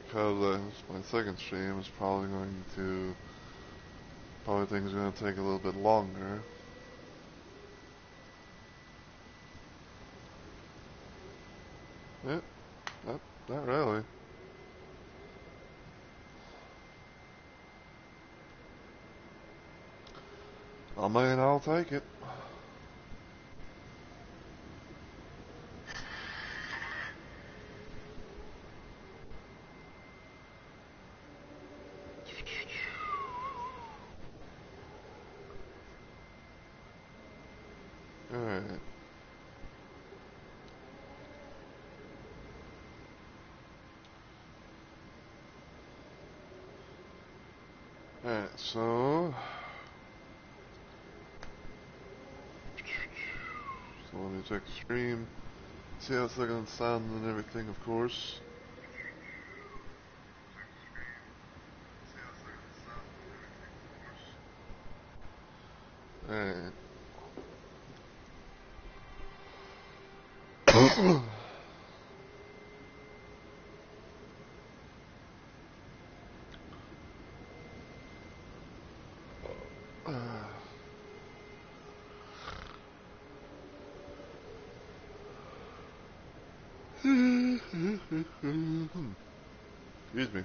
because it's my second stream, it's probably things are going to take a little bit longer. Yeah, not really. I mean, I'll take it. Alright. Alright, so let me check the stream, see how it's looking on sound and everything, of course. Alright. Excuse me.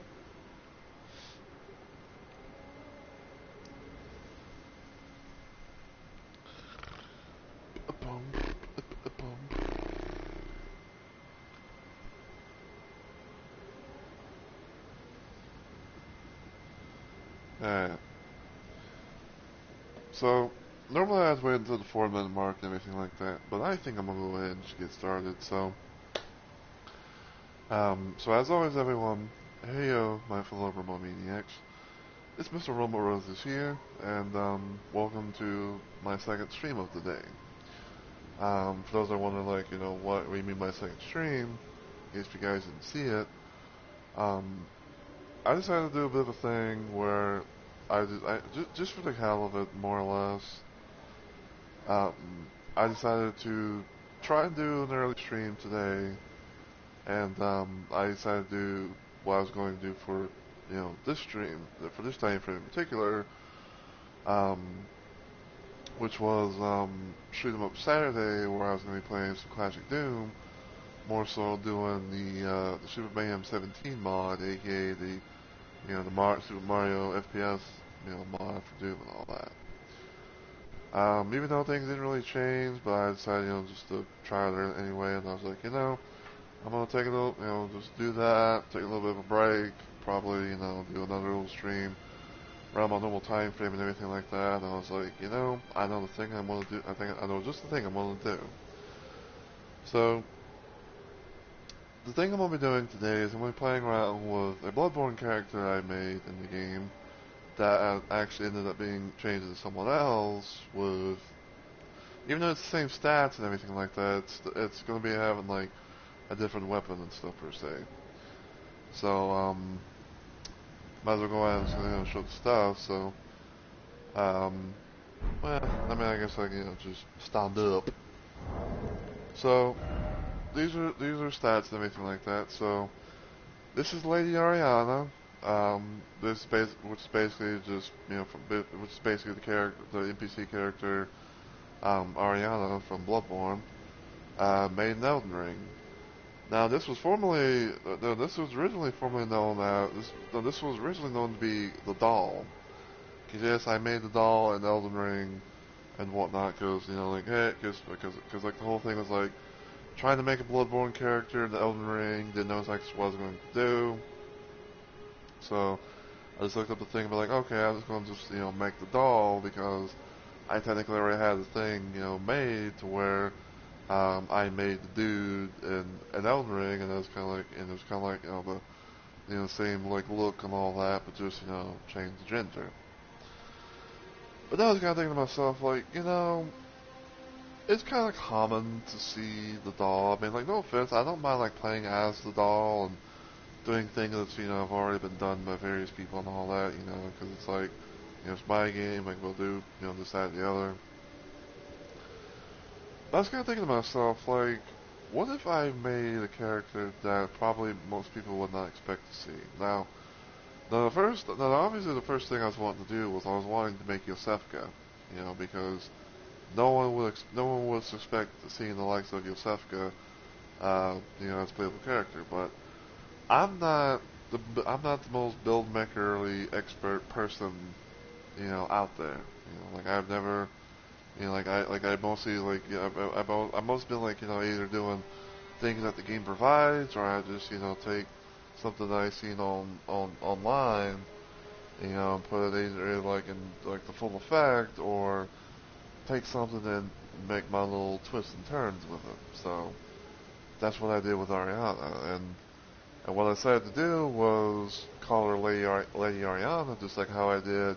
Alright. So, normally I'd wait until the 4-minute mark and everything like that, but I think I'm gonna go ahead and just get started, so as always everyone, hey yo, my fellow Rumble Maniacs. It's Mr. Rumble Roses here, and welcome to my second stream of the day. For those that are wondering, like, what we mean by second stream, if you guys didn't see it, I decided to do a bit of a thing where just for the hell of it, more or less, I decided to try and do an early stream today, and I decided to do what I was going to do for, this stream, for this time frame in particular, um, which was Shoot 'em Up Saturday, where I was going to be playing some Classic Doom, more so doing the Super Mayhem 17 mod, aka the Super Mario FPS, mod for Doom and all that. Even though things didn't really change, but I decided, just to try it anyway, and I was like, I'm gonna take a little, just do that, take a little bit of a break, probably, do another little stream around my normal time frame and everything like that. And I was like, I know the thing I'm gonna do. I know just the thing I'm gonna do. So the thing I'm gonna be doing today is I'm gonna be playing around with a Bloodborne character I made in the game that actually ended up being changed to someone else with, even though it's the same stats and everything like that, it's gonna be having like a different weapon and stuff per se. So might as well go ahead and show the stuff. So well, I mean, I guess I can just stand up. So these are stats and everything like that. So this is Lady Ariana. Which is basically just which is basically the NPC character Ariana from Bloodborne, made in Elden Ring. Now this was originally formerly known as this was originally known to be the doll. Cause yes, I made the doll in Elden Ring and whatnot, cause like cause like the whole thing was like trying to make a Bloodborne character in the Elden Ring, didn't know exactly what I was going to do. So I just looked up the thing and be like, okay, I'm just going to just make the doll because I technically already had the thing made to where I made the dude in Elden Ring, and it was kind of like the same like look and all that, but just change the gender. But then I was kind of thinking to myself, like, it's kind of common to see the doll. I mean, like, no offense, I don't mind like playing as the doll and doing things that's have already been done by various people and all that, because it's like, it's my game, like we'll do this, that, and the other. But I was kind of thinking to myself, like, what if I made a character that probably most people would not expect to see? Now obviously the first thing I was wanting to do was I was wanting to make Yosefka, because no one would expect seeing the likes of Yosefka, as a playable character. But I'm not I'm not the most build makerly expert person, out there. Like I've never, I mostly I've mostly been like, either doing things that the game provides, or I just, take something that I seen online, and put it either like in like the full effect, or take something and make my little twists and turns with it. So that's what I did with Ariana, and what I decided to do was call her Lady Ariana, just like how I did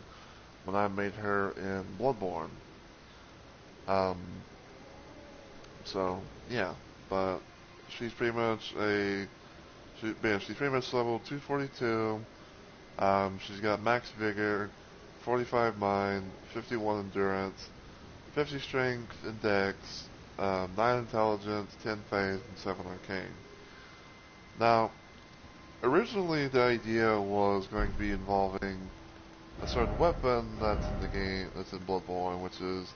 when I made her in Bloodborne. Um, so yeah, but she's pretty much she's pretty much level 242. She's got max vigor, 45 mind, 51 endurance, 50 strength and dex, 9 intelligence, 10 faith, and 7 arcane. Now, originally the idea was going to be involving a certain weapon that's in the game, that's in Bloodborne, which is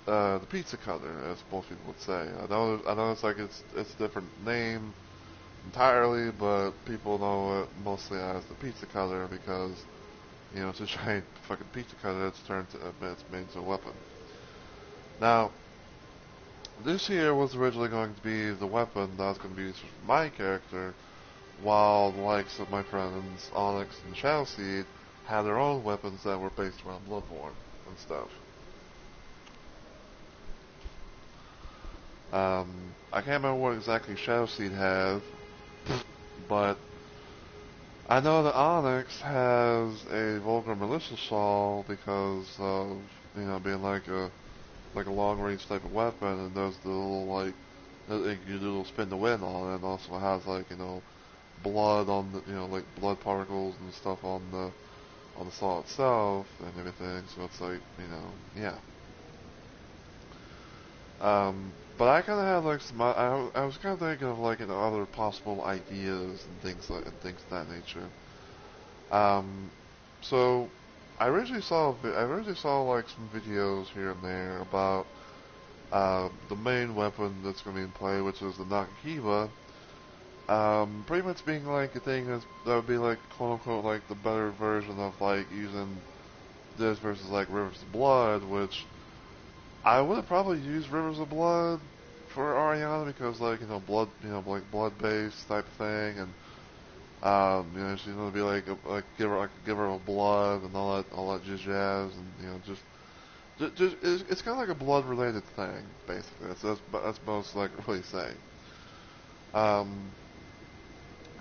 the pizza cutter, as most people would say. I know it's like it's a different name entirely, but people know it mostly as the pizza cutter because, it's a giant fucking pizza cutter it's made into a weapon. Now, this here was originally going to be the weapon that was going to be used for my character, while the likes of my friends Onyx and Shadowseed had their own weapons that were based around Bloodborne and stuff. I can't remember what exactly Shadowseed has, but I know that Onyx has a Vulgar Militia Saw because of, being like a long range type of weapon, and does the little you do a little spin to win on it, and also has blood on the, like blood particles and stuff on the saw itself and everything. So it's like, yeah. But I kind of had like I was kind of thinking of like, other possible ideas and things of that nature. So I originally saw like some videos here and there about the main weapon that's going to be in play, which is the Nakakiba. Pretty much being like a thing that would be like quote unquote like the better version of like using this versus like Rivers of Blood, which I would have probably used Rivers of Blood for Ariana because like, blood, like blood based type of thing, and she's gonna be like give her a blood and all that jazz, and just it's kind of like a blood related thing basically. That's most like really saying. Um,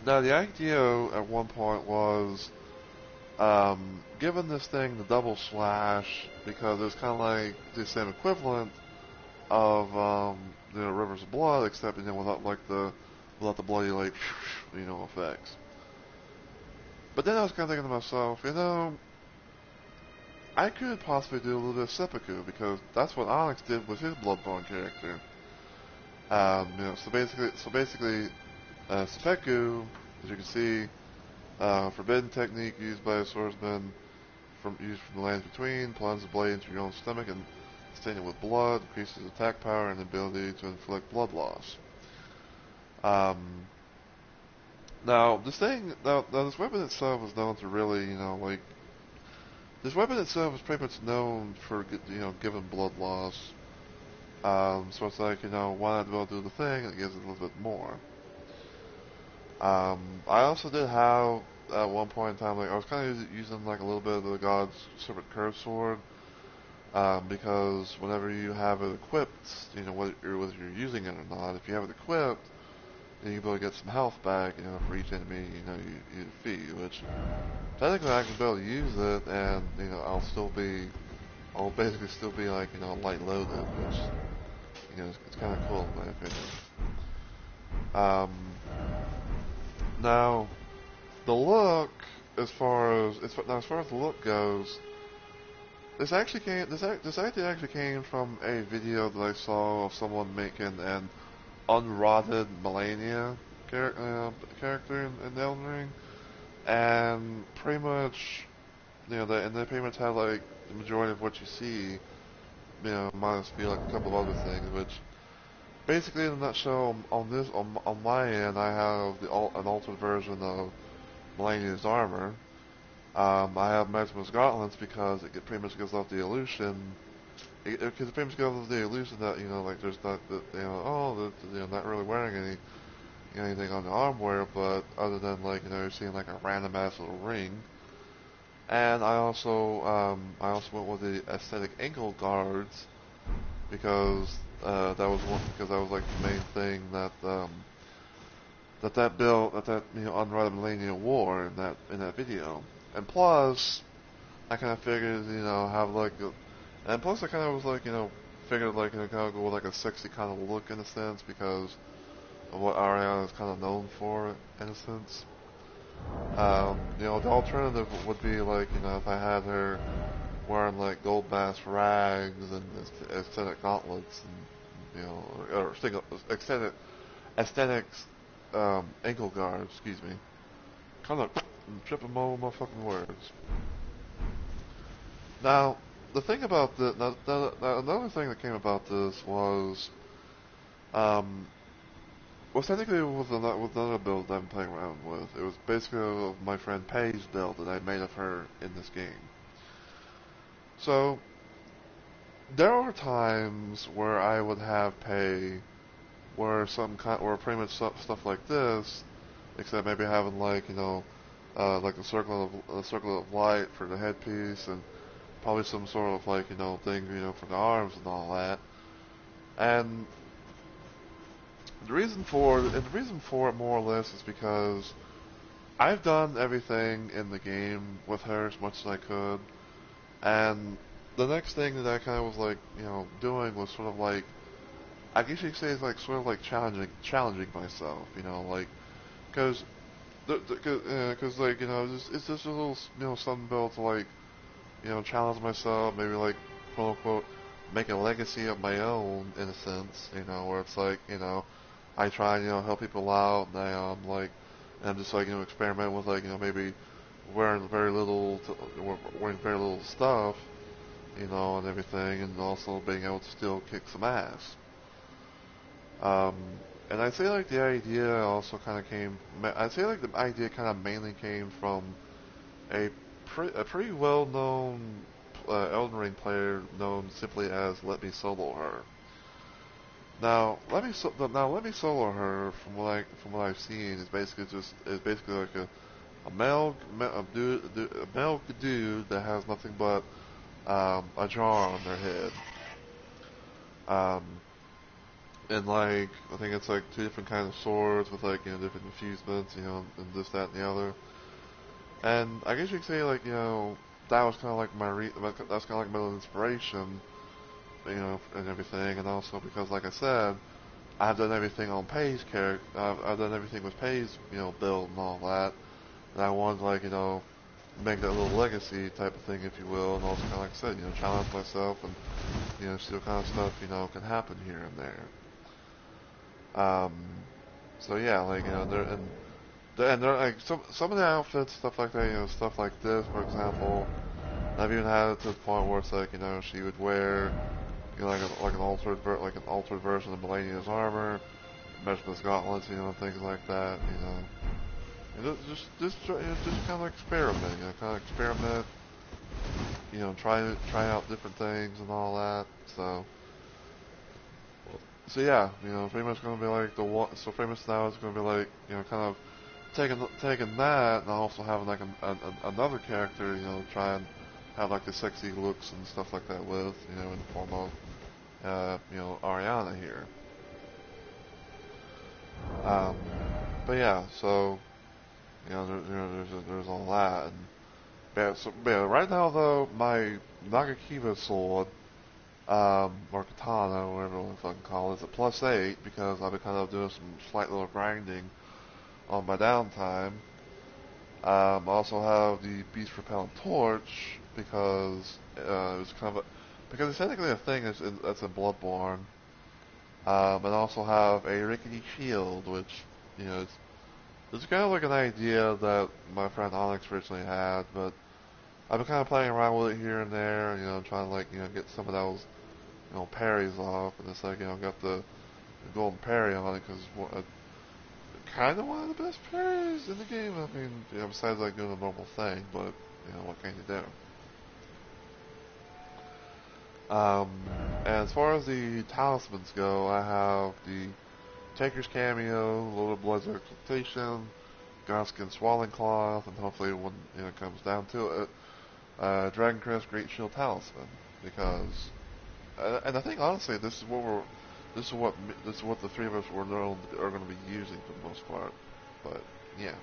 Now the idea at one point was giving this thing the double slash because it's kind of like the same equivalent of Rivers of Blood, except without the bloody like effects. But then I was kind of thinking to myself, I could possibly do a little bit of seppuku because that's what Onyx did with his Bloodborne character. So basically, seppuku, as you can see, forbidden technique used by a swordsman used from the lands between, plunge the blade into your own stomach and stain it with blood, increases attack power and ability to inflict blood loss. Um, now this weapon itself is known to really, this weapon itself is pretty much known for, giving blood loss. So it's like, why not be able to do the thing that gives it a little bit more. I also did have, at one point in time, like, I was kind of using, like, a little bit of the God's Serpent Curved Sword, because whenever you have it equipped, whether you're using it or not, if you have it equipped, then you'll be able to get some health back, for each enemy, you defeat, which, technically I can be able to use it, and, I'll basically still be, like, light loaded, which, it's kind of cool in my opinion. Um, Now, the look, as far as the look goes, this idea actually came from a video that I saw of someone making an unrotted Melania character in Elden Ring, and pretty much, and they pretty much have like the majority of what you see, minus be like a couple of other things, which basically in a nutshell, on my end, I have an altered version of Melania's armor. I have Maximus gauntlets because pretty much gives off the illusion. Because it pretty much gives off the illusion that like there's not that not really wearing anything on the armor, but other than like you're seeing like a random ass little ring. And I also went with the aesthetic ankle guards because because that was like the main thing that build that Unrighted Millennia wore in that video. And plus, I kind of figured have like and plus I kind of was like figured like kind of go with like a sexy kind of look in a sense because of what Ariana is kind of known for in a sense. The alternative would be like if I had her wearing like gold mask rags and aesthetic gauntlets and or aesthetics ankle guards, excuse me. Kind of tripping my fucking words. Now, the thing about another thing that came about this was, um, technically with another build that I'm playing around with. It was basically my friend Paige's build that I made of her in this game. So, there are times where I would have Paige where pretty much stuff like this, except maybe having like like a circle of light for the headpiece and probably some sort of like thing for the arms and all that. And the reason for it more or less is because I've done everything in the game with her as much as I could, and the next thing that I kind of was like doing was sort of like I guess you could say it's like sort of like challenging myself, like because because like it's just a little something built to like challenge myself, maybe like quote unquote make a legacy of my own in a sense, where it's like I try and help people out, and and I'm just like experiment with like maybe wearing very little wearing very little stuff, and everything, and also being able to still kick some ass. Um, and I'd say like the idea also kind of came. I'd say like the idea kind of mainly came from a a pretty well-known Elden Ring player known simply as Let Me Solo Her. Now Let Me Solo Her from what I've seen is basically like a male dude that has nothing but a jar on their head. Um, and like I think it's like two different kinds of swords with like different infusements, and this, that, and the other. And I guess you could say like that was kind of like that's kind of like my little inspiration, and everything. And also because like I said, I've done everything on Paige's character. I've done everything with Paige's build and all that. And I wanted to like make that little legacy type of thing, if you will. And also kind of like I said, challenge myself and see what kind of stuff can happen here and there. Um, so yeah, like there like some of the outfits, stuff like that, stuff like this, for example. I've even had it to the point where it's like she would wear like an altered version of Melania's armor, Meshmas gauntlets, and things like that. Just kind of experiment, try out different things and all that. So yeah, pretty much gonna be like the one. So pretty much now it's gonna be like kind of taking that and also having like another character, try and have like the sexy looks and stuff like that with, in the form of Ariana here. Um, but yeah, so there's all that. And yeah, right now though, my Nagakiba sword, or katana, or whatever you fucking call it, is a +8 because I've been kind of doing some slight little grinding on my downtime. I also have the beast repellent torch because it's kind of because it's technically a thing that's in Bloodborne. and also have a rickety shield, which, you know, it's kind of like an idea that my friend Onyx originally had, but I've been kind of playing around with it here and there, trying to like, get some of those, parries off, and it's like, got the golden parry on it because kind of one of the best parries in the game. I mean, besides like doing a normal thing, but what can you do? And as far as the talismans go, I have the Taker's Cameo, Loaded Blood's Exaltation, Godskin Swallowing Cloth, and hopefully when it comes down to it, Dragon Crest Great Shield Talisman, because, and I think honestly this is what the three of us are going to be using for the most part, but yeah.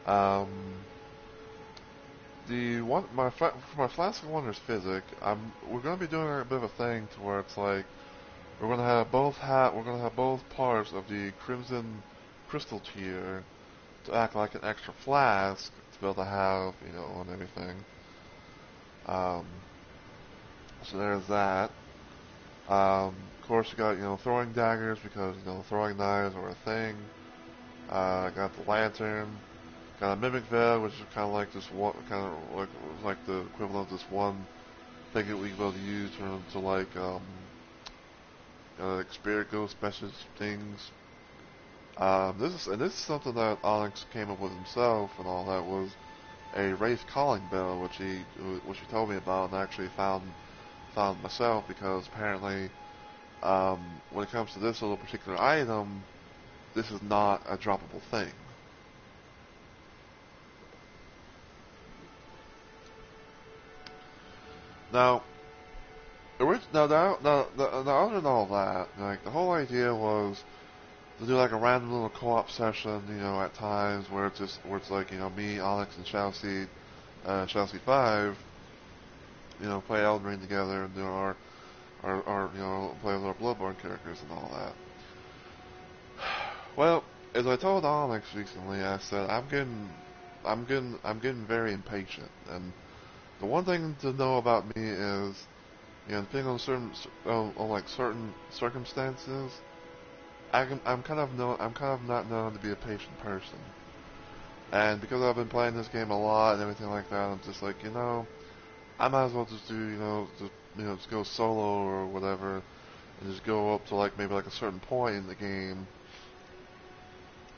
Um, the one for my Flask of Wonders Physic, we're going to be doing a bit of a thing to where it's like we're going to have both parts of the Crimson Crystal tier to act like an extra flask to be able to have on everything. So there's that. Of course, you got throwing daggers because throwing knives are a thing. Got the lantern. Got a mimic veil, which is kind of like this one, kind of like the equivalent of this one thing that we can be able to use to like like spirit ghost message things. This is something that Onyx came up with himself, and all that was a Wraith calling bell, which he told me about, and I actually found myself because apparently, when it comes to this little particular item, this is not a droppable thing. Now, other than all that, like the whole idea was to do like a random little co-op session, at times where it's like me, Onyx, and Shadowseed 5, play Elden Ring together and do our play with our Bloodborne characters and all that. Well, as I told Onyx recently, I said I'm getting very impatient, and the one thing to know about me is, depending on certain circumstances, I'm kind of not known to be a patient person. And because I've been playing this game a lot and everything like that, I'm just like, I might as well just do, just go solo or whatever, and just go up to like maybe like a certain point in the game,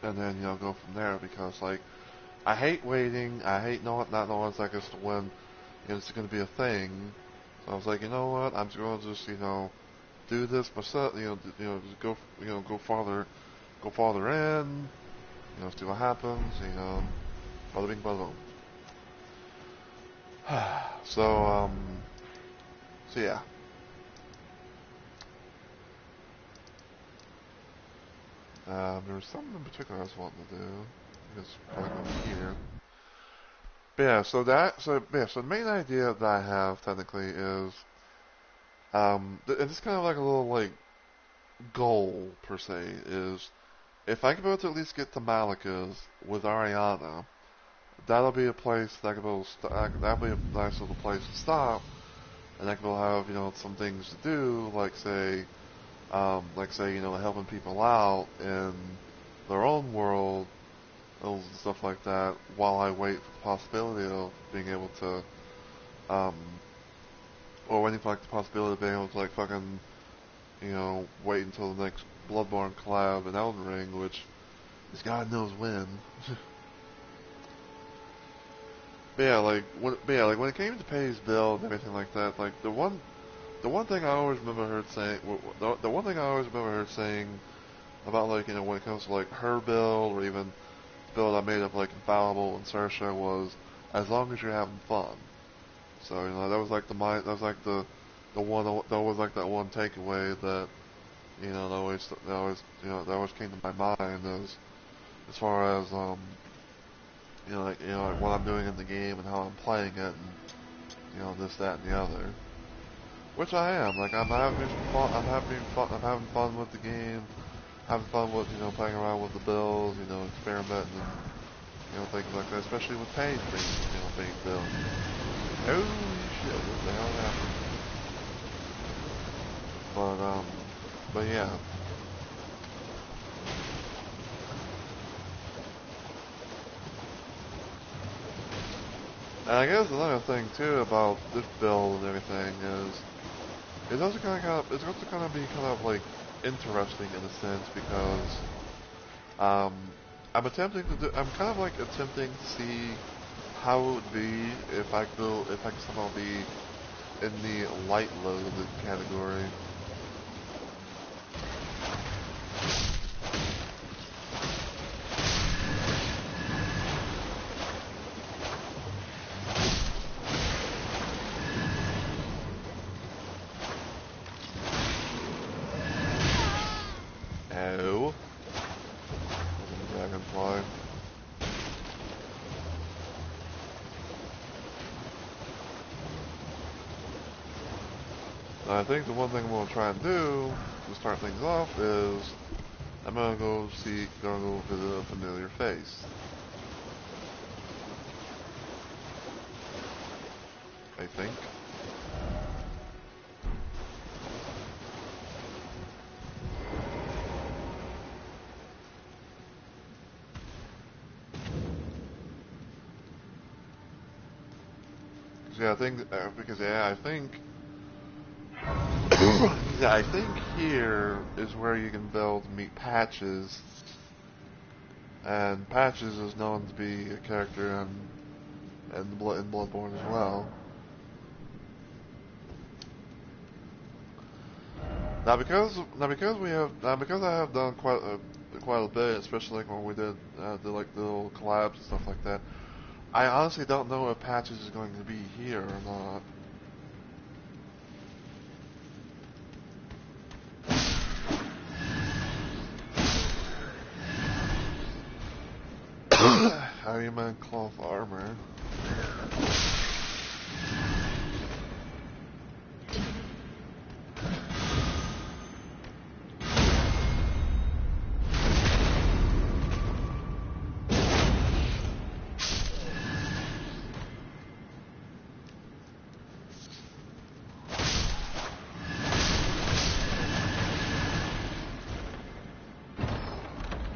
and then go from there, because like I hate waiting, I hate not knowing like as to when it's going to be a thing. So I was like, you know what, I'm just going to just do this myself, just go farther in, see what happens, bada bing bada boom. So so yeah. There was something in particular I was wanting to do. I guess probably go here. But yeah, so the main idea that I have technically is, it's kind of like a little like goal per se, is if I can be able to at least get to Malika's with Ariana, that'll be a place that I can be able to that'll be a nice little place to stop, and I can have some things to do, like say helping people out in their own world and stuff like that, while I wait for the possibility of being able to, um, or waiting for like the possibility of being able to like fucking wait until the next Bloodborne collab in Elden Ring, which is God knows when. But when it came to pay his bill and everything like that, like the one thing I always remember her saying, the one thing I always remember her saying about like when it comes to like her build or even the build I made of like Infallible and Sersha was, as long as you're having fun. So that was like the one that was like that one takeaway that that always came to my mind as far as like what I'm doing in the game and how I'm playing it, and this, that, and the other. Which I am. Like I'm having fun. I'm having fun with the game. Having fun with playing around with the builds. Experimenting and things like that. Especially with Paige being built. Holy shit! What the hell happened? But But yeah. And I guess another thing too about this build and everything is it's also kind of be kind of like interesting in a sense because um, I'm kind of like attempting to see how it would be if I could somehow be in the light load category. Oh, dragonfly. I think the one thing I'm gonna try and do to start things off is I'm gonna go visit a familiar face. I think. Yeah, I think yeah, I think here is where you can build meet Patches, and Patches is known to be a character in Bloodborne as well. Because I have done quite a bit, especially like when we did like the little collabs and stuff like that. I honestly don't know if Patches is going to be here or not. Iron Man cloth armor.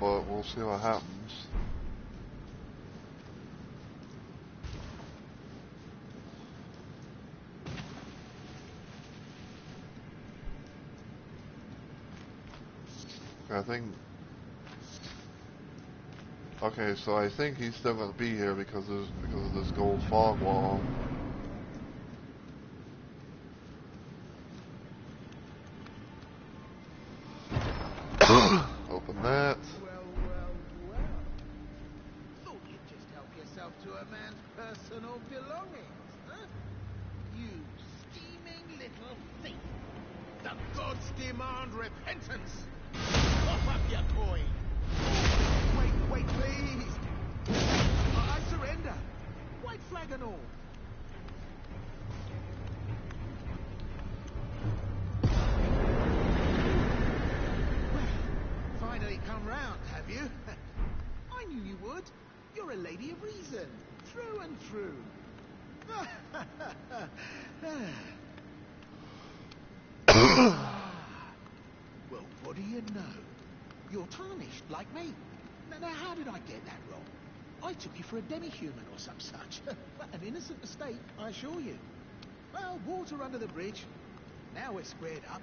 But we'll see what happens. I think. Okay, so I think he's still gonna be here because of this gold fog wall. Open that. Well. Thought you'd just help yourself to a man's personal belongings, huh? You scheming little thief. The gods demand repentance. Cough up your coin. Wait, please. I surrender. White flag and all. Finally come round, have you? I knew you would. You're a lady of reason, through and through. Well, what do you know? You're tarnished, like me. Now, how did I get that wrong? I took you for a demi-human or some such. An innocent mistake, I assure you. Well, water under the bridge. Now we're squared up.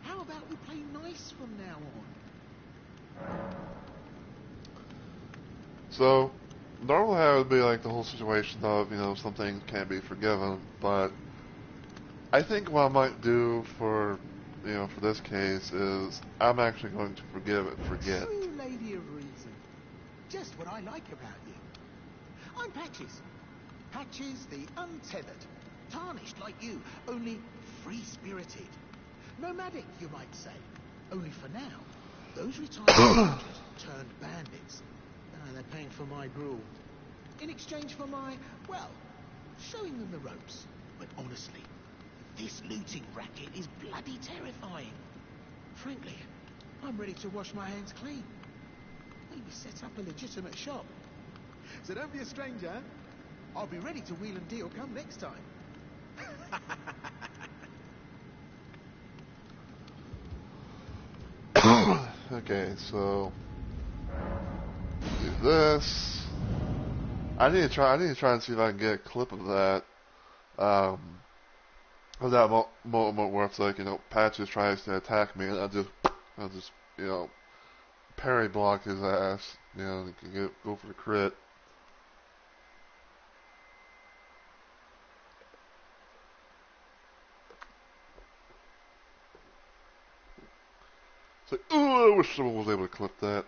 How about we play nice from now on? So, normally I would be like the whole situation of, some things can't be forgiven, but I think what I might do for this case is I'm actually going to forgive and forget. True lady of reason. Just what I like about you. I'm Patches. Patches the untethered. Tarnished like you, only free-spirited. Nomadic, you might say. Only for now, those retired soldiers turned bandits. They're paying for my gruel. In exchange for my, well, showing them the ropes. But honestly, this looting racket is bloody terrifying. Frankly, I'm ready to wash my hands clean. Maybe set up a legitimate shop. So don't be a stranger. I'll be ready to wheel and deal come next time. Okay, so do this. I need to try and see if I can get a clip of that. Um, of that moment where it's like, Patches tries to attack me, and I'll just, parry block his ass, go for the crit. It's like, ooh, I wish someone was able to clip that.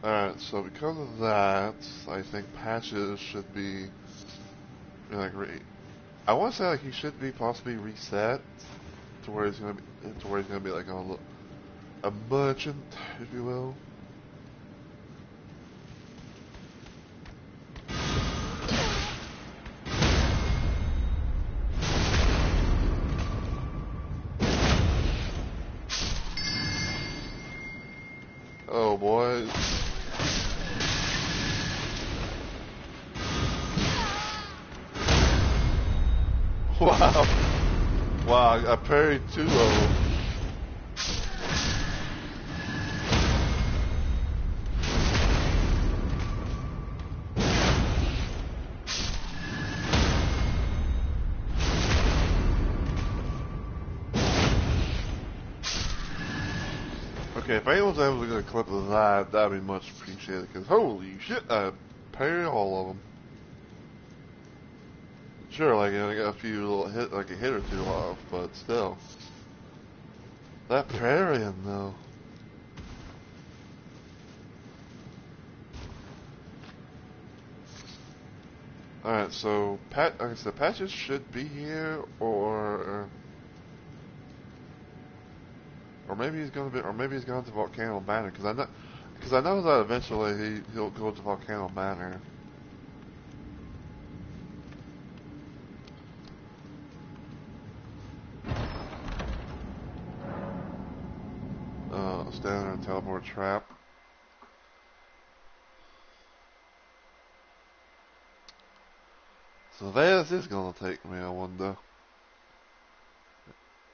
Alright, so because of that, I think Patches should be, like, I want to say, like, he should be possibly reset to where he's gonna be like a merchant, if you will. Oh boy. Wow. Wow, I parried two of them. Okay, if anyone's able to get a clip of that, that'd be much appreciated, because holy shit, I parried all of them. Sure, like, I got a few little like a hit or two off, but still. That parrying, though. Alright, so, like I said, Patches should be here, or maybe he's gonna be, or maybe he's going to Volcano Manor, because I know that eventually he'll go to Volcano Manor. Stand there and teleport trap. So this is gonna take me, I wonder.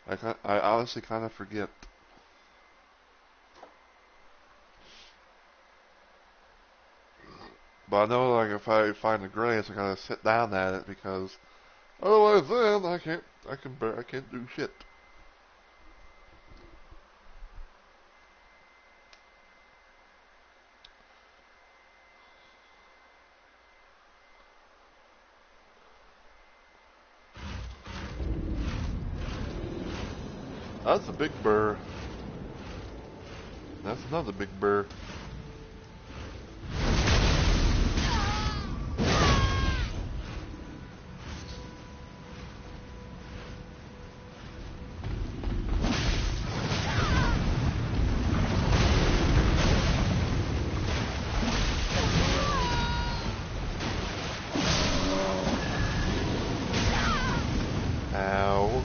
I honestly kind of forget. But I know, like, if I find the grace, I gotta sit down at it, because otherwise then I can't do shit. That's a big burr. That's another big burr. Ow.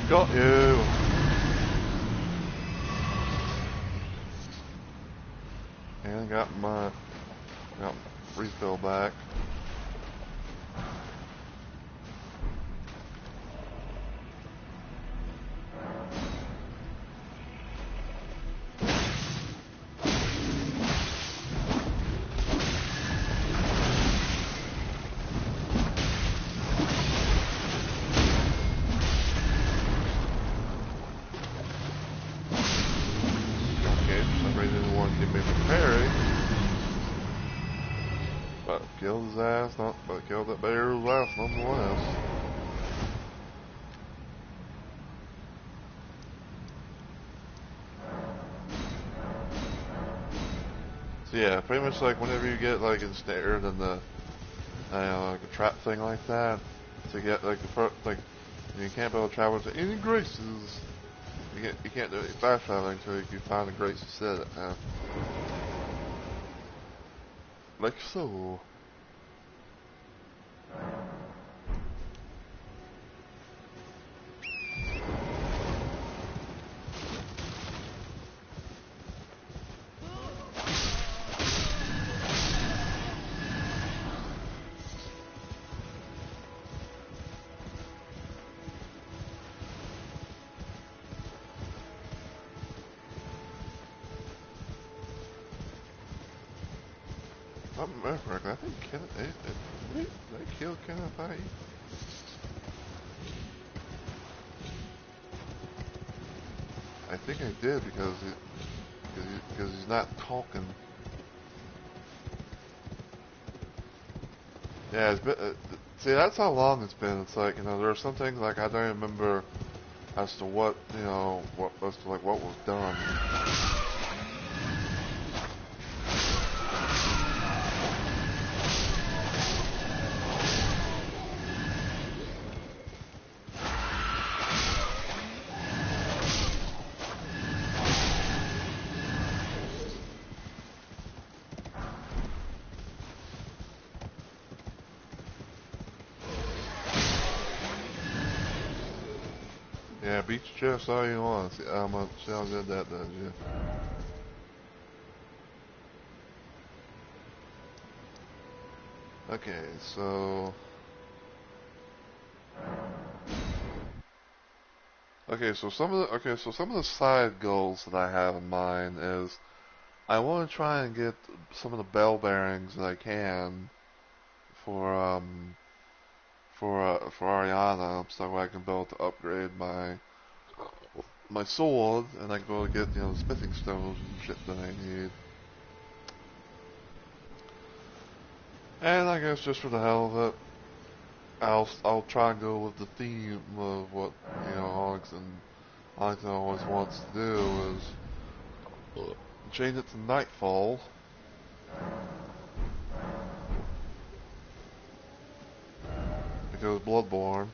Got you. And got refill back. Didn't want to give me the parry, but killed his ass, but killed that bear's ass nonetheless. So yeah, pretty much like whenever you get like ensnared in the, like a trap thing like that, to get like you can't be able to travel to any graces. You can't do any fast traveling until you find a grace to set it now. Like so. If I remember correctly, I think did they kill Kenneth I? I think I did because he's not talking. Yeah, it's been. See, that's how long it's been. It's like, there are some things like I don't remember as to what what was done. Yeah, beat your chest all you want. See how good that does you. Okay, so some of the side goals that I have in mind is I want to try and get some of the bell bearings that I can for for Ariana, so I can be able to upgrade my sword, and I can be able to get the smithing stones and shit that I need. And I guess just for the hell of it, I'll try and go with the theme of what Onyx always wants to do is change it to nightfall. Because Bloodborne.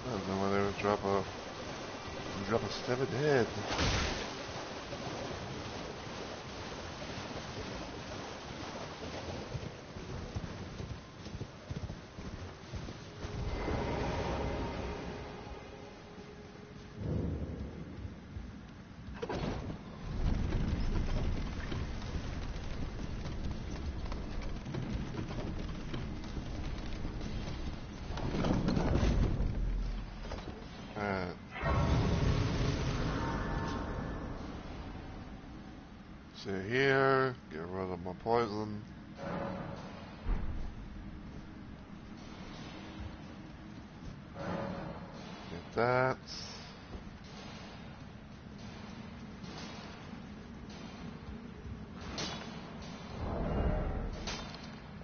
I don't know whether to drop a severed head. Alright. So here, get rid of my poison. Get that.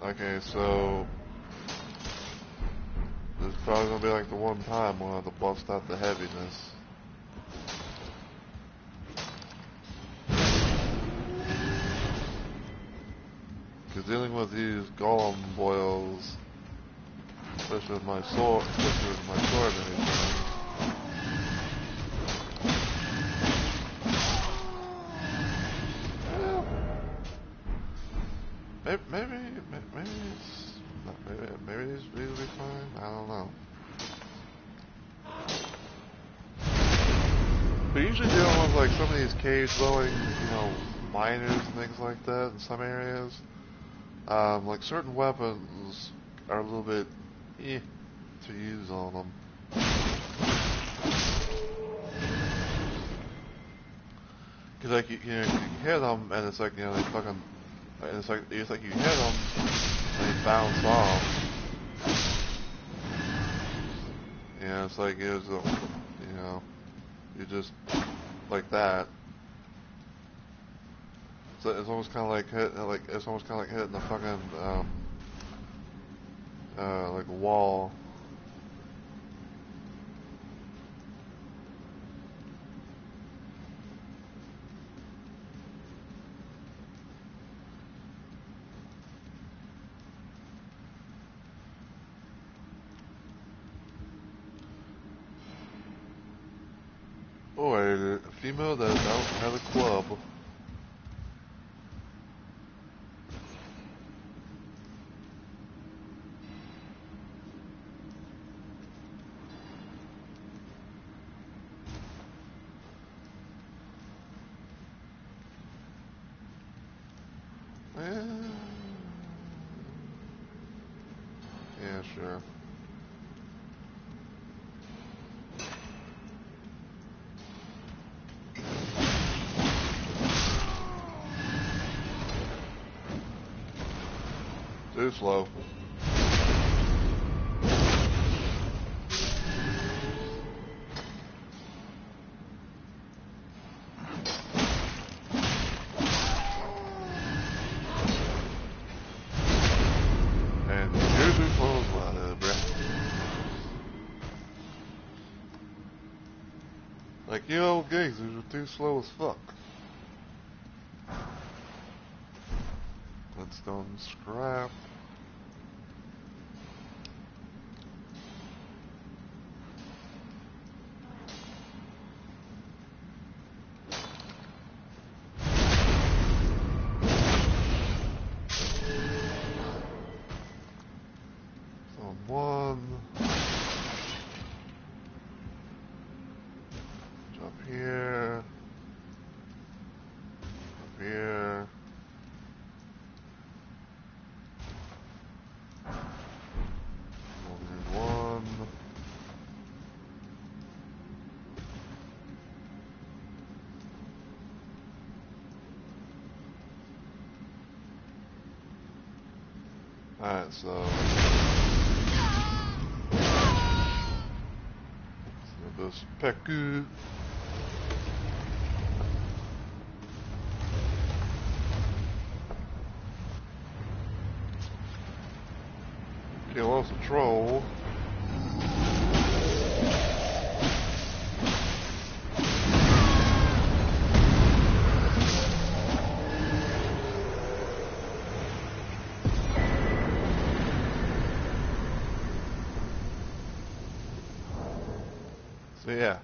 Okay, so It's probably gonna be like the one time when I have to bust out the heaviness. Because dealing with these golem boils, especially with my sword and everything. Maybe these will be fine. I don't know. But usually dealing with like some of these cave dwelling, miners and things like that in some areas, like certain weapons are a little bit to use on them. Cause like you hit them and it's like they fucking, and it's like you hit them and they bounce off. It's like you just like that. So it's almost kind of like hitting the fucking like a wall. Or a female that out had a club. Yeah, sure. Too slow. And you're too slow as well, bruh. Like you old gigs, you're too slow as fuck. Redstone scrap. One. Jump here. Up here. One. Alright, so this Peku. Kill us a troll. So yeah.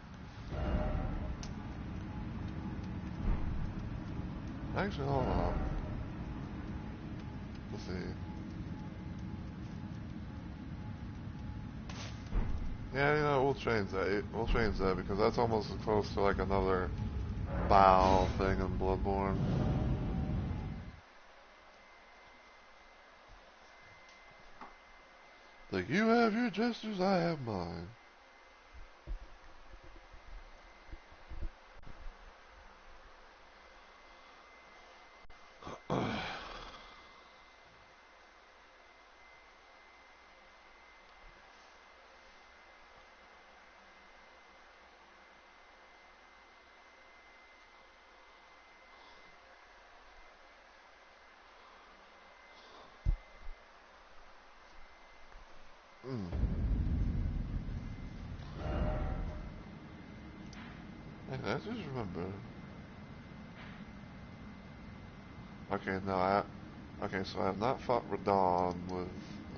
Actually, hold on. Let's see. Yeah, we'll change that. We'll change that because that's almost as close to like another bow thing in Bloodborne. Like, you have your gestures, I have mine. I just remember. Okay, no, okay, so I have not fought Radon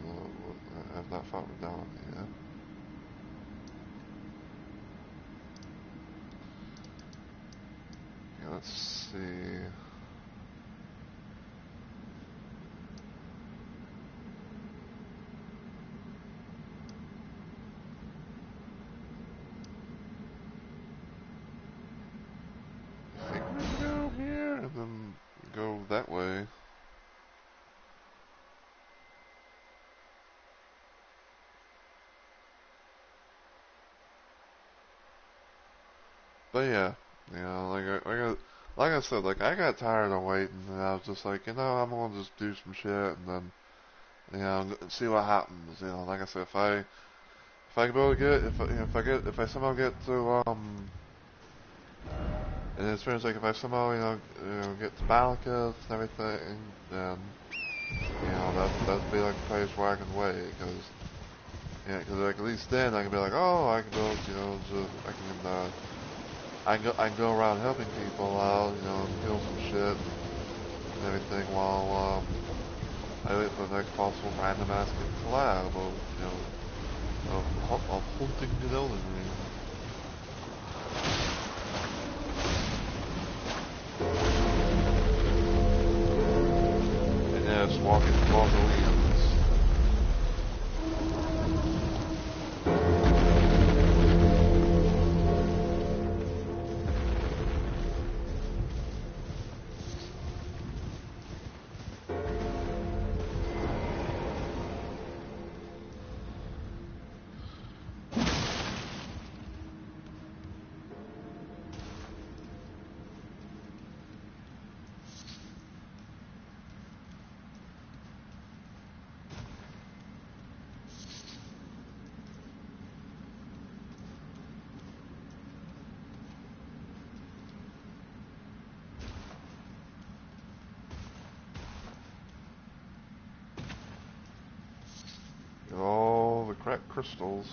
I have not fought Radon yet. Okay, let's see. I think we can go here and then go that way. But yeah, like I said, like I got tired of waiting, and I was just like, I'm gonna just do some shit, and then see what happens. Like I said, if I can be able to get if I somehow get to and it's pretty much like if I somehow get to Balakis and everything, then that'd be like a place where I can wait, because like at least then I can be like, oh, I can go, I can go around helping people out, and kill some shit and everything while I wait for the next possible random ass collab of hunting the Elden Ring. And yeah, just walking Williams. Get all the cracked crystals.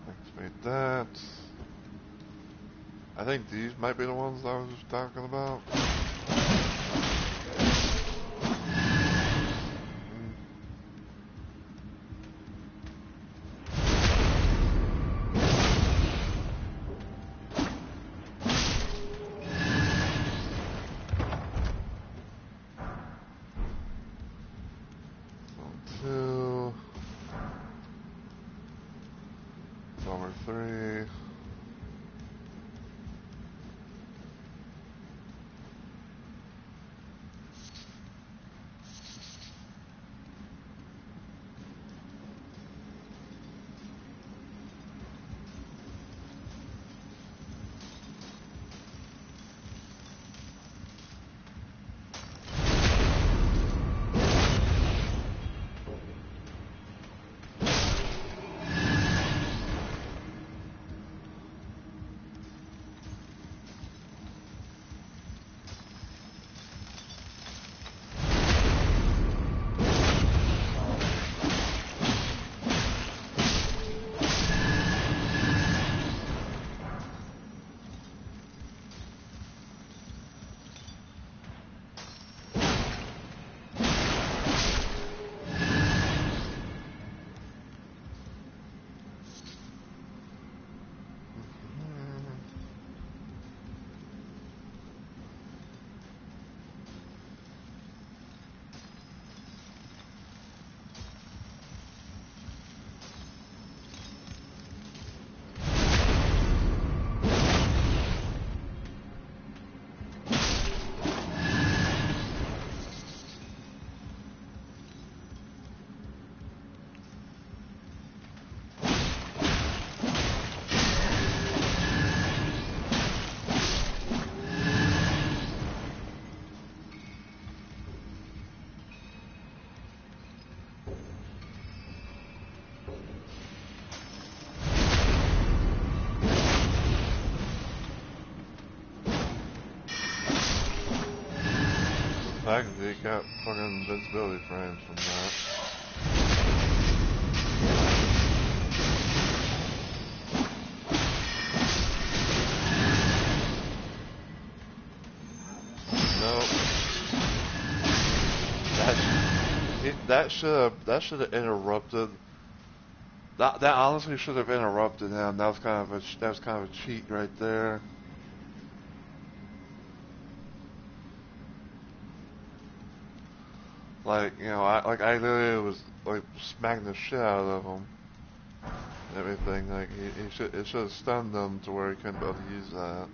Activate that. I think these might be the ones I was just talking about. Two. Number three. fact that he got fucking invincibility frames from that. Nope. That should have interrupted. That honestly should have interrupted him. That was kind of a cheat right there. Like, you know, I literally was like smacking the shit out of him and everything. Like it should have stunned him to where he couldn't be able to use that.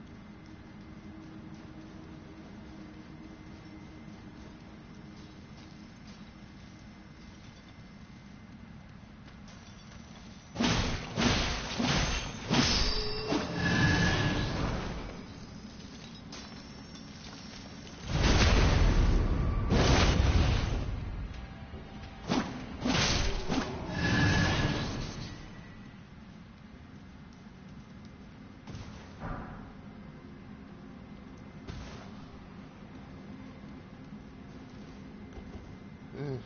Mm.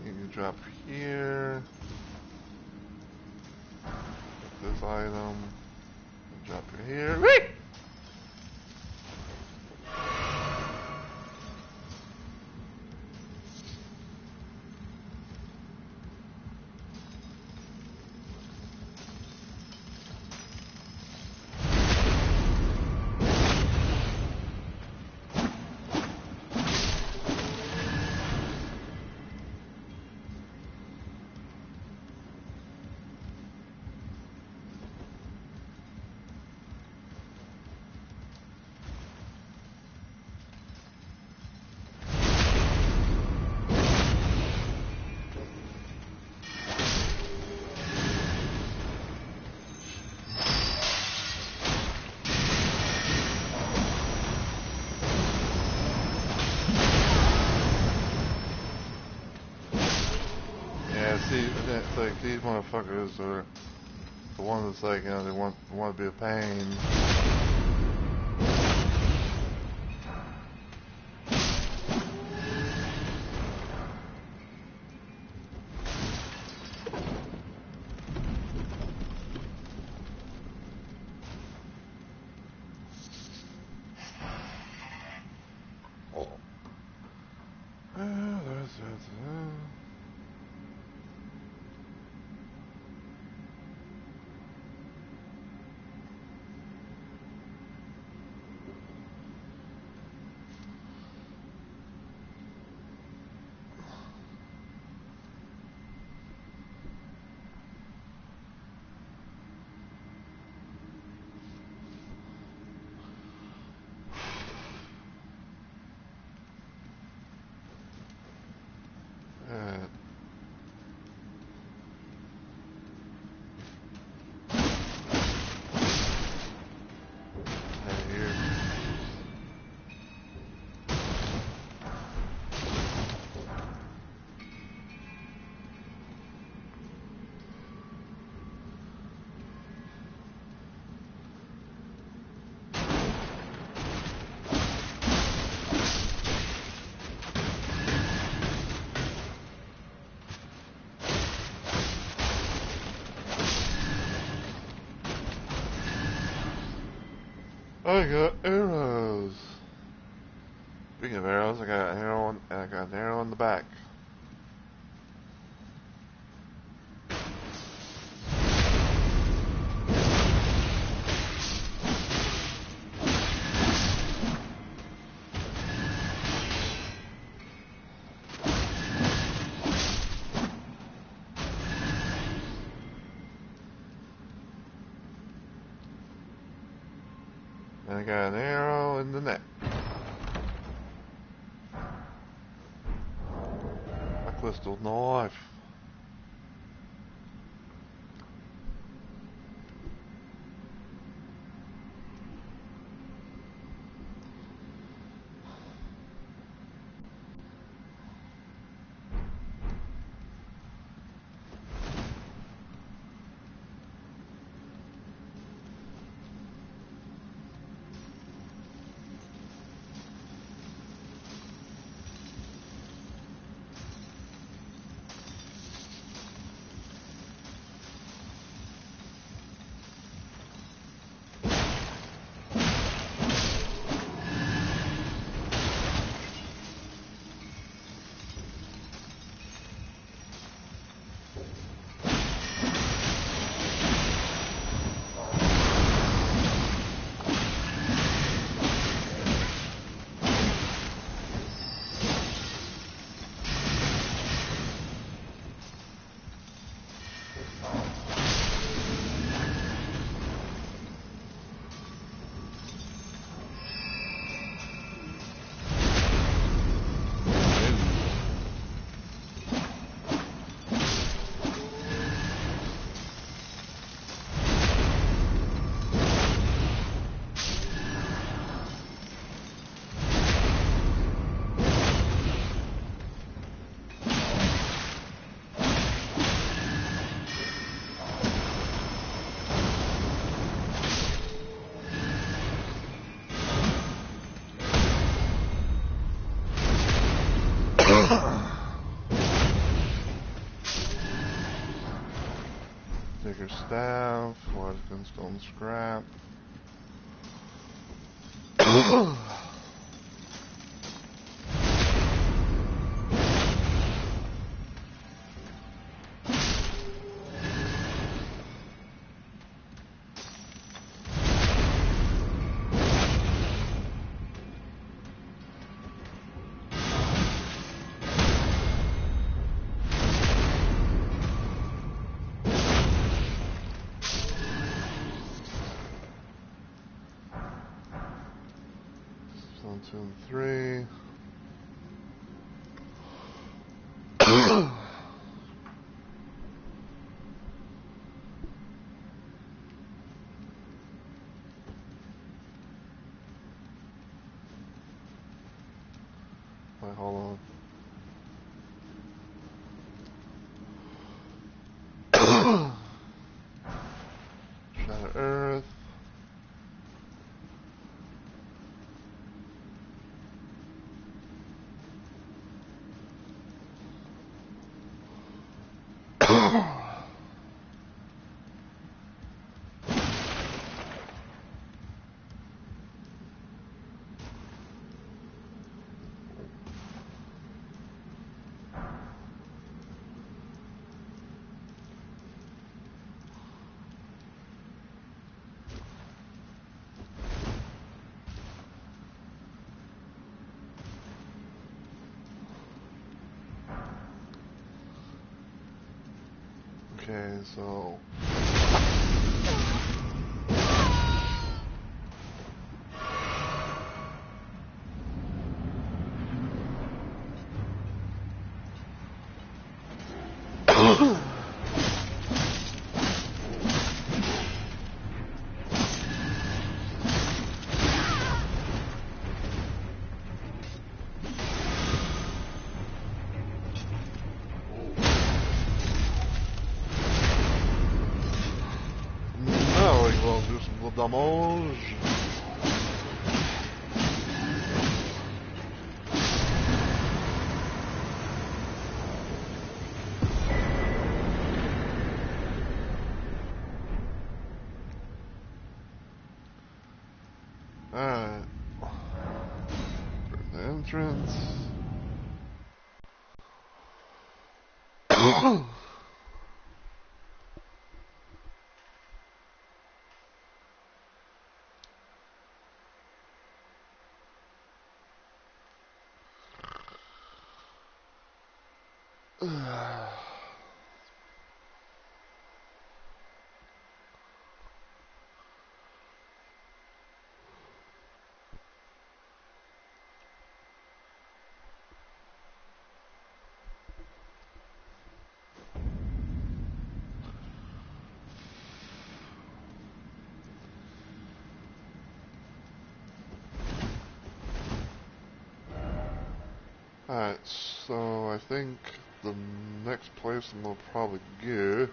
You can drop here. Get this item. Drop it here. Whee! See, it's like these motherfuckers are the ones that's like, you know, they want to be a pain. I got arrows. Speaking of arrows, I got an arrow in the back. And I got an arrow in the neck. My crystal knife. Digger staff, Wadskin stone scrap. One, two, and three. Wait, hold on. Shatter Earth. Okay, so now we will do some little damage. Alright. The entrance. Alright, so I think the next place I'm gonna probably go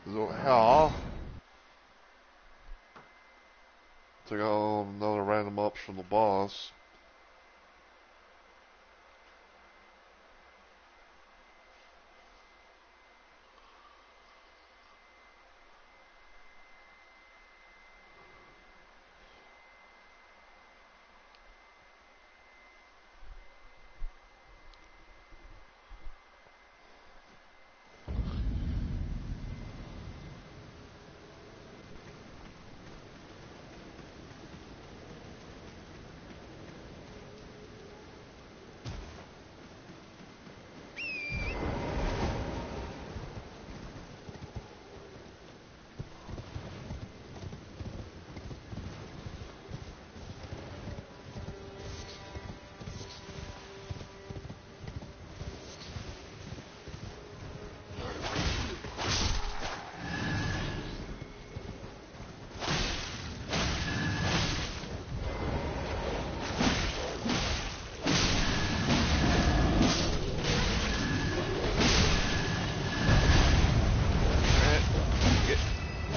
is over here. Take out another random ups from the boss.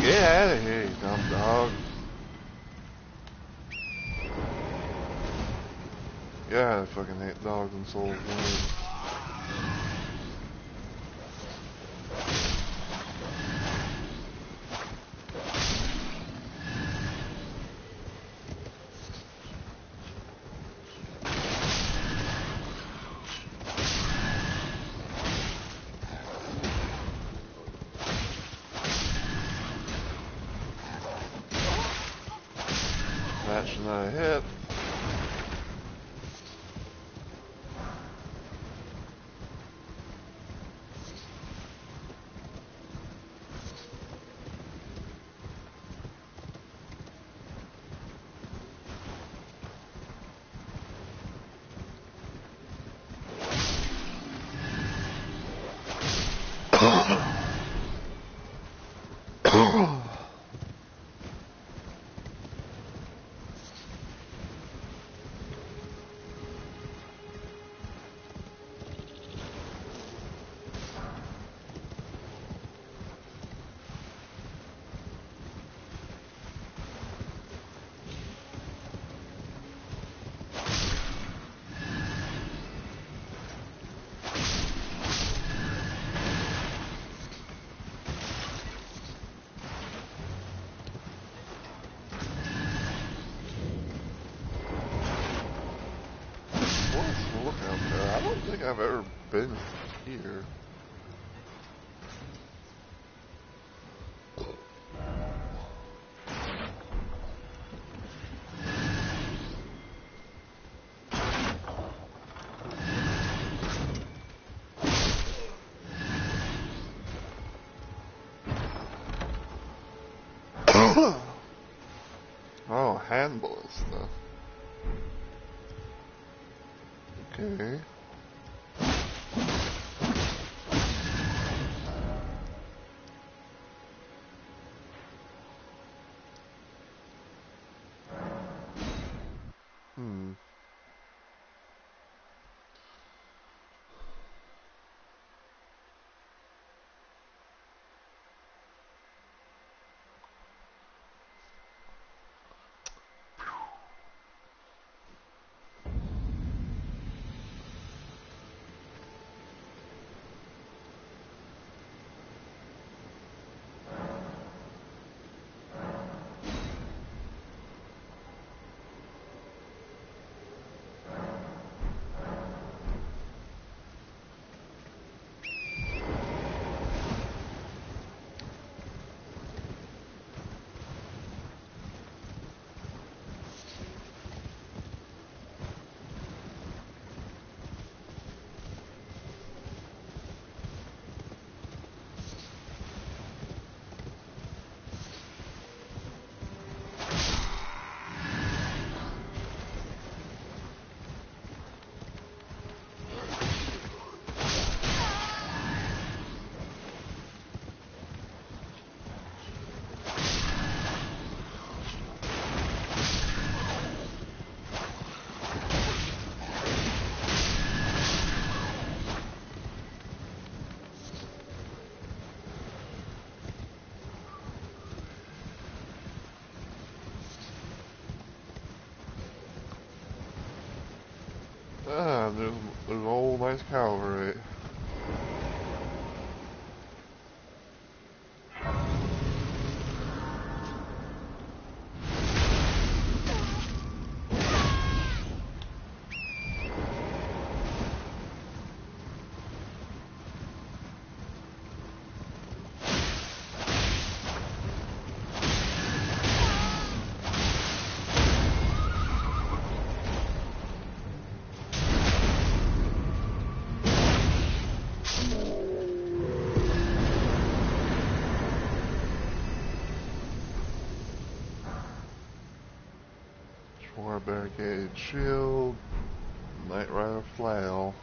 Get out of here, you dumb dog. Yeah, I fucking hate dogs and souls. That should not hit. Look out there. I don't think I've ever been here. Oh, hand ballista. Okay. Hmm. somebody's cavalry. War barricade shield, Knight Rider flail.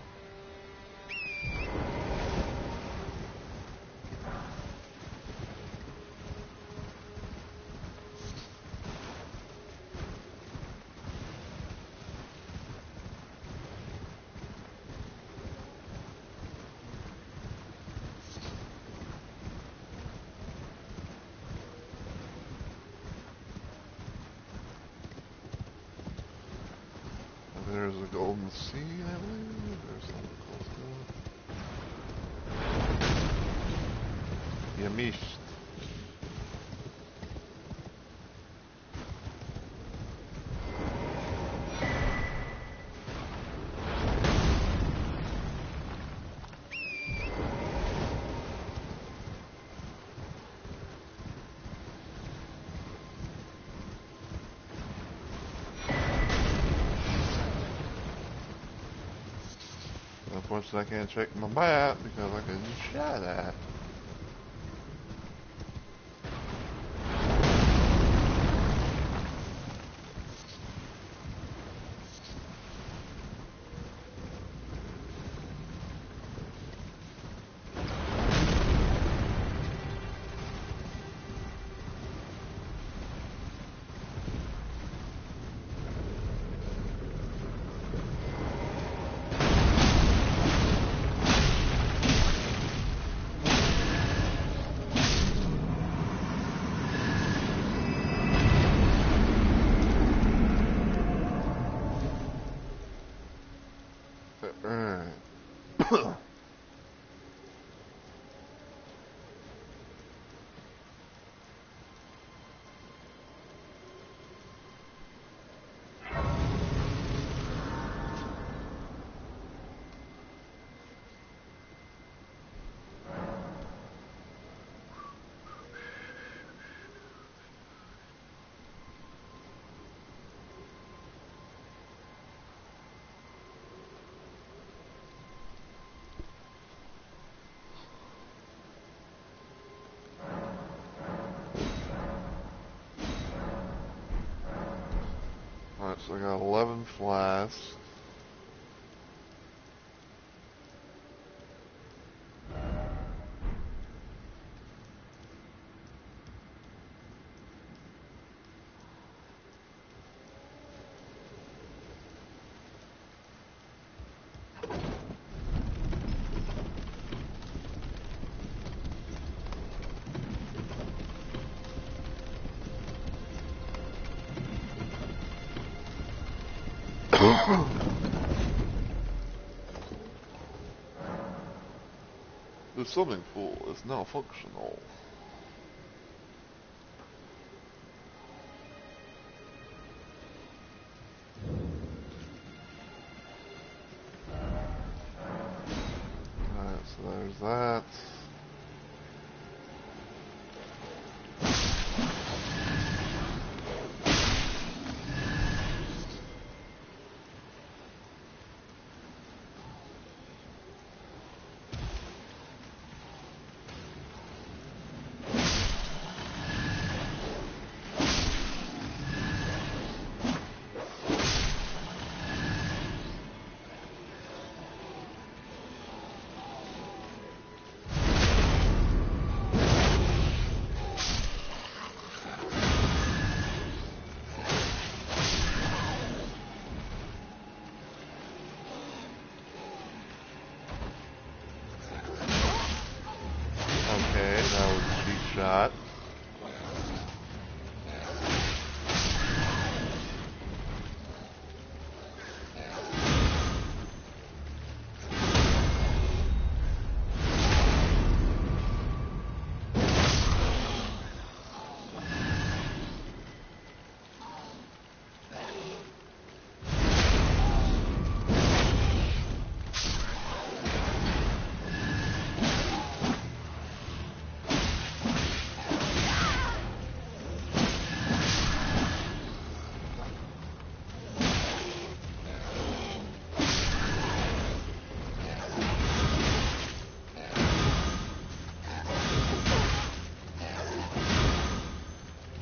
There's a golden sea, I believe. There's some cool stuff. Yamisht. Unfortunately, I can't check my map because I couldn't shot at. Alright. Alright, so I got 11 flasks. The swimming pool is now functional. Alright, so there's that. Okay, that was a cheap shot.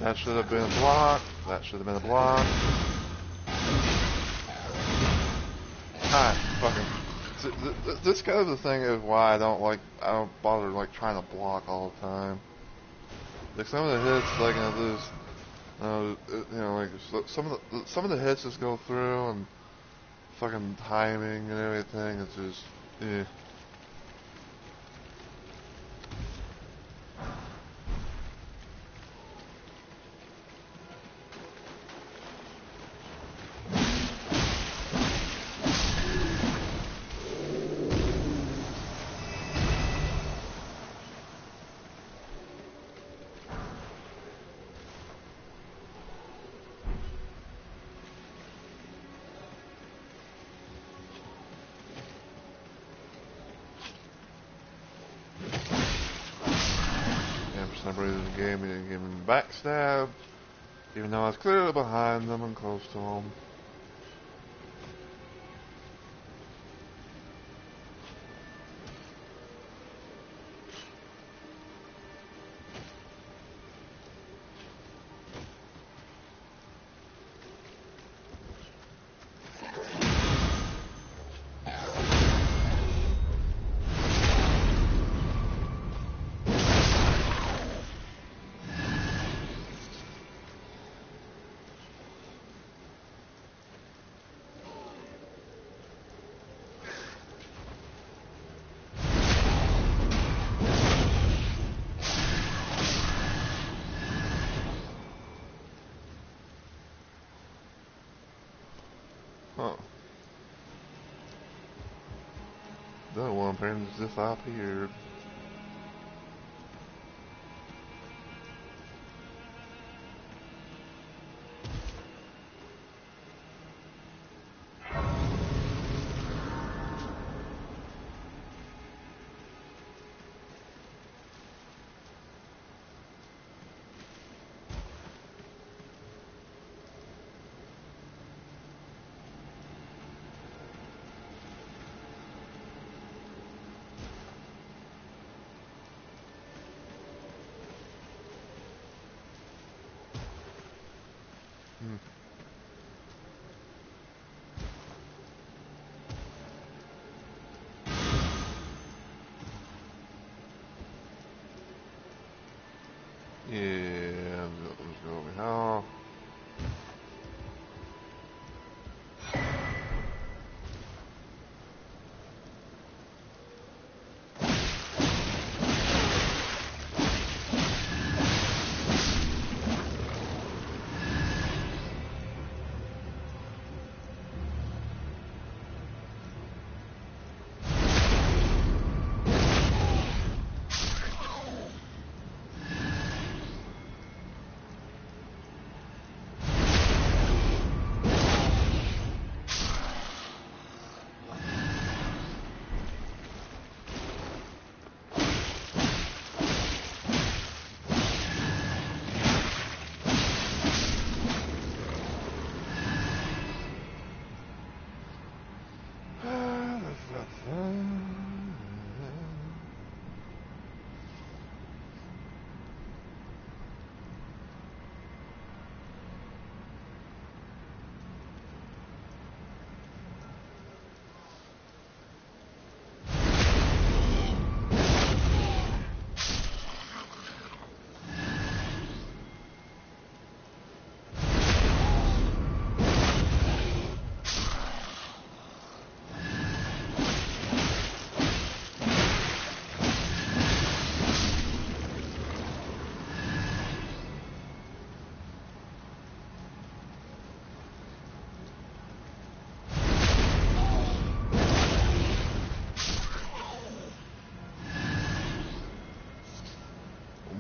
That should have been a block. That should have been a block. Ah, fucking. This kind of the thing is why I don't bother like trying to block all the time. Like some of the hits, like like some of the hits just go through and fucking timing and everything. It's just, eh. And for some reason, the game didn't give him backstab, even though I was clearly behind them and close to them. Huh. That one apparently just disappeared. Hmm. Yeah, let's go over here.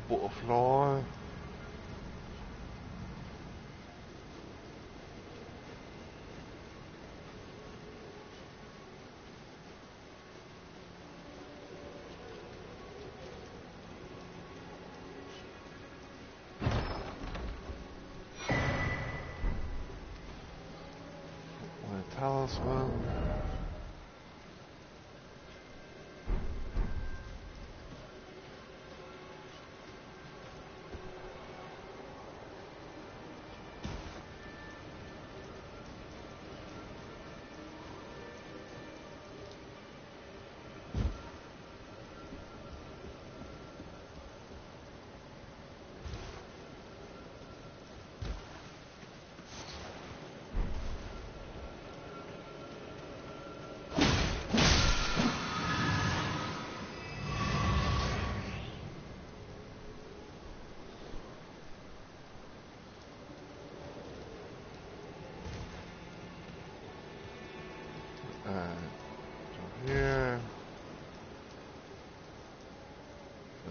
Butterfly. My talisman.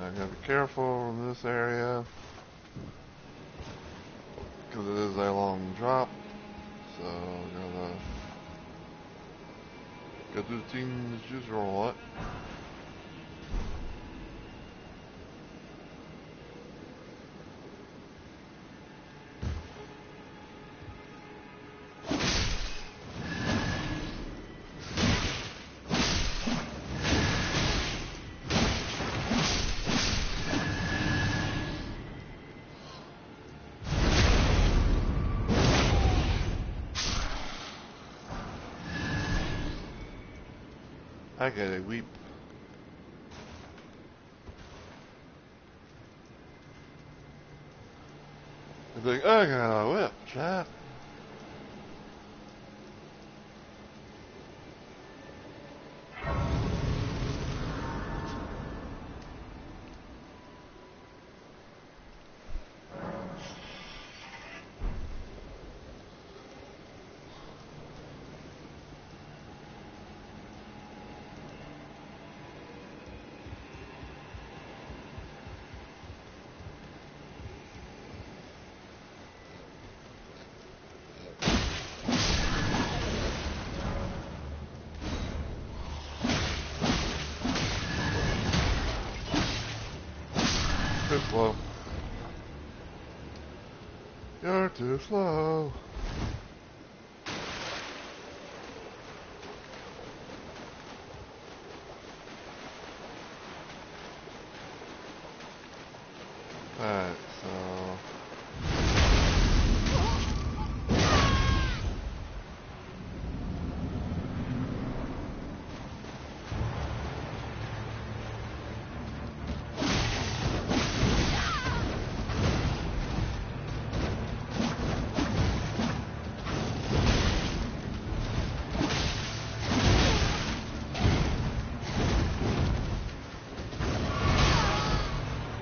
I gotta be careful in this area because it is a long drop. So gotta do things just right. I gotta weep. It's like, I gotta whip, chat. Too slow. You're too slow. Alright, so...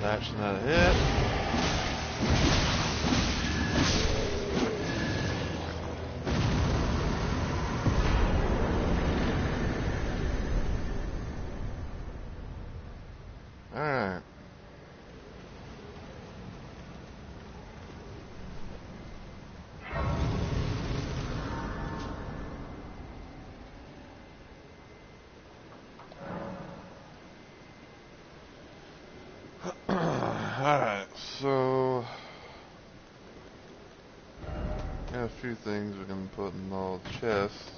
That's not a hit. Alright. Alright, so... got a few things we can put in all chests.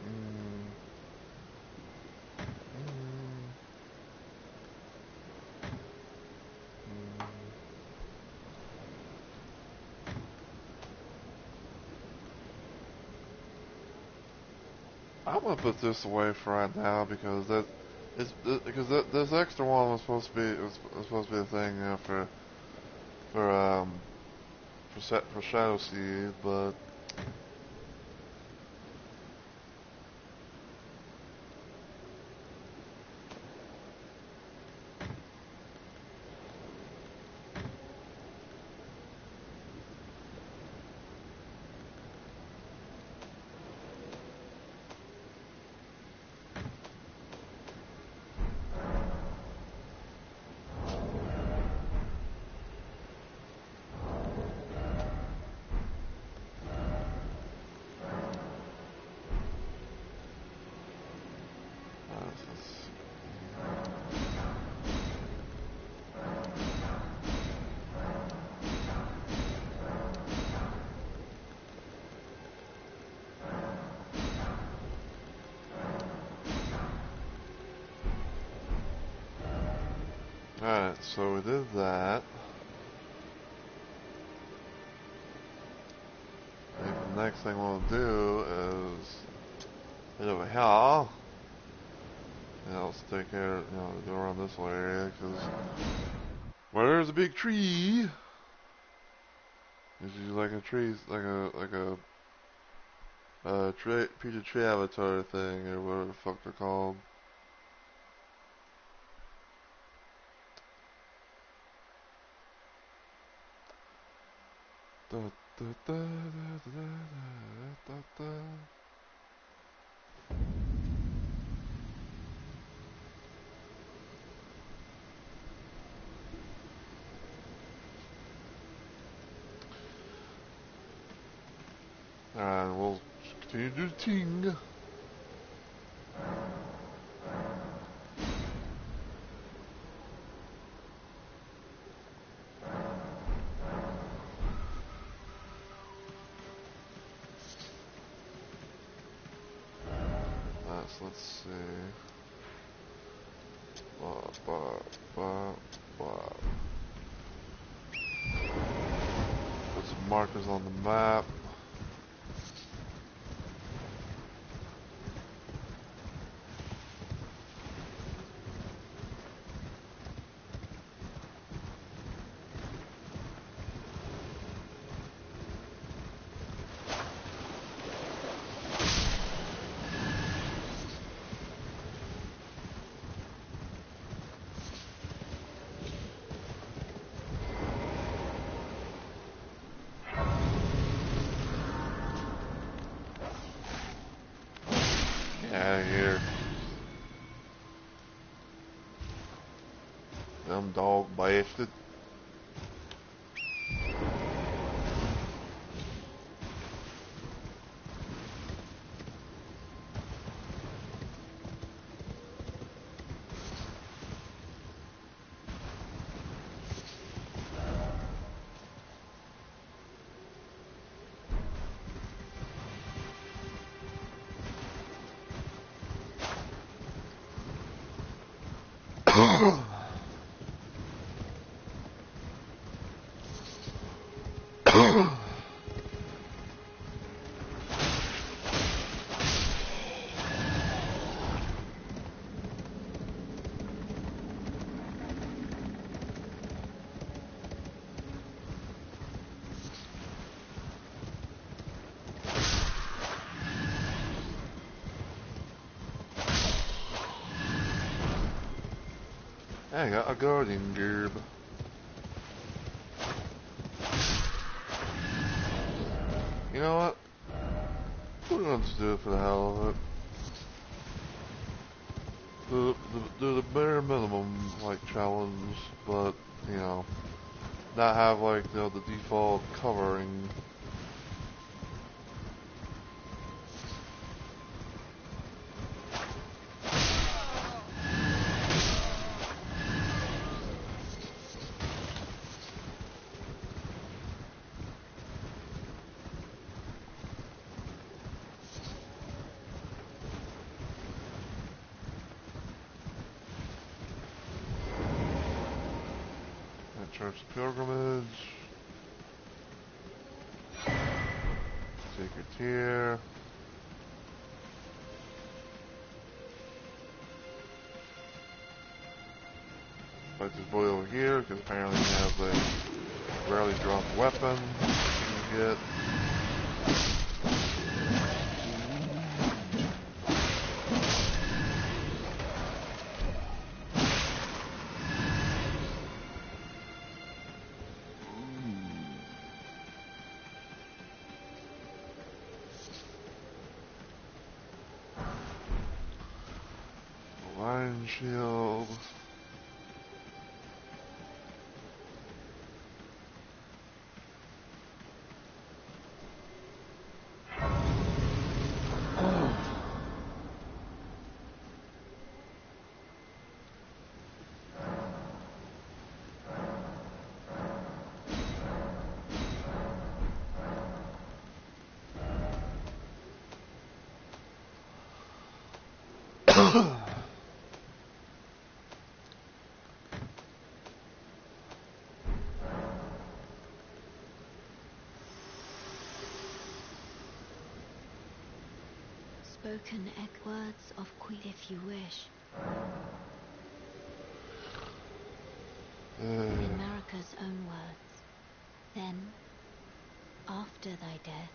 Mm, mm. I'm gonna put this away for right now because this extra one was supposed to be was supposed to be a thing for for Shadow Seed, but this Alright, so we did that. I think the next thing we'll do is head over here. And let's take care, go around this whole area, because where there's a big tree, it's usually like a tree, piece of tree avatar thing, or whatever the fuck they're called. Da, da, da, da, da, da, da, da. And we'll continue to do the ting. Let's see. Blah, blah, blah, blah. Put some markers on the map. Out of here. Them dog bastard. I got a guardian gerb. You know what? We're going to do it for the hell of it. Do the bare minimum, like, challenge, but, you know, not have, like, you know, the default covering. Church of Pilgrimage. Sacred Tear. Fight this boy over here, because apparently he has a rarely dropped weapon you can get. Lion Shield. Spoken at words of Queen if you wish. In Marika's own words, then, after thy death,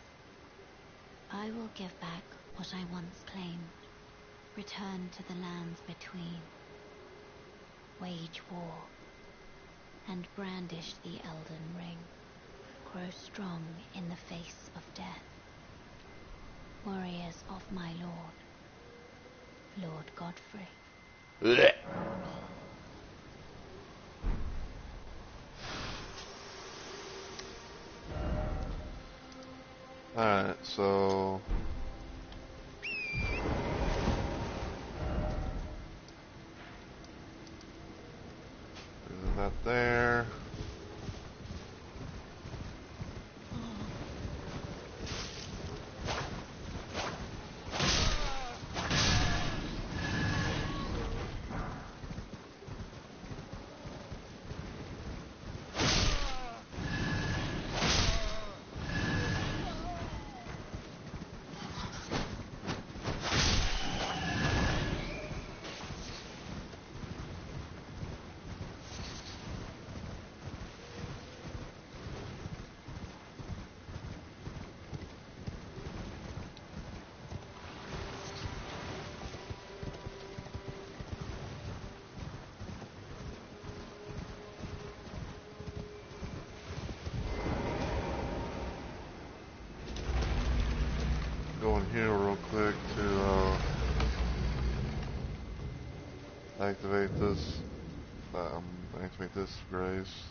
I will give back what I once claimed, return to the lands between, wage war, and brandish the Elden Ring. grow strong in the face of death. Warriors of my lord, Lord Godfrey. Blech. Alright, so there's that there. Go in here real quick to activate this. Activate this grace.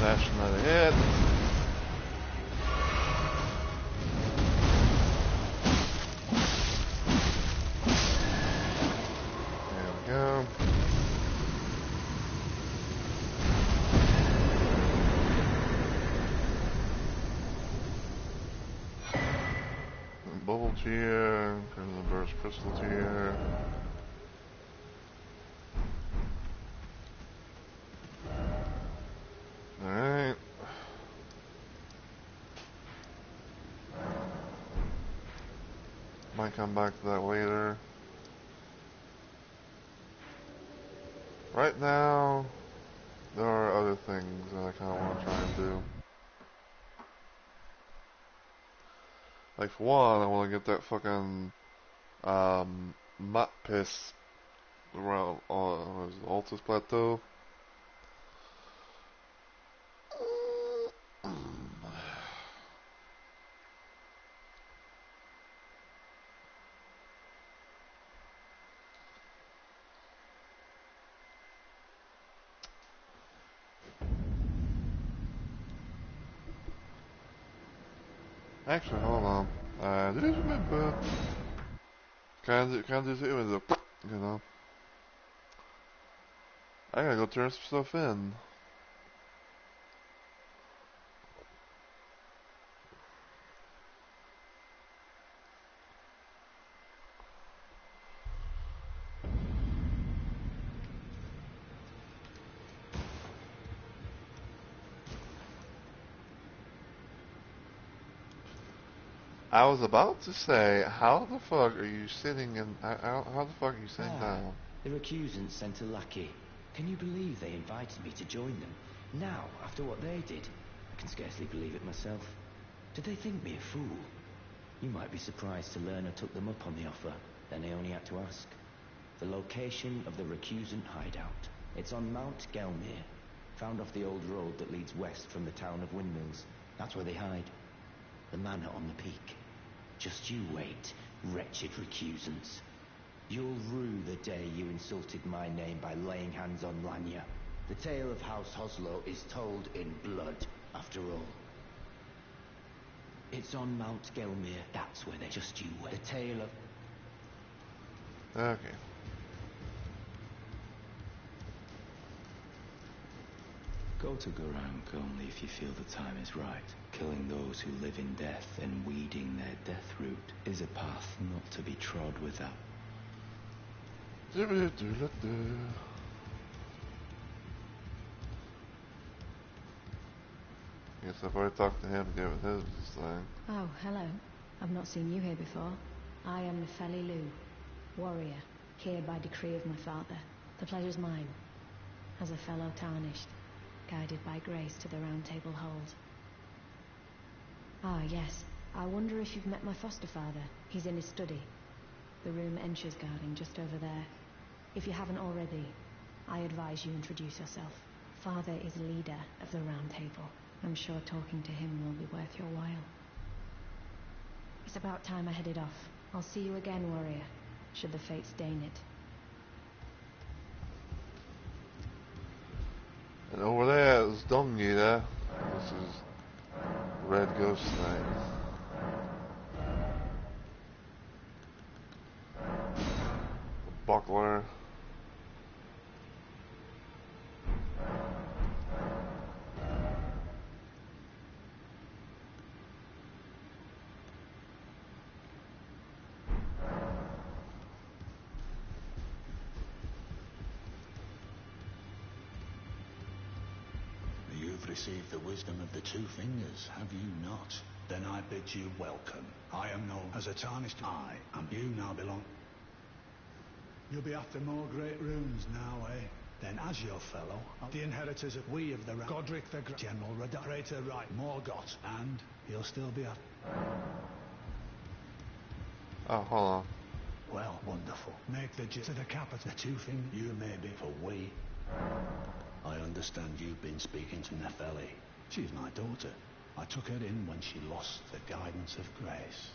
That's another hit. There we go. Bubble tier, Crimson Burst Crystal tier. Alright. Might come back to that later. Right now, there are other things that I kind of want to try and do. Like, for one, I want to get that fucking map piss around what is it, Altus Plateau. Actually, hold on. I just remember. Can I just hit with a, you know? I gotta go turn some stuff in. I was about to say, how the fuck are you sitting in? How the fuck are you sitting down? The recusants sent a lackey. Can you believe they invited me to join them? Now, after what they did, I can scarcely believe it myself. Did they think me a fool? You might be surprised to learn I took them up on the offer. Then they only had to ask. The location of the recusant hideout. It's on Mount Gelmir, found off the old road that leads west from the town of Windmills. That's where they hide. The manor on the peak. Just you wait, wretched recusants. You'll rue the day you insulted my name by laying hands on Lanya. The tale of House Hoslow is told in blood, after all. It's on Mount Gelmir. That's where they just you wait. The tale of... Okay. Go to Gurranq only if you feel the time is right. Killing those who live in death and weeding their death root is a path not to be trod without. Guess I've already talked to him to get with his thing. Oh, hello. I've not seen you here before. I am Nefeli Lu, warrior, here by decree of my father. The pleasure's mine. As a fellow tarnished, guided by grace to the Round Table hold. Ah, yes. I wonder if you've met my foster father. He's in his study. The room Ensha's guarding just over there. If you haven't already, I advise you introduce yourself. Father is leader of the Round Table. I'm sure talking to him will be worth your while. It's about time I headed off. I'll see you again, warrior, should the fates deign it. And over there is Dungita. This is the red ghost thing. The buckler. You've received the wisdom of the two fingers, have you not? Then I bid you welcome. I am known as a tarnished eye, and you now belong... You'll be after more great runes now, eh? Then as your fellow, the inheritors of we of the Godric the Great, General Radar, Praetor Right, Morgoth, and he'll still be after... Oh, hold on. Well, wonderful. Make the to the capital. The two things you may be for we. I understand you've been speaking to Nefeli. She's my daughter. I took her in when she lost the guidance of grace.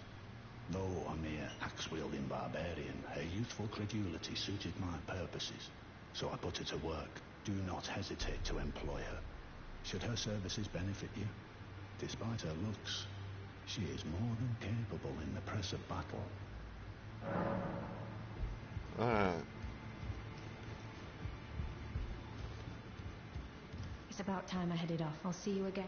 Though a mere axe-wielding barbarian, her youthful credulity suited my purposes. So I put her to work. Do not hesitate to employ her. Should her services benefit you? Despite her looks, she is more than capable in the press of battle. Alright. It's about time I headed off. I'll see you again.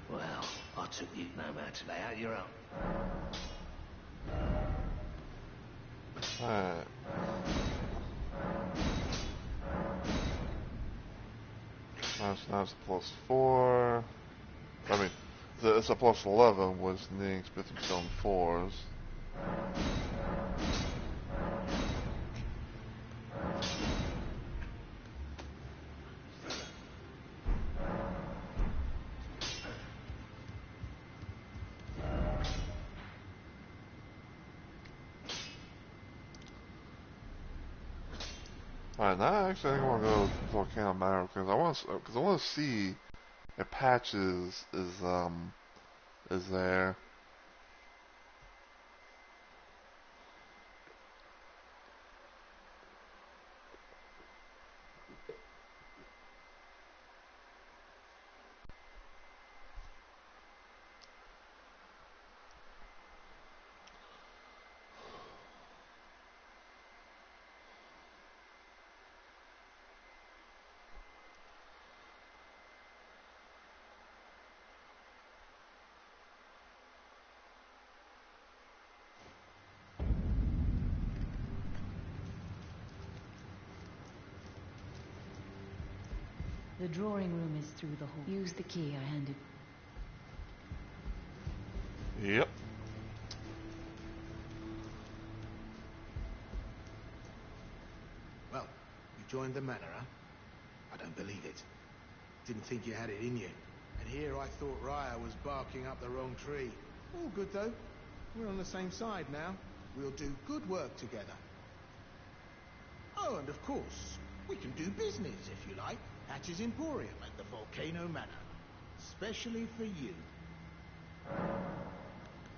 Well, I took you no matter to lay out your own. Alright. Now it's a +4. I mean, it's a +11 with Sneak, Smith, and Stone 4s. Alright, now actually I think I want to go to Volcano Manor because I want to see if Patches is there. The drawing room is through the hall. Use the key I handed. Yep. Well, you joined the manor, huh? I don't believe it. Didn't think you had it in you. And here I thought Raya was barking up the wrong tree. All good, though. We're on the same side now. We'll do good work together. Oh, and of course, we can do business, if you like. Hatch's Emporium at the Volcano Manor. Especially for you.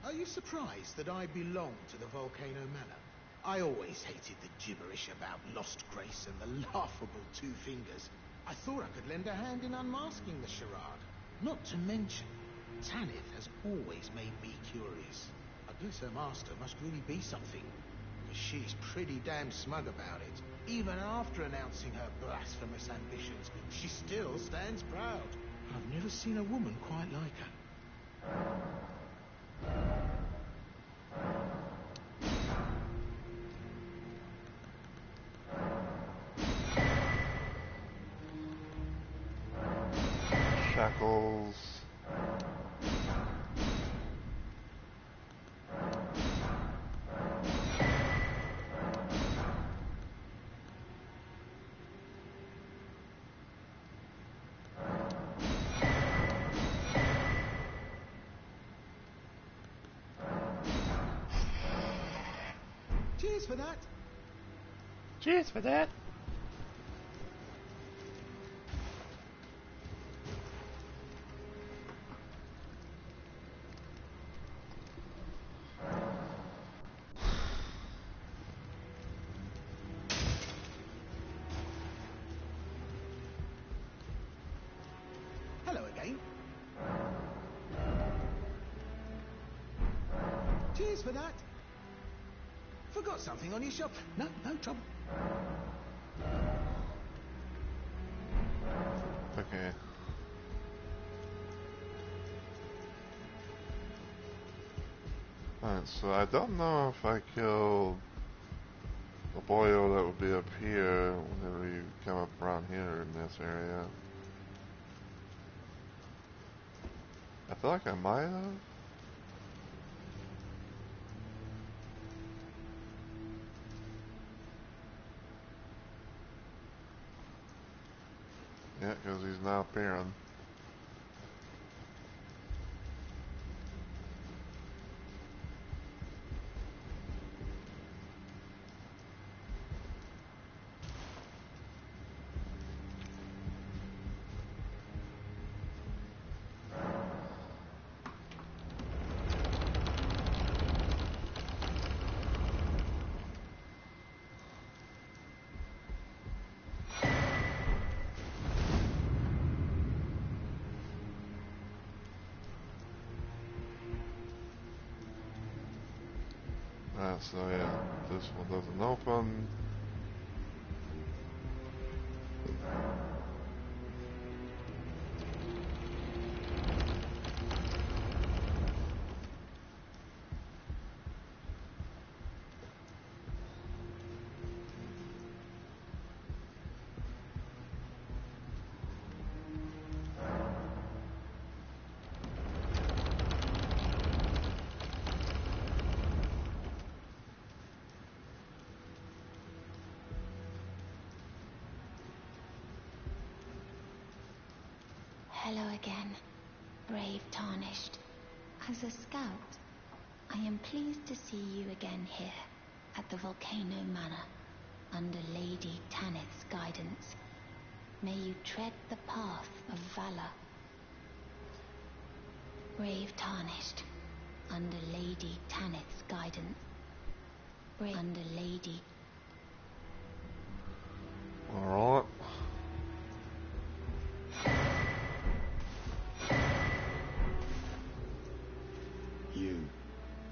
Are you you surprised that I belong to the Volcano Manor? I always hated the gibberish about lost grace and the laughable two fingers. I thought I could lend a hand in unmasking the charade. Not to mention, Tanith has always made me curious. I guess her master must really be something, because she's pretty damn smug about it. Even after announcing her blasphemous ambitions, she still stands proud. I've never seen a woman quite like her. Shackles. Cheers for that. Cheers for that. Hello again. Cheers for that. Forgot something on your shelf. No trouble. Okay. Alright, so I don't know if I killed the boyo that would be up here whenever you come up around here in this area. I feel like I might have. Yeah, because he's now appearing. So yeah, this one doesn't open. Hello again, brave Tarnished. As a scout, I am pleased to see you again here at the Volcano Manor, under Lady Tanith's guidance. May you tread the path of valor. Brave Tarnished, under Lady Tanith's guidance. Under Lady... Alright. You.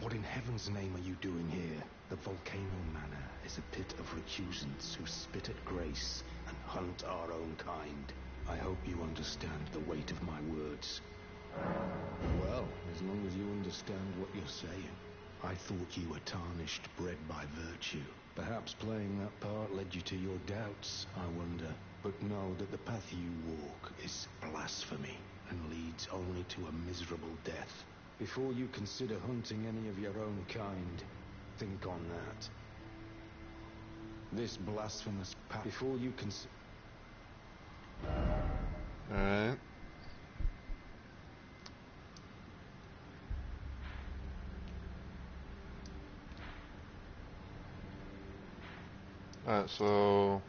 What in heaven's name are you doing here? The Volcano Manor is a pit of recusants who spit at grace and hunt our own kind. I hope you understand the weight of my words. Well, as long as you understand what you're saying. I thought you were tarnished, bred by virtue. Perhaps playing that part led you to your doubts, I wonder. But know that the path you walk is blasphemy and leads only to a miserable death. Before you consider hunting any of your own kind, think on that. This blasphemous path... Before you consider... Alright. Alright, so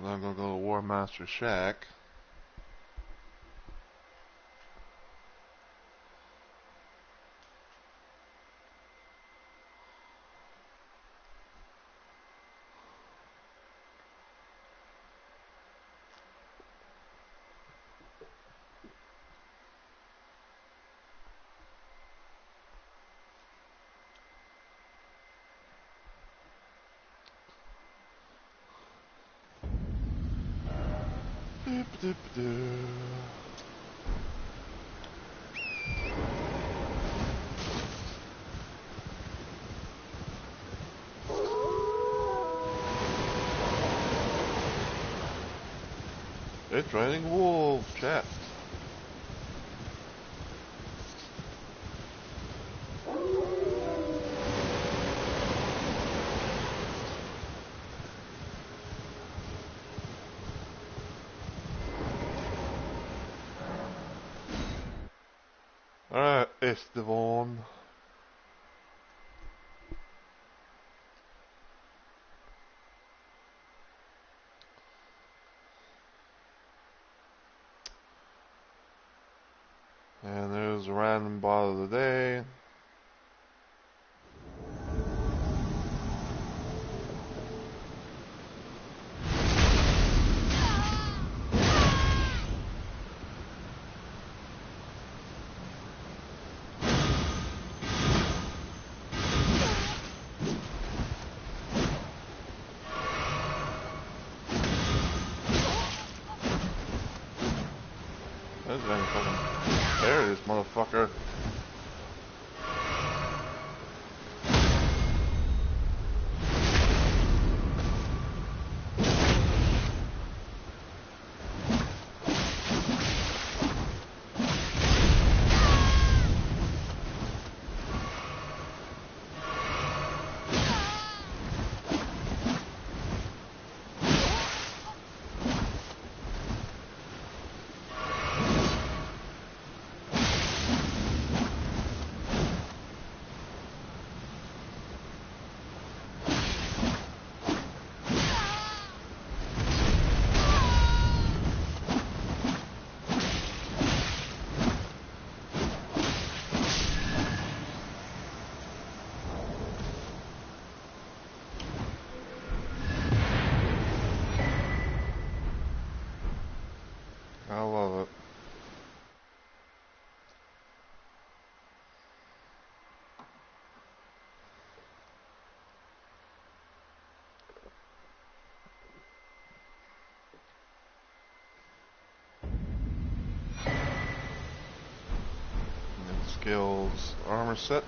now I'm gonna go to War Master Shack. It's raining wolves, chat. Alright, Estevan. And there's a random bot of the day. This dang fucking there it is, motherfucker. I love it. And skills, armor set.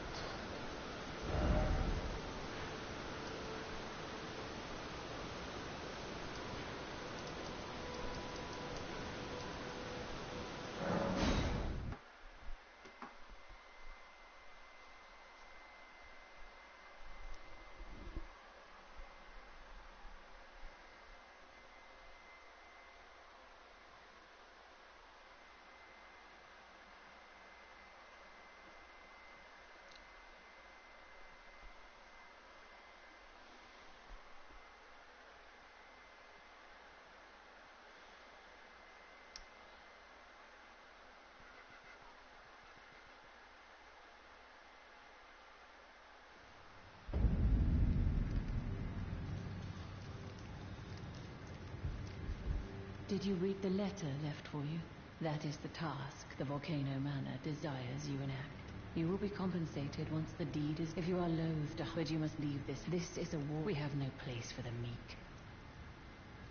Did you read the letter left for you? That is the task the Volcano Manor desires you enact. You will be compensated once the deed is... If you are loath to... But you must leave this. This is a war. We have no place for the meek.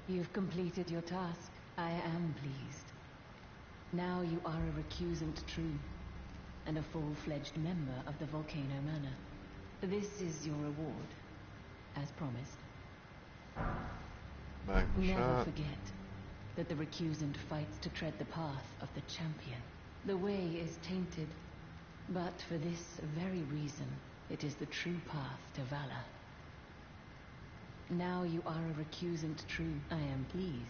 You've completed your task. I am pleased. Now you are a recusant true, and a full-fledged member of the Volcano Manor. This is your reward, as promised. Never forget that the recusant fights to tread the path of the champion. The way is tainted, but for this very reason, it is the true path to valor. Now you are a recusant true. I am pleased.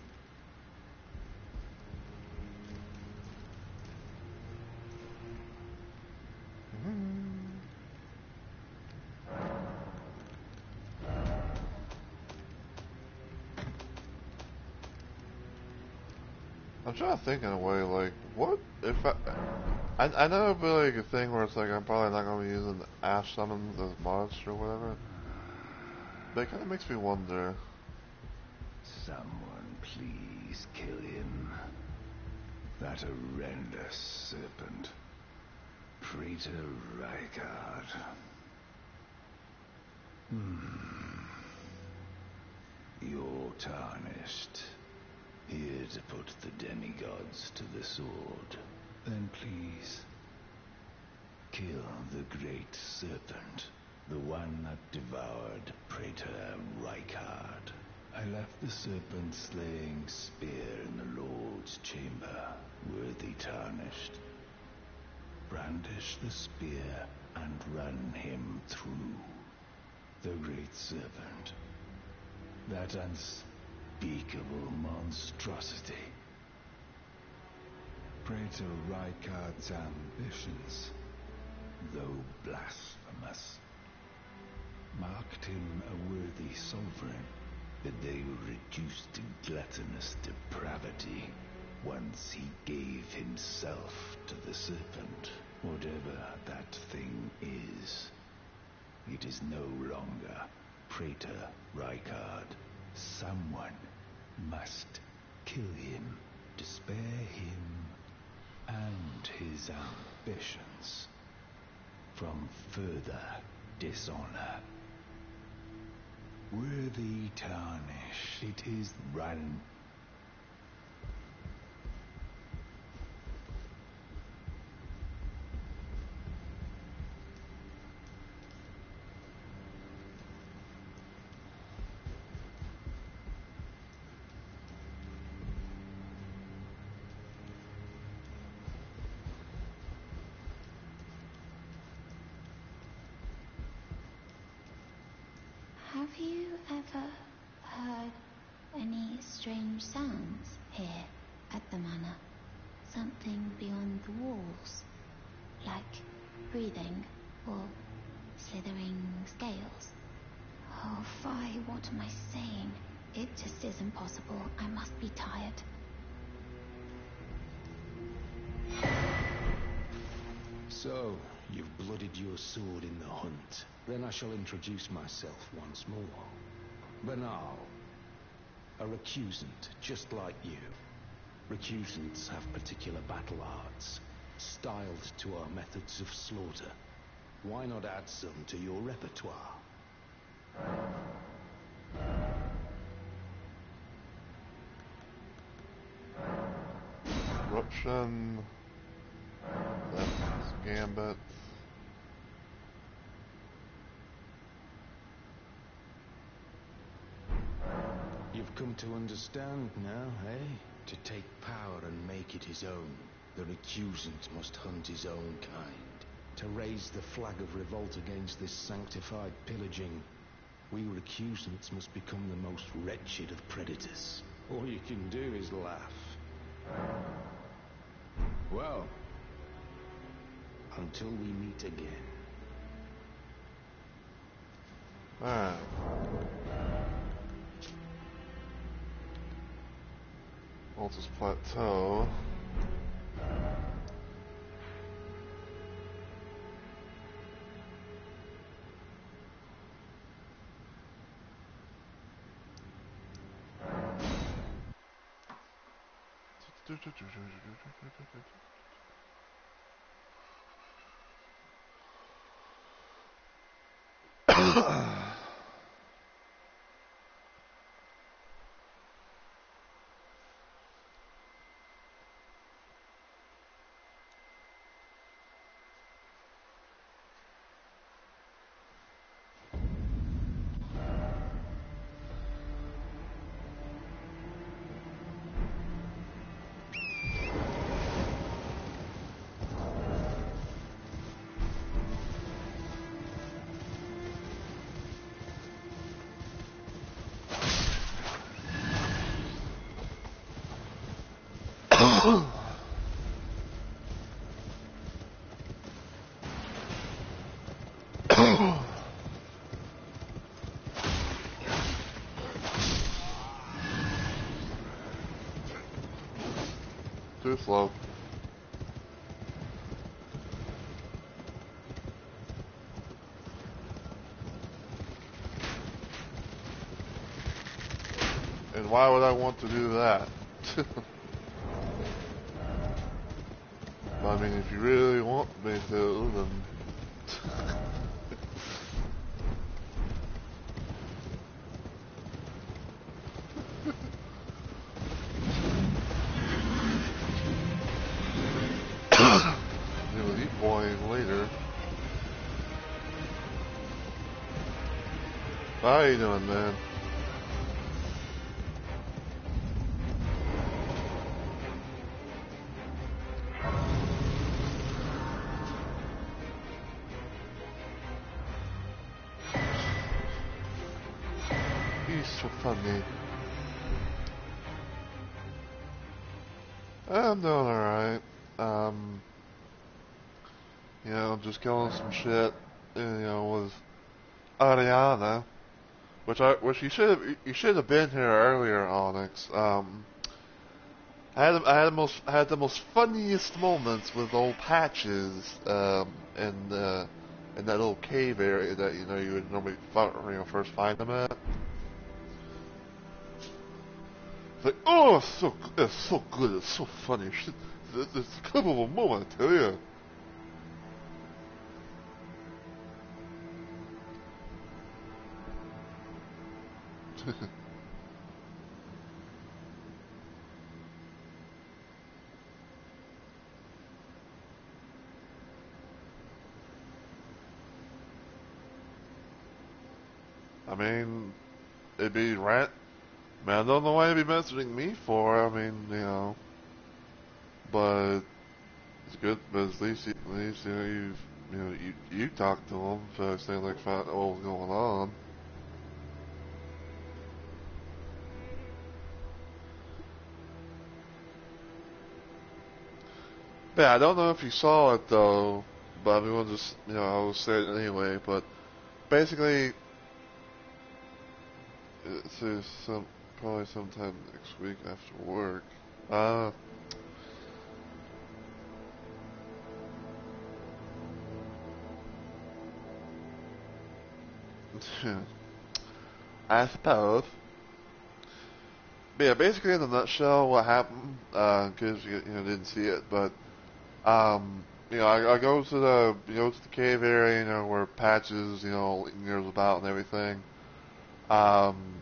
I'm trying to think in a way, like, what if I know it'd be like a thing where it's like I'm probably not going to be using Ash summons as mods or whatever. But it kind of makes me wonder. Someone please kill him. That horrendous serpent. Praetor Rykard. You're tarnished. Here to put the demigods to the sword. Then please, kill the great serpent, the one that devoured Praetor Rykard. I left the serpent-slaying spear in the Lord's chamber, worthy tarnished. Brandish the spear and run him through. The great serpent, that unspeakable monstrosity. Praetor Rykard's ambitions, though blasphemous, marked him a worthy sovereign, but they were reduced to gluttonous depravity once he gave himself to the serpent. Whatever that thing is, it is no longer Praetor Rykard. Someone must kill him to spare him and his ambitions from further dishonor. Worthy tarnish, it is run. Have you ever heard any strange sounds here at the manor? Something beyond the walls, like breathing or slithering scales? Oh, fie, what am I saying? It just isn't possible. I must be tired. So, you've blooded your sword in the hunt. Then I shall introduce myself once more. Banal. A recusant, just like you. Recusants have particular battle arts, styled to our methods of slaughter. Why not add some to your repertoire? Corruption. Left Gambit. You've come to understand now, eh? To take power and make it his own, the recusant must hunt his own kind. To raise the flag of revolt against this sanctified pillaging, we recusants must become the most wretched of predators. All you can do is laugh. Well, until we meet again. Alright. Altus Plateau. Too slow. And why would I want to do that? I mean, if you really want me to, then... How you doing, man? He's so funny. I'm doing alright. You know, just killing some shit, you know, with Ariana, which you should have been here earlier, Onyx. I had the most funniest moments with old Patches, in that little cave area that you know you would normally first find them at. It's like, oh, it's so good, it's so funny. Shit, it's a clip of a moment, I tell you. I mean, it'd be rant. Man, I don't know why you'd be messaging me for. I mean, you know, but it's good. But at least you know you talked to him, so it's like find out what was going on. But yeah, I don't know if you saw it though. But I mean, we'll just I will say it anyway. But basically, it's probably sometime next week after work. Uh, I suppose. But yeah, basically in a nutshell, what happened, because you didn't see it, but I go to the cave area, where Patches, lingers about and everything. Um,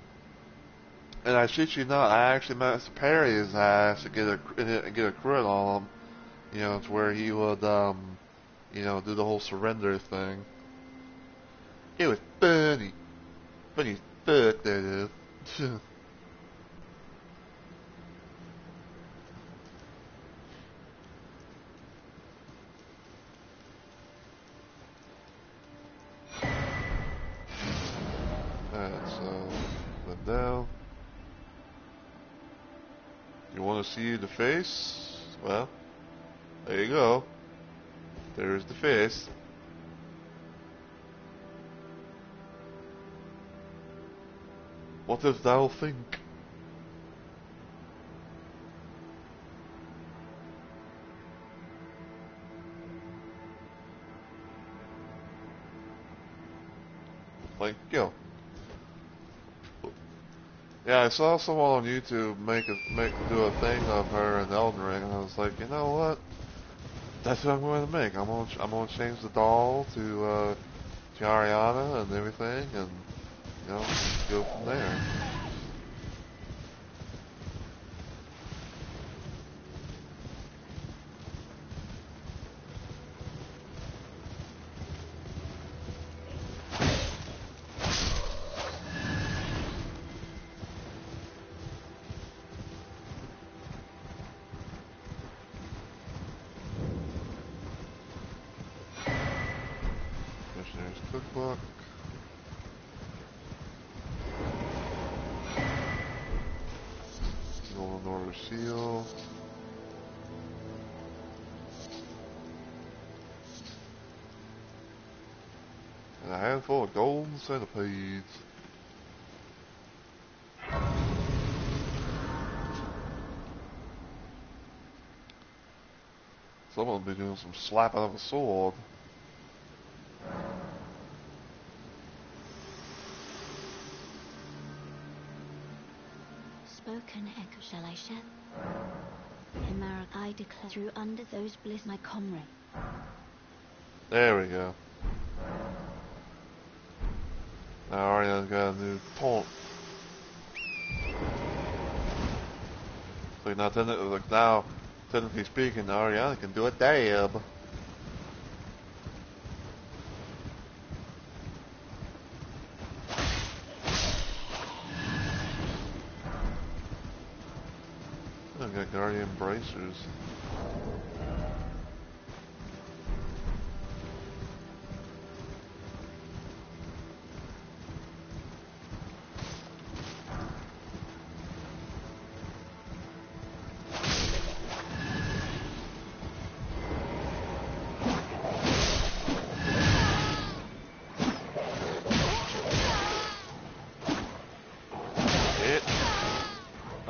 and I shit you not, I actually managed to parry his ass and get a crit on him. To where he would, do the whole surrender thing. It was funny, funny as fuck, that is. Alright, so then down. You want to see the face? Well, there you go. There's the face. What does thou think? Like, yeah, I saw someone on YouTube do a thing of her in Elden Ring, and I was like, you know what? That's what I'm going to make. I'm gonna change the doll to Ariana and everything, and go from there. Missionary's cookbook. Golden Order seal. And a handful of golden centipedes. Someone will be doing some slapping of a sword. Spoken echo, shall I share? Himera, I declare through under those bliss my comrade. There we go. Now Ariana's got a new taunt. Now, technically speaking, Ariana can do a dab. got guardian bracers.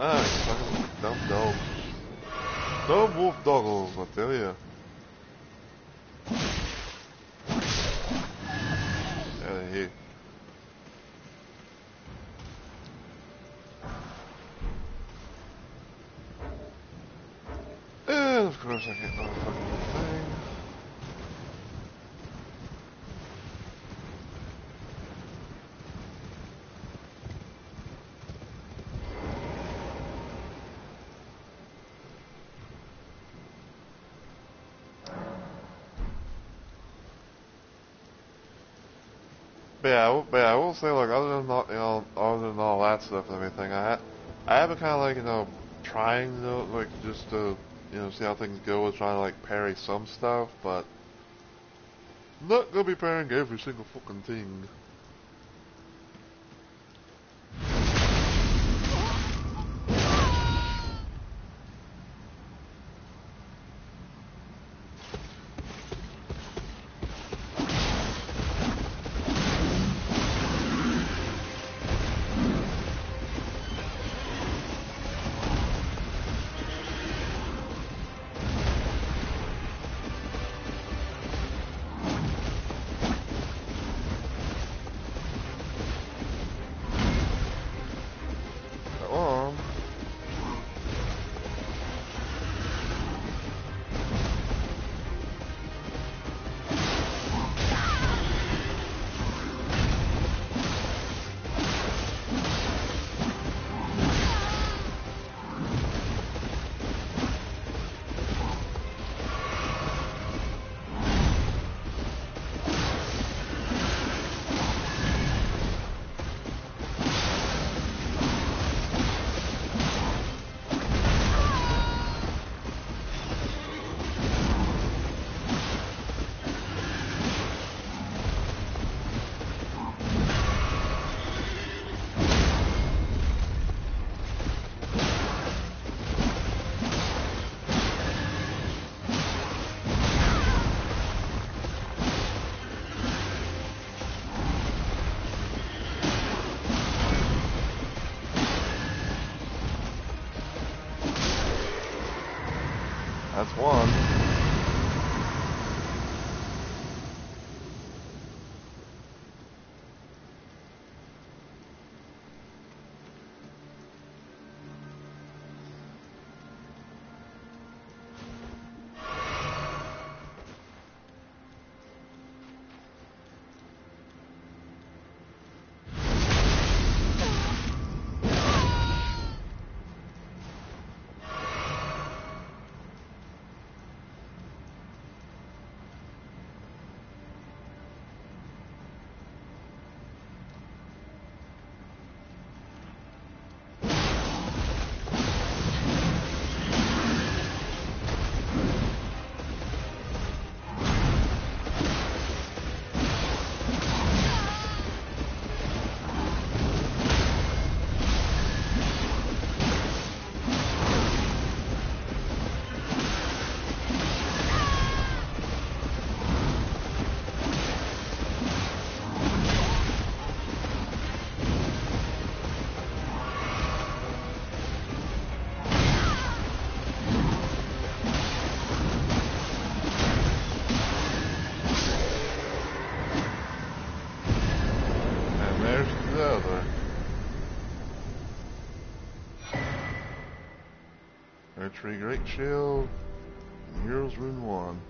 Ah, fucking dumb dog. Dumb wolf doggles, I tell ya. Out of here. And of course I can't fucking do the thing. But yeah, I will say, like, other than all, other than all that stuff and everything, I have been kind of like, trying, like, just to, see how things go with trying to, like, parry some stuff, but not gonna be parrying every single fucking thing. That's one. Archery Great Shield, and Heroes Rune 1.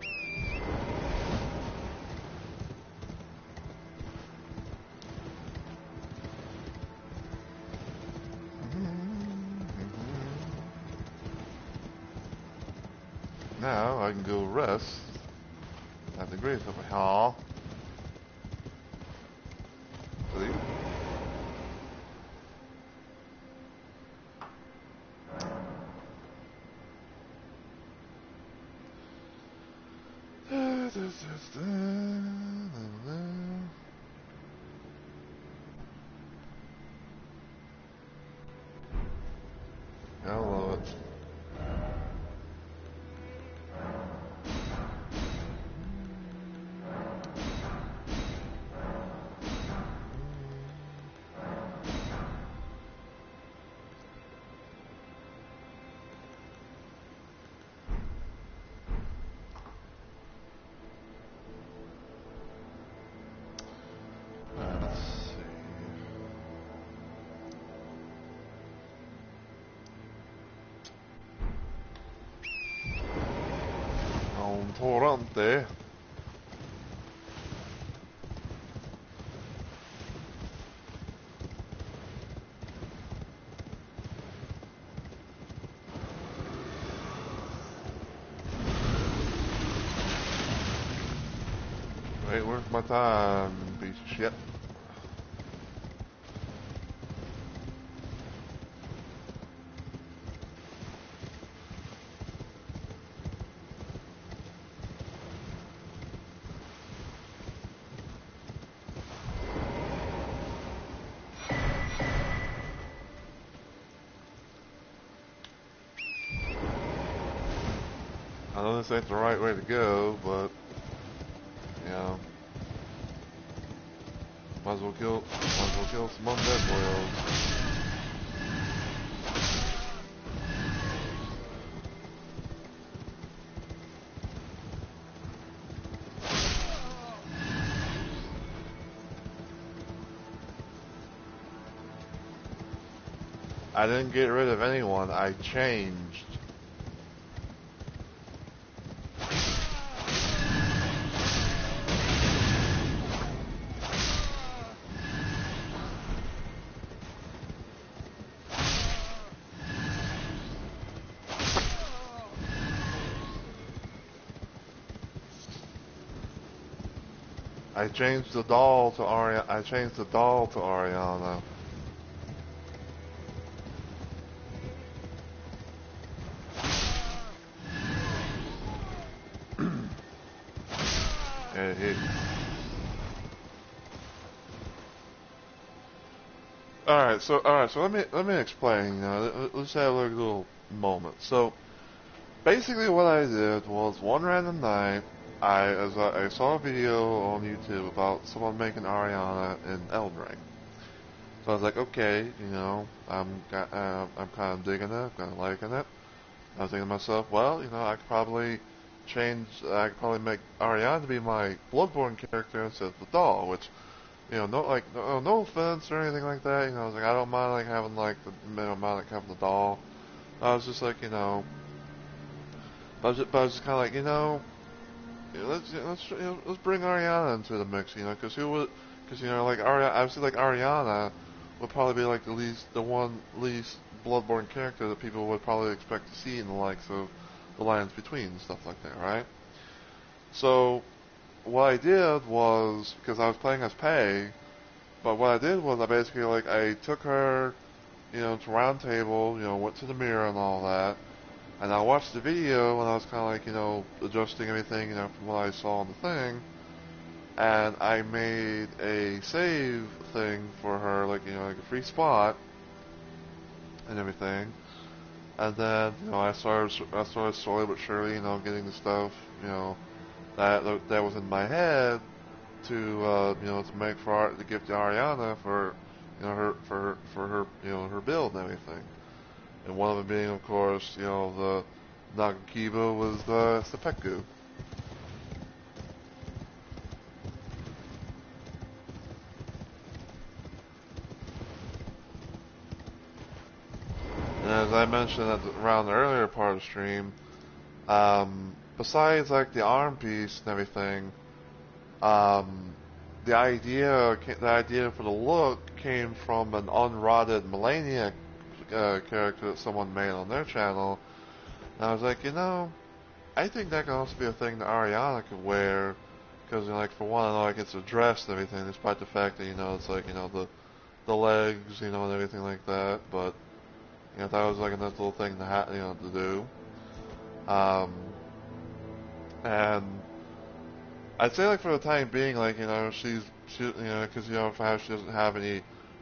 Now I can go rest at the grave of my hall. Hello? I love it. Alright, let's see. Un torrente. Wait, where's my time, piece of shit? I know this ain't the right way to go, but, you know, might as well kill some undead whales. I didn't get rid of anyone, I changed. I changed the doll to Ariana. It, all right, so let me explain. Let's have like a little moment. So basically, what I did was one random night, I saw a video on YouTube about someone making Ariana in Elden Ring. So I was like, okay, I'm kind of digging it, kind of liking it. I was thinking to myself, well, I could probably make Ariana to be my Bloodborne character instead of the doll, which, no offense or anything like that. I was like, I don't mind like having like having the doll. I was just like, but I was just kind of like, let's bring Ariana into the mix, because like obviously like Ariana would probably be like the one least Bloodborne character that people would probably expect to see in the likes of the Lands Between and stuff like that, right? So what I did was, because I was playing as Pei, but what I did was I basically like I took her, to round table, went to the mirror and all that. And I watched the video and I was kind of like, adjusting everything, from what I saw on the thing. And I made a save thing for her, like, like a free spot and everything. And then, I started slowly but surely, getting the stuff, that was in my head to make to give to Ariana for, her build and everything. And one of them being, of course, the Nagakiba was the Seppuku. And as I mentioned around the earlier part of the stream, besides like the arm piece and everything, the idea for the look came from an unrotted Melania character that someone made on their channel. And I was like, I think that can also be a thing that Ariana could wear, because like for one, like it's a dress and everything, despite the fact that it's like the legs, and everything like that. But that was like a nice little thing to do. Um, and I'd say, like, for the time being, like, you know, she you know, because, you know, perhaps she doesn't have any,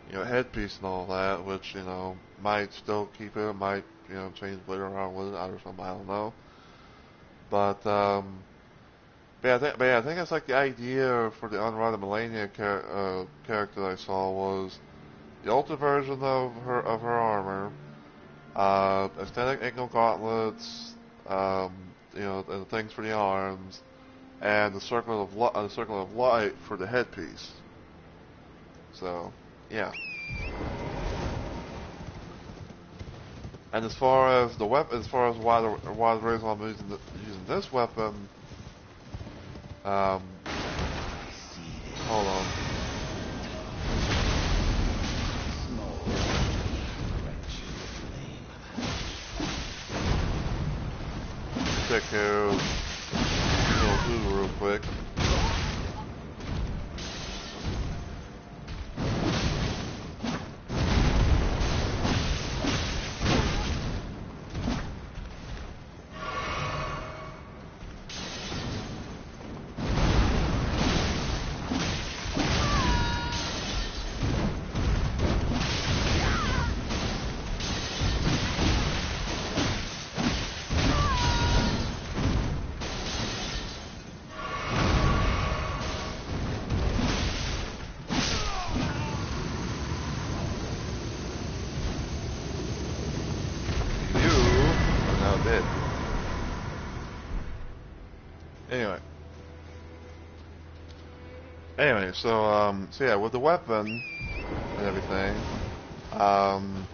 you know, headpiece and all that, which, you know, might still keep it, might, you know, change later on with it, or something, I don't know. But, but yeah, I think it's like the idea for the Unrotted Millennia character that I saw was the ultimate version of her armor, extended ankle gauntlets, you know, and the things for the arms, and the circle of light for the headpiece. So, yeah. And as far as the weapon, as far as why the reason I'm using this weapon, hold on. Take care of little Blue real quick. Anyway, so yeah, with the weapon and everything, pop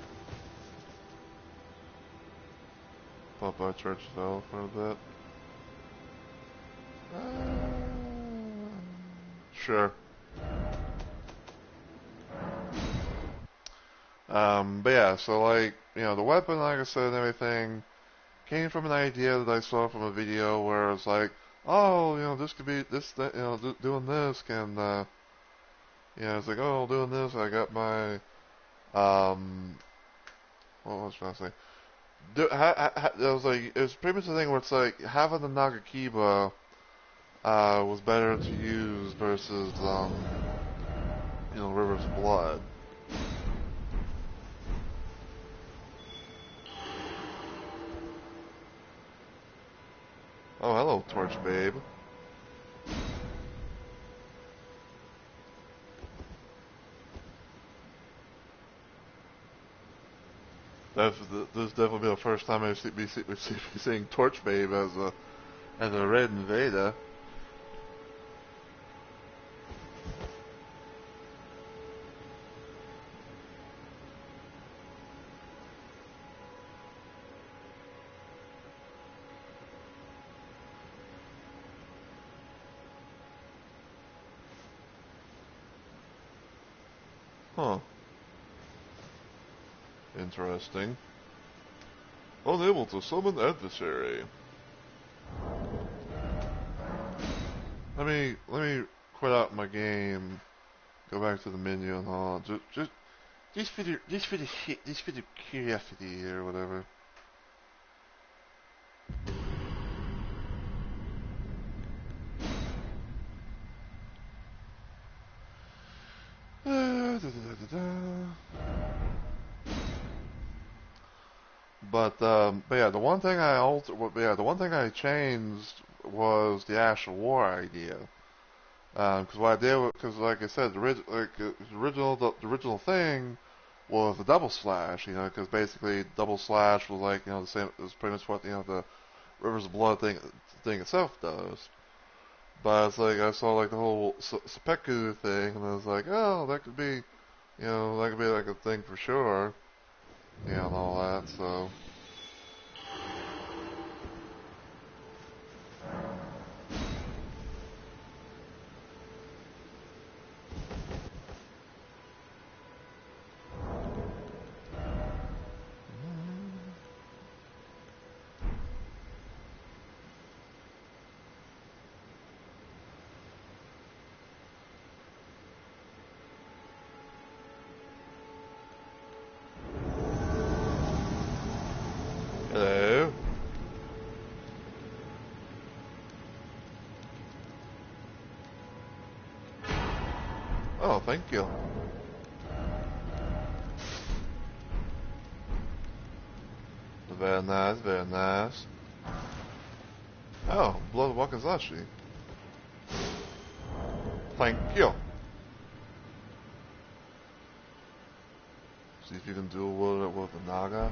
our church though for a bit. Sure. But yeah, so like, you know, the weapon, like I said, and everything came from an idea that I saw from a video where it's like, oh, you know, this could be this, you know, doing this can, you know, it's like, oh, doing this, I got my, what was I trying to say? It was like, it was pretty much the thing where it's like having the Nagakiba was better to use versus, you know, Rivers of Blood. Oh, hello, Torch Babe. This definitely be the first time I be seeing Torch Babe as a Red Invader. Huh. Interesting. Unable to summon adversary. Let me quit out my game. Go back to the menu and all. Just for the curiosity or whatever. But yeah, the one thing the one thing I changed was the Astral War idea. Because what I did, because like I said, the original thing was the double slash. You know, because basically double slash was like, you know, the same. It was pretty much what, you know, the Rivers of Blood thing itself does. But it's like I saw like the whole Seppuku thing, and I was like, oh, that could be, you know, that could be like a thing for sure. Yeah, and all that. So. Oh, thank you. Very nice, very nice. Oh, blood wakizashi. Thank you. See if you can dual wield it with the Naga.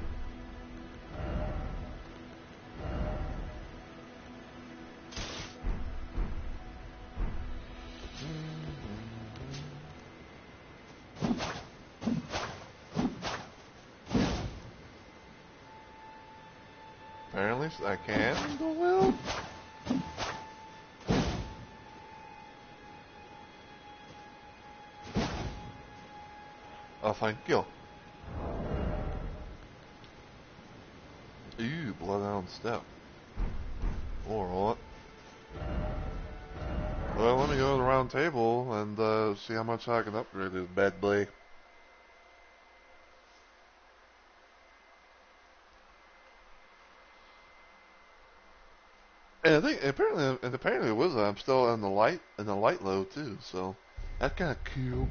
Apparently I can dual wield. Oh, thank you. Ew, bloodhound step. Alright. Well, let me go to the round table and see how much I can upgrade this bad boy. And I think apparently it was I'm still in the light load too, so that's kind of cool.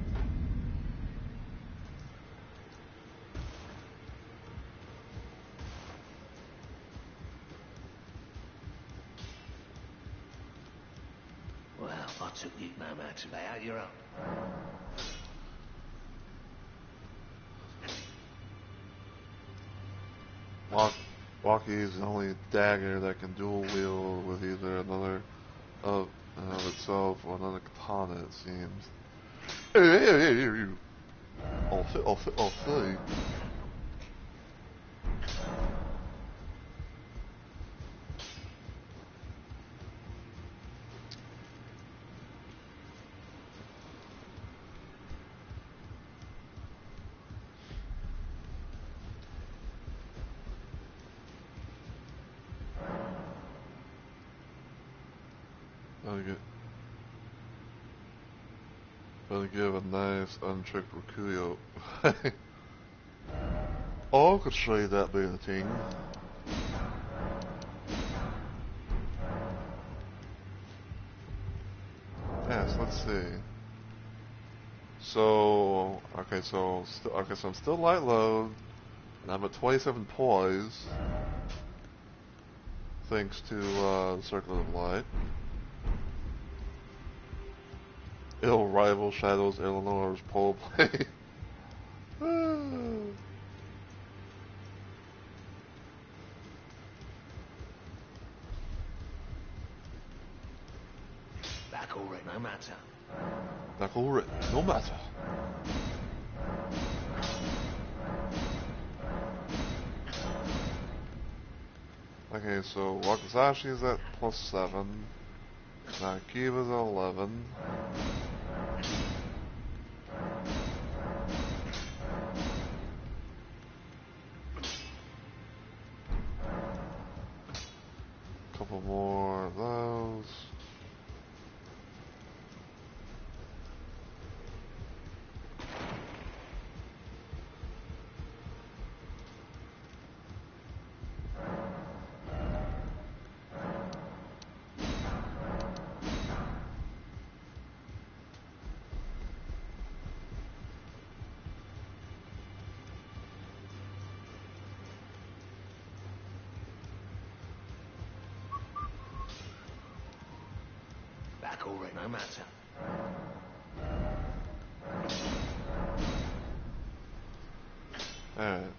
Well, I took you no man to lay out your own. Walkie is the only dagger that can dual wield with either another of itself or another katana, it seems. Hey. I'll see. Gonna give a nice untricked Rakuyo. Oh, I could see that being a thing. Yes, let's see. So, so I'm still light load, and I'm at 27 poise, thanks to the Circle of Light. It'll rival Shadows Eleanor's pole play. Back all right, no matter. Back already, no matter. Okay, so Wakizashi is at +7. Akiba's at 11. Couple more of those. Back all right, no matter. Alright.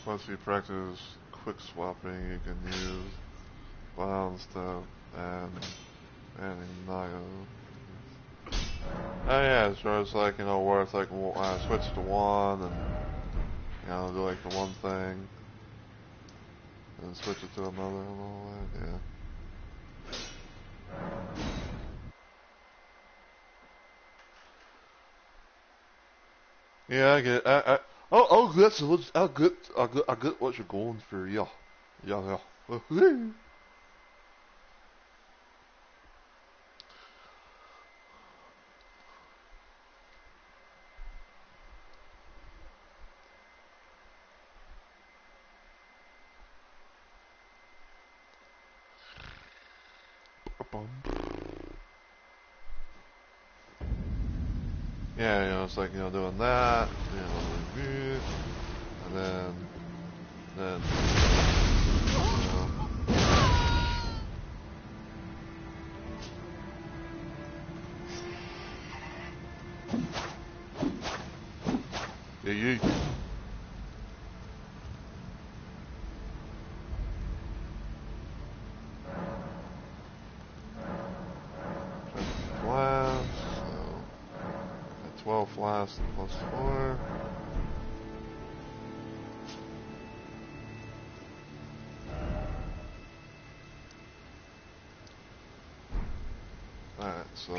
Once you practice quick swapping, you can use Wild Step and Naga. Oh yeah, so it's like, where it's like, switch to one and, do like the one thing, and switch it to another and all that, yeah. Yeah, I get it. I'll get what you're going for, yeah. Yeah. Yeah, you know, it's like, you know, doing that, you know, and then, you know. Yeah. Flask, so 12 flasks plus 4. Alright, so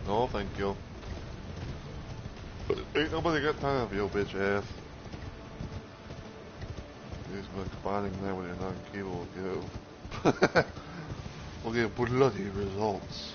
no, thank you. Ain't nobody got time for your bitch ass. Use my combining that with your non-cable give. We'll get bloody results.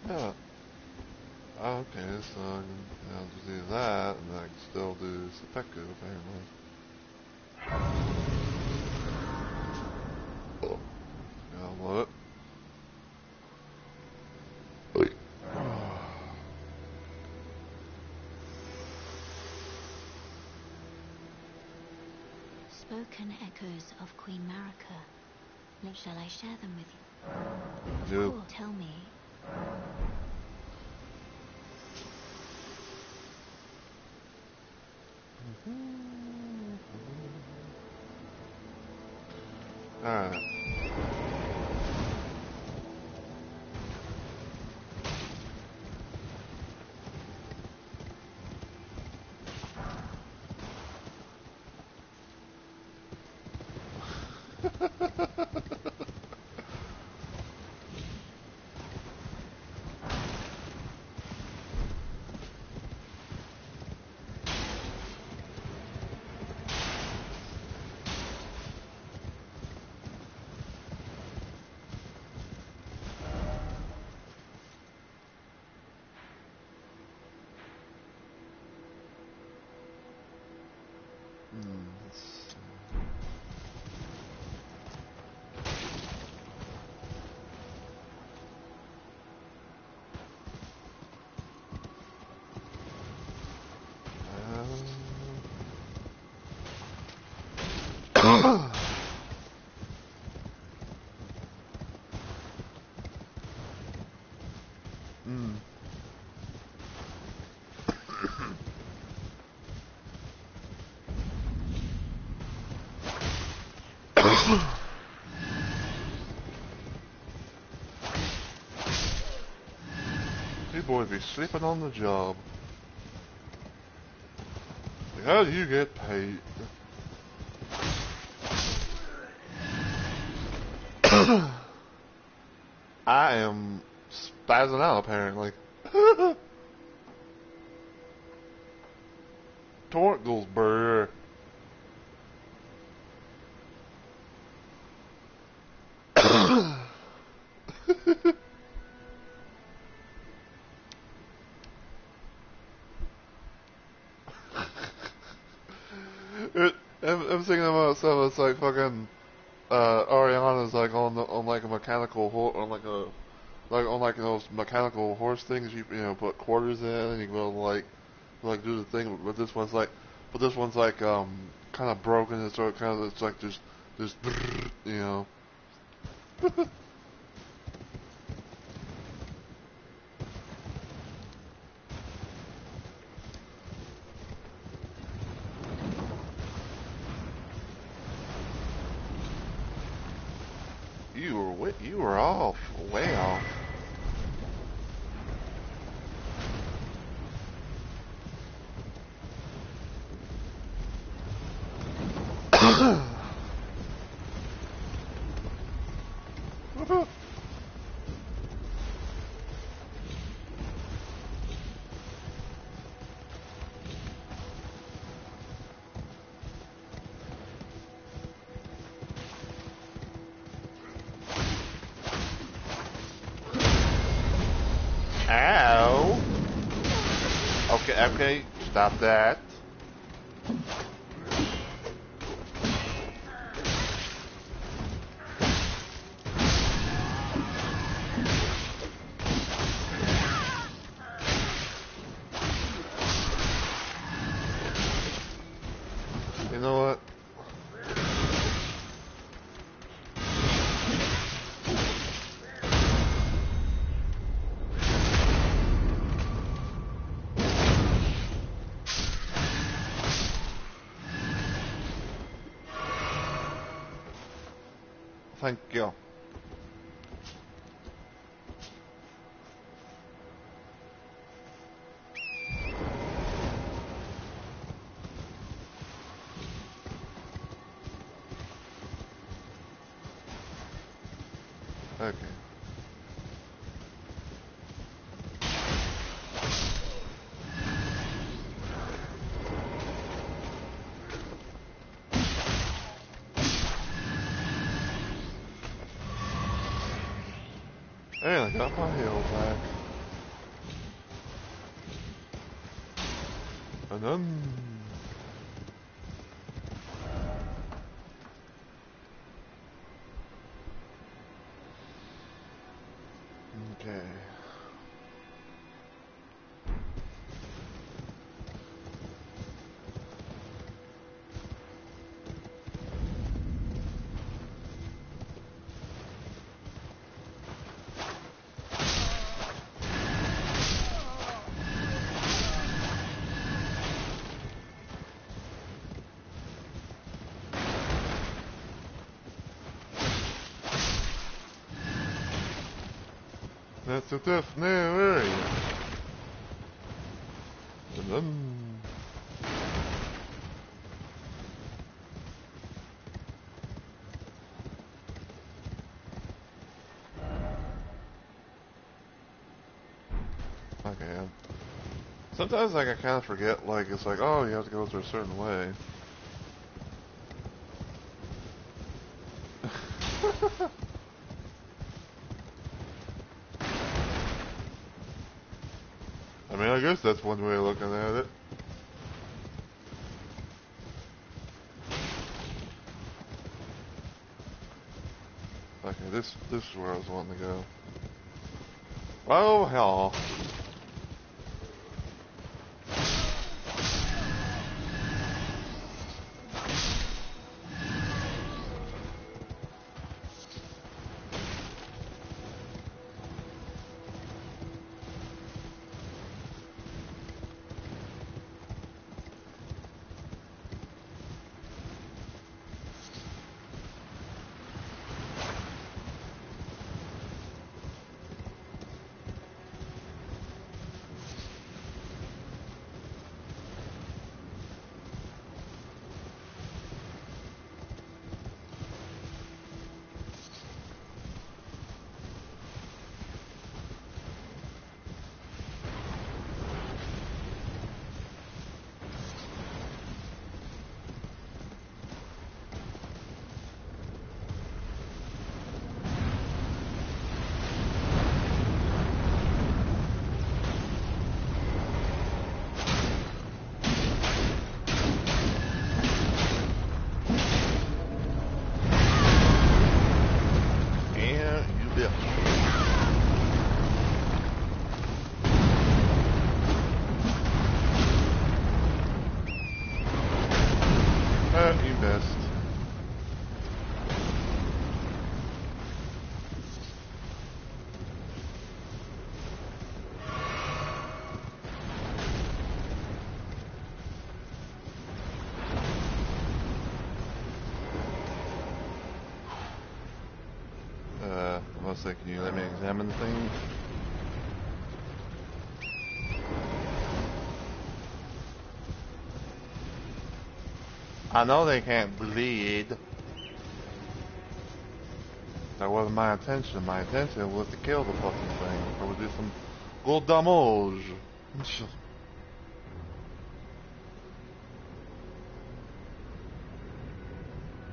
Yeah. Okay, so I can, I'll just do that, and I can still do Seppuku, apparently. Download it. Spoken echoes of Queen Marika. Shall I share them with you? Yep. Of course. Tell me. Alright. You boys be sleeping on the job. Like, how do you get paid? I am spazzing out, apparently. Torque goes brr. I'm thinking about stuff. It's like fucking Ariana's like on like a mechanical on like those mechanical horse things you know put quarters in and you go like do the thing. But this one's like kind of broken and so it kind of it's like just you know. You were off, way off. Ow! Okay, stop that. You know what? Thank you. Okay. And I got my heal back. And then... Okay. That's a tough new area. And then... Okay. Sometimes like I kind of forget, like it's like, oh, you have to go through a certain way. I mean, I guess that's one way of looking at it. Okay, this is where I was wanting to go. Oh hell. say, can you let me examine things? I know they can't bleed. That wasn't my intention. My intention was to kill the fucking thing. I would do some good damage.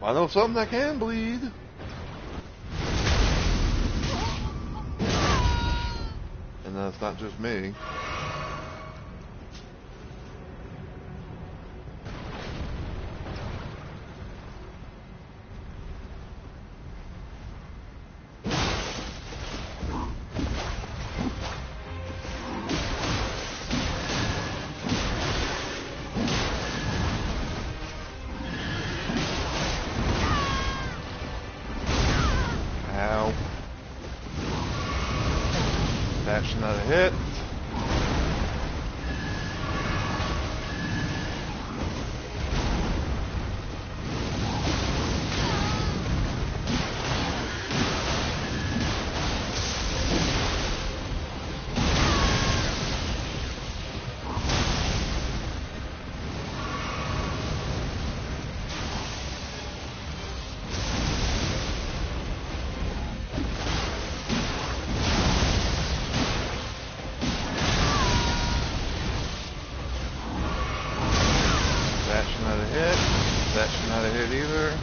I know something that can bleed. And that's not just me. Ow. That's another hit. That's not a hit. That's not a hit either.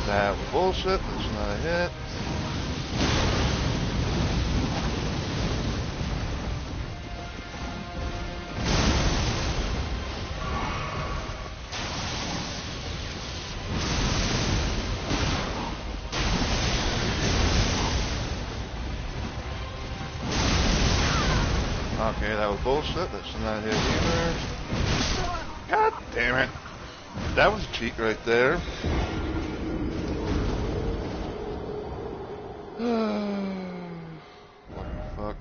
That was bullshit. That's not a hit. Okay, that was bullshit. That's not a hit either. God damn it. That was a cheat right there. What the fuck?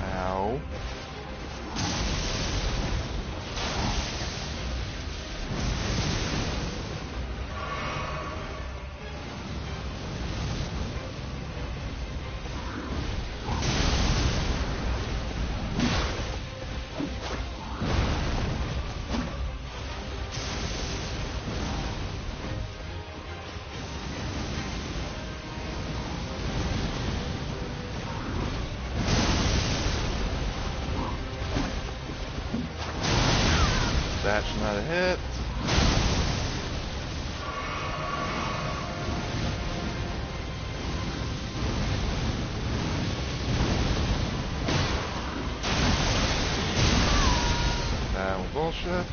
Ow. That's not a hit. That was bullshit.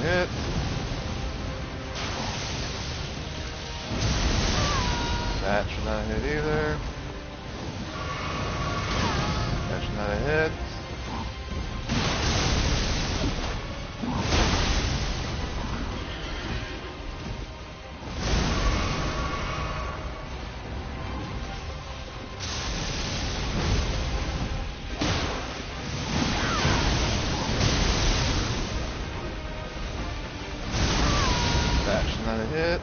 hit. That should not hit either. That should not hit. That should not hit.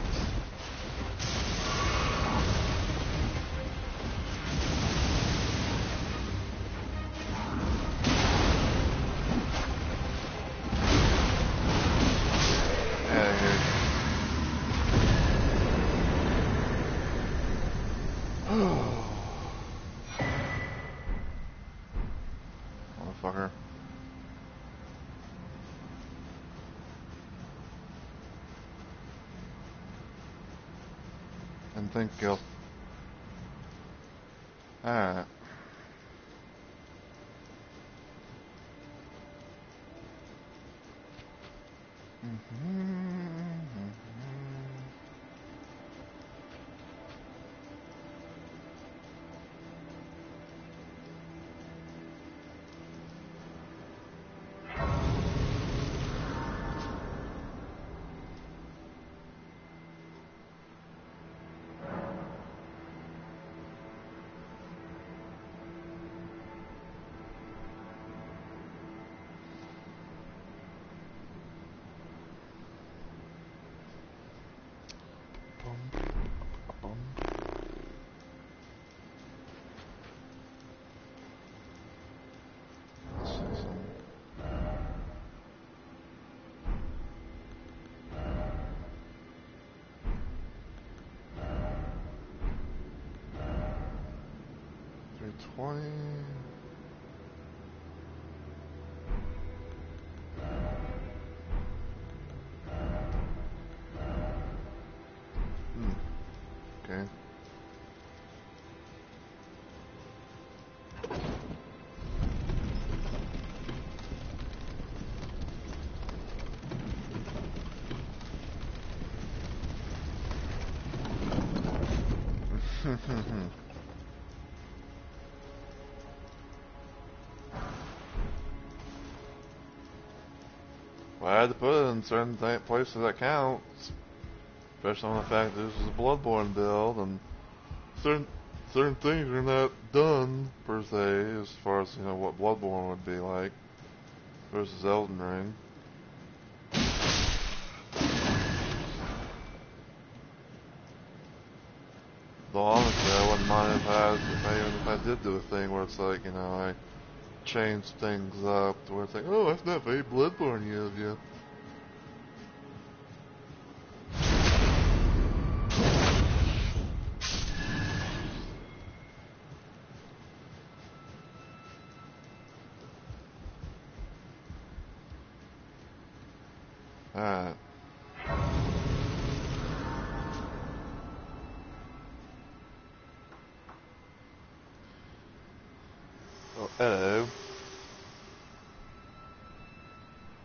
Motherfucker. And think kill. Alright. $320. Okay. Well, I had to put it in certain places that count, especially on the fact that this is a Bloodborne build, and certain things are not done per se, as far as what Bloodborne would be like versus Elden Ring. Though honestly, I wouldn't mind if I did do a thing where it's like I change things up to where it's like, oh, that's not very Bloodborne of you. Alright. Oh, hello.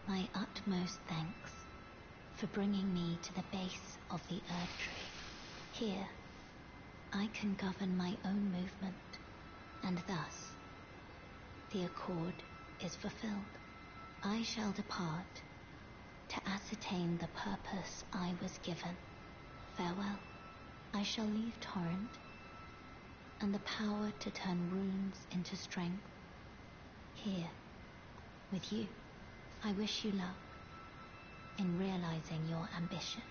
My utmost thanks for bringing me to the base of the Earth Tree. Here, I can govern my own movement, and thus, the accord is fulfilled. I shall depart to ascertain the purpose I was given. Farewell. I shall leave Torrent, and the power to turn runes into strength. Here, with you, I wish you luck in realizing your ambition.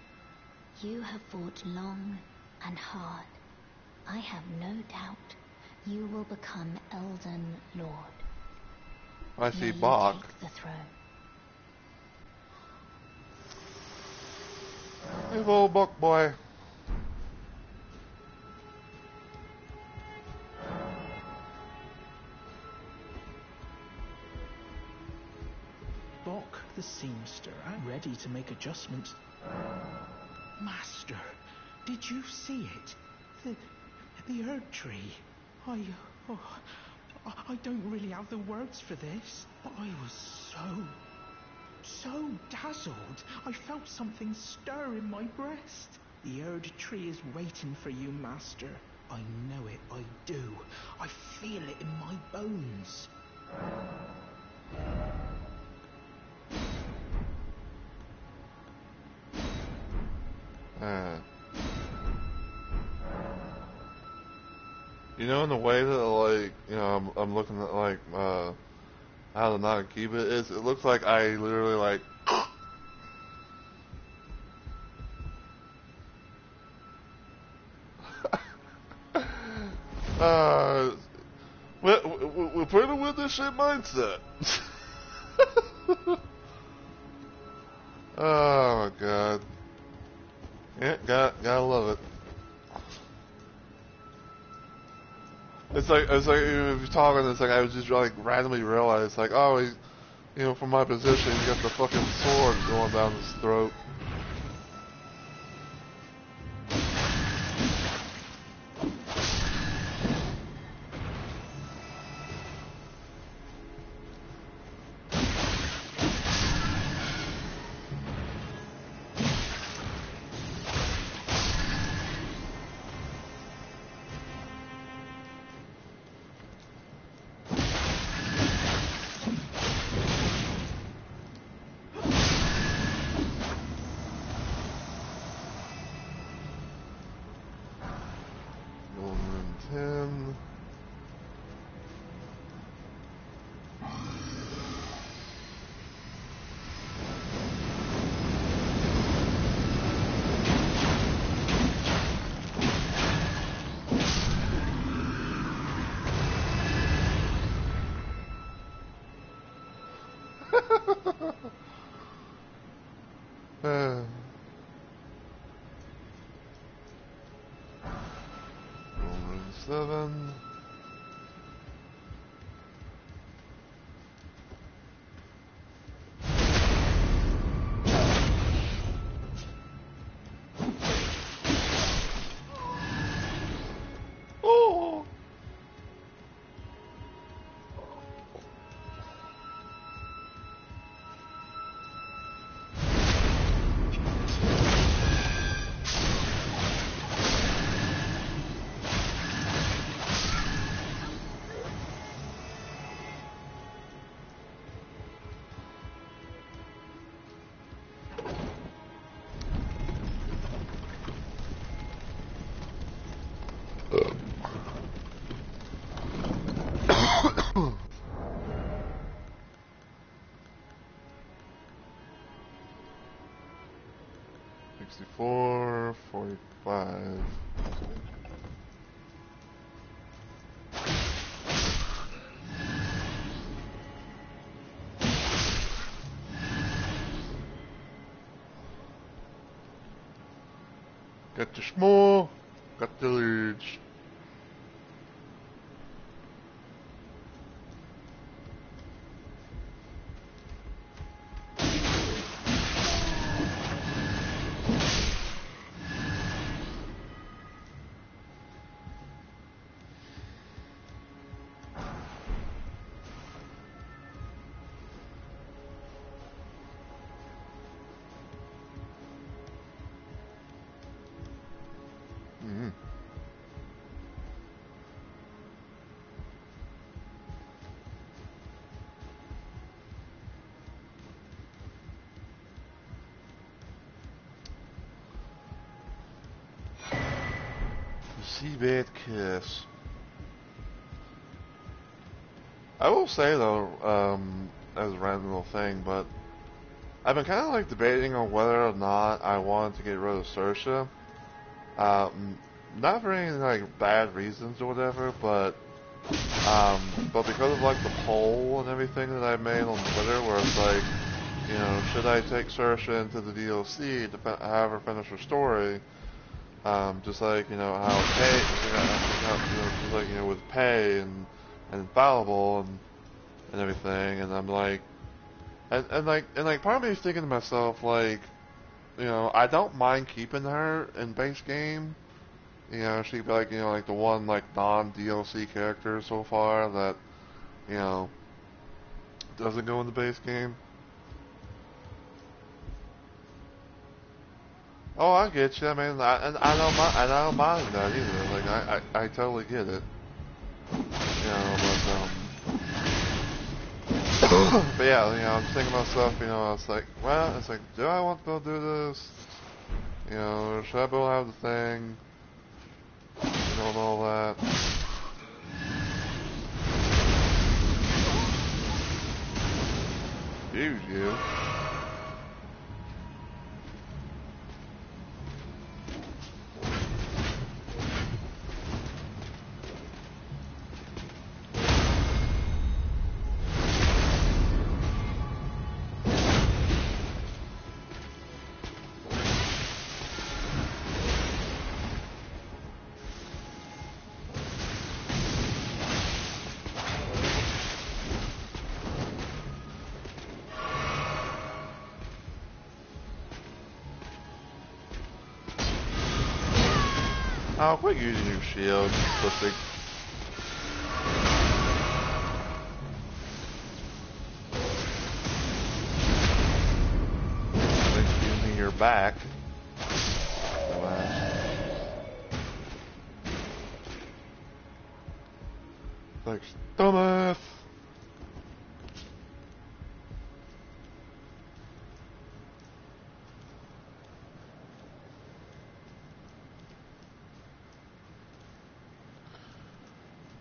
You have fought long and hard. I have no doubt you will become Elden Lord. I see May you Bach. take the throne. Hey, little Buck boy. Bok the seamster, I'm ready to make adjustments. Master, did you see it? The Earth Tree. I don't really have the words for this, but I was so dazzled, I felt something stir in my breast. The Erd tree is waiting for you, Master. I know it, I do. I feel it in my bones. You know, in the way that, like, you know, I'm looking at, like, how the Nagakiba is, it looks like I literally, like, uh, we're putting with this shit mindset. Oh, my God. Yeah, gotta love it. It's like if you're talking, it's like I was just like randomly realized, like, oh, he, you know, from my position, he got the fucking sword going down his throat. Golden 10. Golden 7. Oh! $64, 45. Got the small, got the large. Mm-hmm. Seabed Kiss. I will say though, as a random little thing, but I've been kind of like debating on whether or not I wanted to get rid of Sersha. Not for any like bad reasons or whatever, but because of like the poll and everything that I made on Twitter, where it's like, you know, should I take Sersha into the DLC to have her finish her story? Just like, you know, how pay, just like, you know, with pay and infallible and everything, and I'm like, and part of me is thinking to myself, like, you know, I don't mind keeping her in base game. You know, she'd be like, you know, like the one like non-DLC character so far that, you know, doesn't go in the base game. Oh, I get you. I mean, I don't mind that either. Like, I totally get it. You know, but yeah, you know, I'm thinking to myself, you know, it's like, well, it's like, do I want to go do this? You know, or should I go have the thing? You know, and all that. Excuse you. Oh, quit using your shield, pussy. Excuse me, your back. Like, dumbass.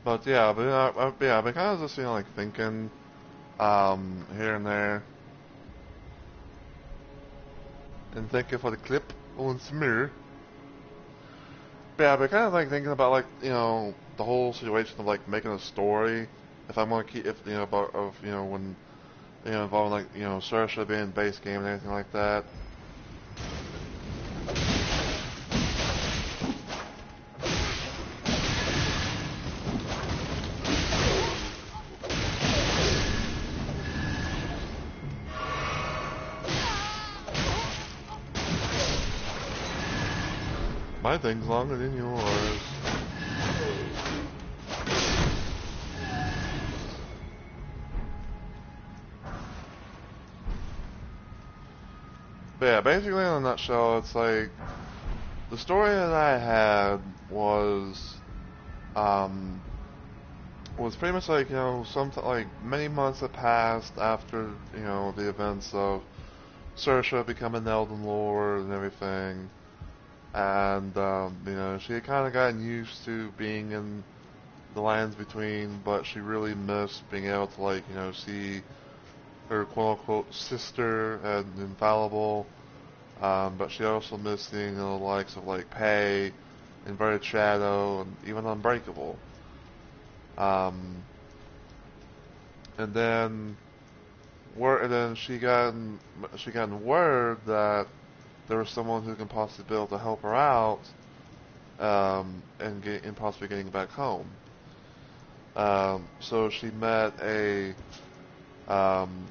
But yeah, yeah, I've been kind of just, you know, like thinking, here and there, and thinking for the clip once more. But yeah, I've been kind of like thinking about like, you know, the whole situation of like making a story. If I'm gonna keep, if you know, about of you know when, you know, involving like you know Saoirse being base game and anything like that. My thing's longer than yours. But yeah, basically in a nutshell, it's like the story that I had um, was pretty much like, you know, something like many months had passed after, you know, the events of Saoirse becoming Elden Lord and everything. And, you know, she had kind of gotten used to being in the lands between, but she really missed being able to, like, you know, see her quote-unquote sister and infallible. But she also missed seeing the likes of, like, Pei, Inverted Shadow, and even Unbreakable. Um, and then she got word that there was someone who can possibly be able to help her out, and possibly getting back home. So um,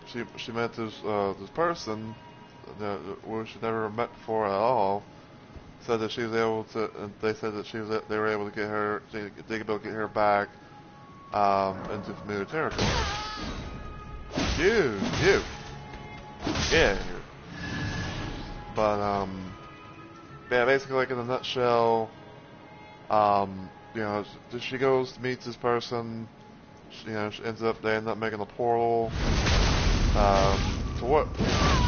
she met this person that who she never met before at all. Said that she was able to. They said that they were able to get her. They could be able to get her back into familiar territory. You, yeah. But yeah, basically, like in a nutshell, you know, she goes to meet this person. You know, they end up making a portal. To what?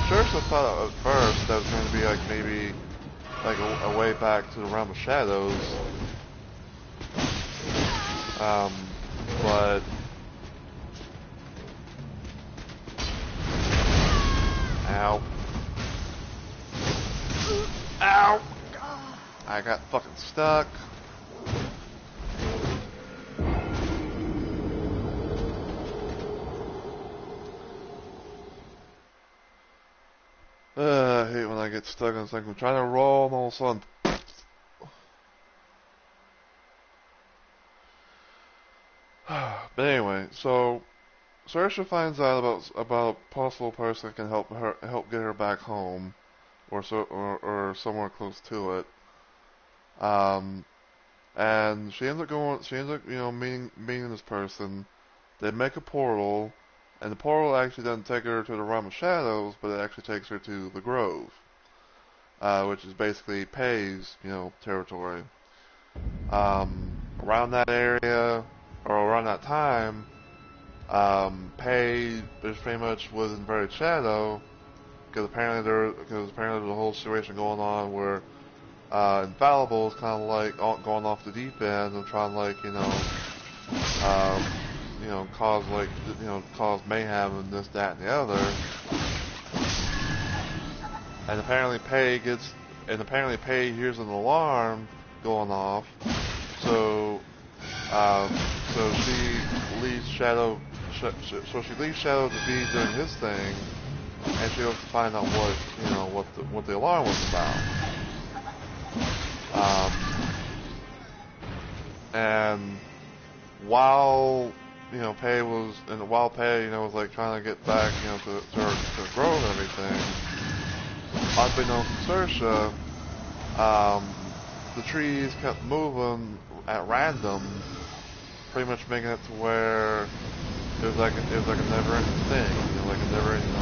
Church thought at first that was going to be like maybe like a way back to the realm of shadows. But ow, ow! I got fucking stuck. I hate when I get stuck and it's like I'm trying to roll and all of a sudden. But anyway, so Saoirse finds out about a possible person that can help get her back home, or somewhere close to it. Um, and she ends up going. She ends up meeting this person. They make a portal, and the portal actually doesn't take her to the realm of shadows, but it actually takes her to the Grove. which is basically Pei's, territory. Around that area, or around that time, Pei just pretty much was in Buried Shadow, because apparently there's a whole situation going on where Infallible is kind of like going off the deep end and trying to um, cause mayhem and this, that, and the other. And apparently Pei hears an alarm going off, so she leaves Shadow, she leaves Shadow to be doing his thing, and she goes to find out what the alarm was about. And while Pei was like trying to get back to her grove and everything, unbeknownst to Saoirse, the trees kept moving at random, pretty much making it to where it was like a never-ending thing, like a never-ending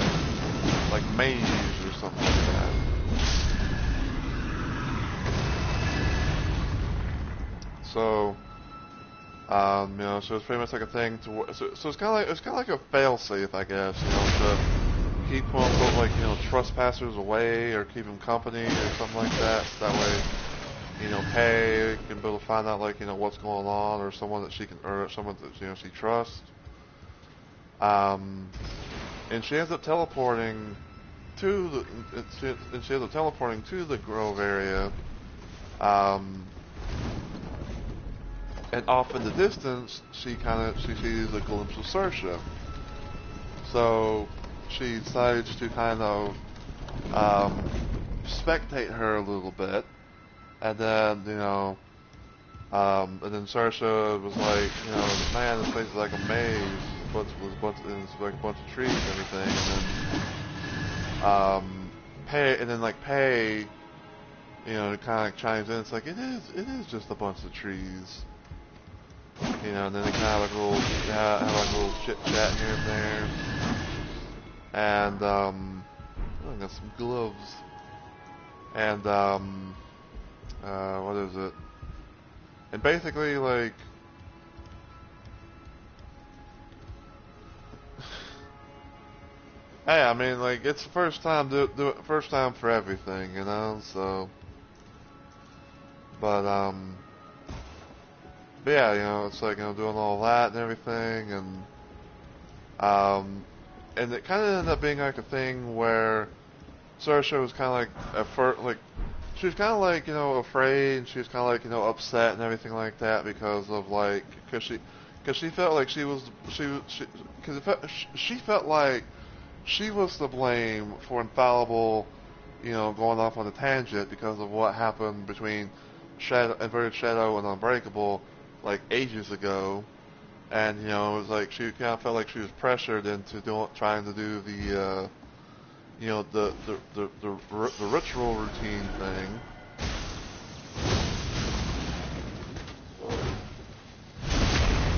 like maze or something like that. So, so it's pretty much like a thing so it's kind of like a fail-safe, I guess, to keep quote unquote like trespassers away or keep them company or something like that. So that way, Pei can be able to find out like what's going on, or someone that she trusts. And she ends up teleporting to the Grove area. And off in the distance, she sees a glimpse of Saoirse. So she decides to kind of spectate her a little bit, and then Saoirse was like, man, this place is like a maze, it's like a bunch of trees and everything, and then Pei, kind of chimes in. It's like it is just a bunch of trees. And then they kind of have like a little chit chat here and there. And I got some gloves. And what is it? And basically, like, hey, I mean, like, it's the first time first time for everything, So, but yeah, it's like doing all that and everything, and it kind of ended up being like a thing where Saoirse was kind of like at first, like she was kind of like afraid, and she was kind of like upset and everything like that because of like because she felt like she felt like she was to blame for Infallible, going off on a tangent because of what happened between Inverted Shadow and Unbreakable, like ages ago, and it was like she kind of felt like she was pressured into trying to do the the ritual routine thing.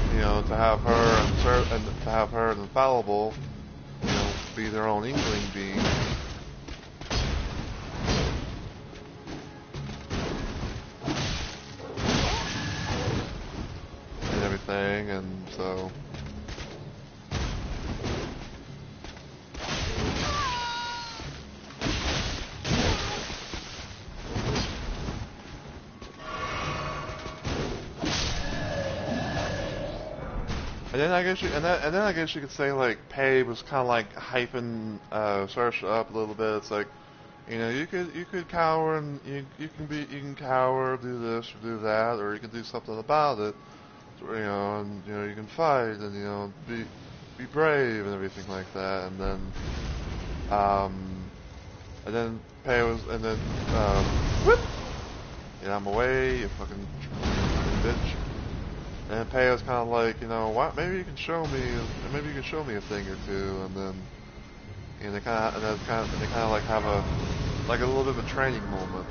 To have her and Infallible, be their own inkling being. And everything, and so. And then I guess you could say like Pei was kind of like hyping Saoirse up a little bit. It's like, you could cower and you can cower, do this or do that, or you can do something about it. And you can fight and be brave and everything like that. And then Pei was whoop, I'm away, you fucking bitch. And Pei was kind of like, what? Maybe you can show me a thing or two, and then they kind of like have a little bit of a training moment,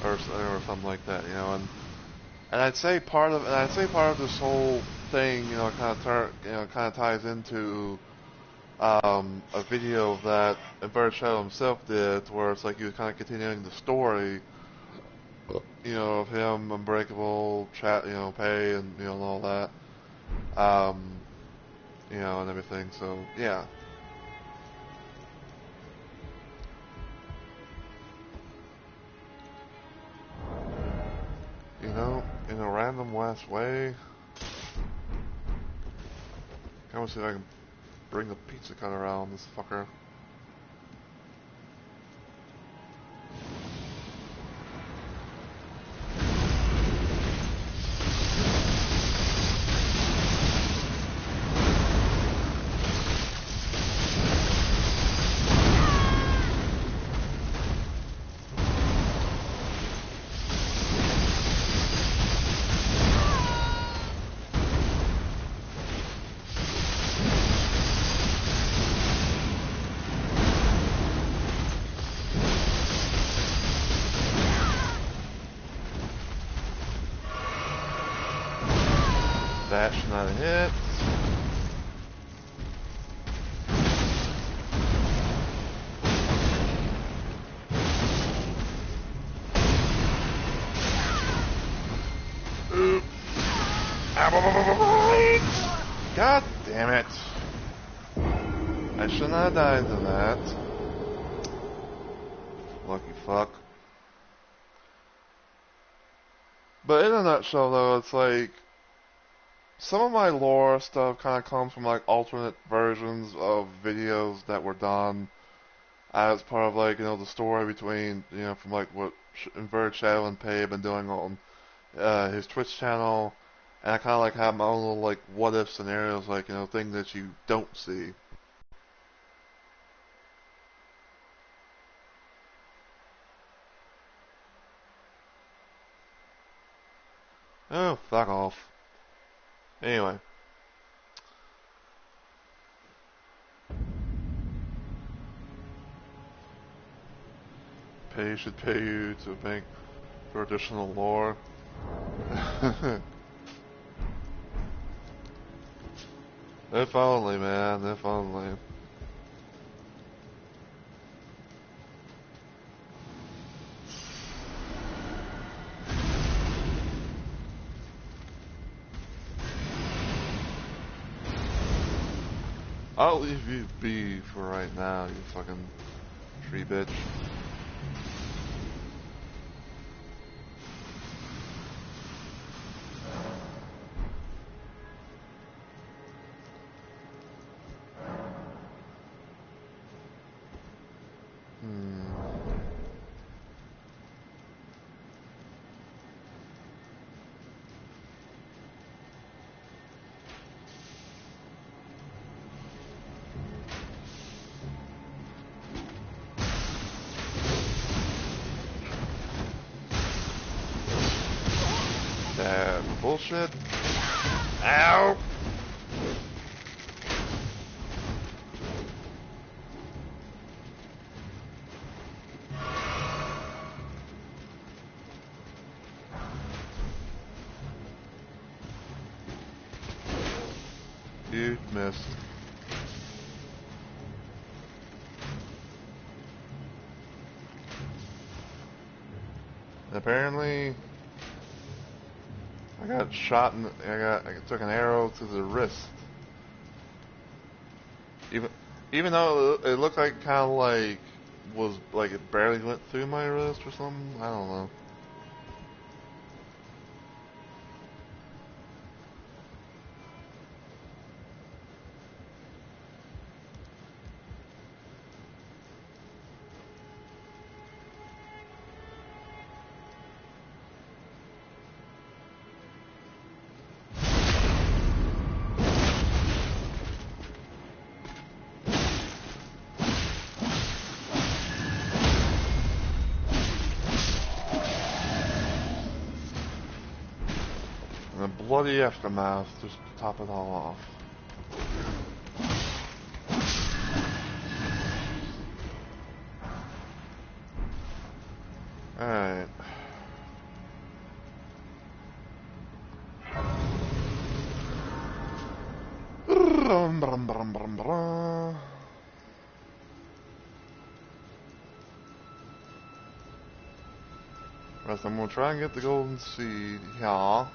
or something like that, And I'd say part of this whole thing, kind of ties into a video that Bird Shadow himself did, where it's like he was kind of continuing the story, of him, Unbreakable, chat, Pay, and and all that, um, and everything. So yeah, in a random West way. I want to see if I can bring the pizza cutter out on this fucker. That's not a hit. Oops. God damn it. I should not have died to that. Lucky fuck. But in a nutshell though, it's like some of my lore stuff kind of comes from like alternate versions of videos that were done as part of like the story between from like what Inverted Shadow and Pay have been doing on his Twitch channel, and I kind of like have my own little like what if scenarios, like things that you don't see. Oh, fuck off. Anyway. Pay should pay you to make for additional lore. If only, man, if only. I'll leave you be for right now, you fucking tree bitch. Hmm. That bullshit. Ow! You missed. Apparently, I got shot in. I took an arrow to the wrist. Even even though it looked like kind of like was like it barely went through my wrist or something. I don't know. And the bloody aftermath just to top it all off. Alright. Rest, I'm gonna try and get the golden seed. Yeah.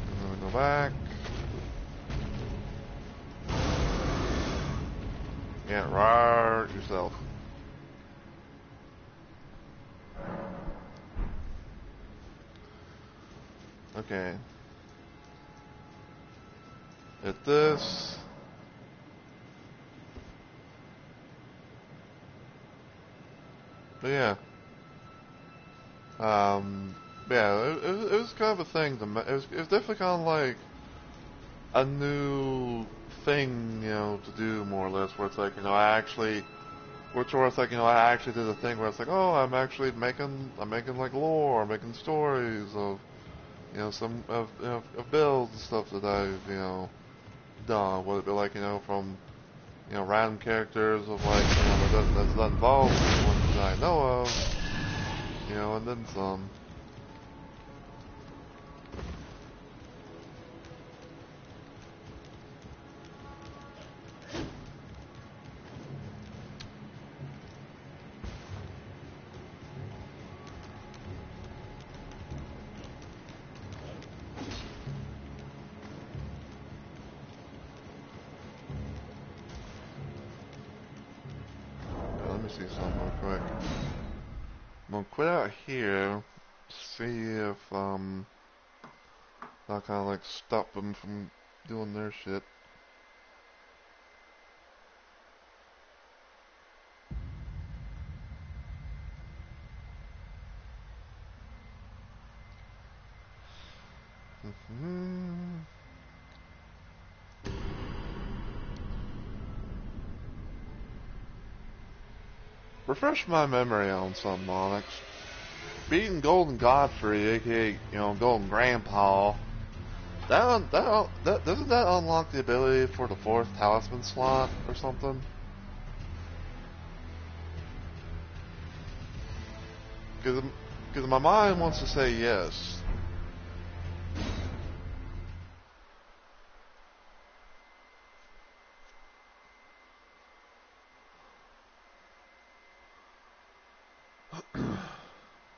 I'm gonna go back. Get right yourself. Okay. Hit this. But yeah. Yeah, it was kind of a thing. It was definitely kind of like a new thing, you know, to do more or less. Where it's like, you know, where it's like, you know, I actually did a thing where it's like, oh, I'm making like lore, I'm making stories of, you know, some of builds and stuff that I've, you know, done. Whether it be like, you know, from, you know, random characters of like, you know, that's not involved in the ones that I know of, you know, and then some. Let me see something real quick. I'm gonna quit out here, see if I'll kind of like stop them from doing their shit. Refresh my memory on some Monix. Beating Golden Godfrey, aka, you know, Golden Grandpa, doesn't that unlock the ability for the 4th talisman slot or something? Because my mind wants to say yes.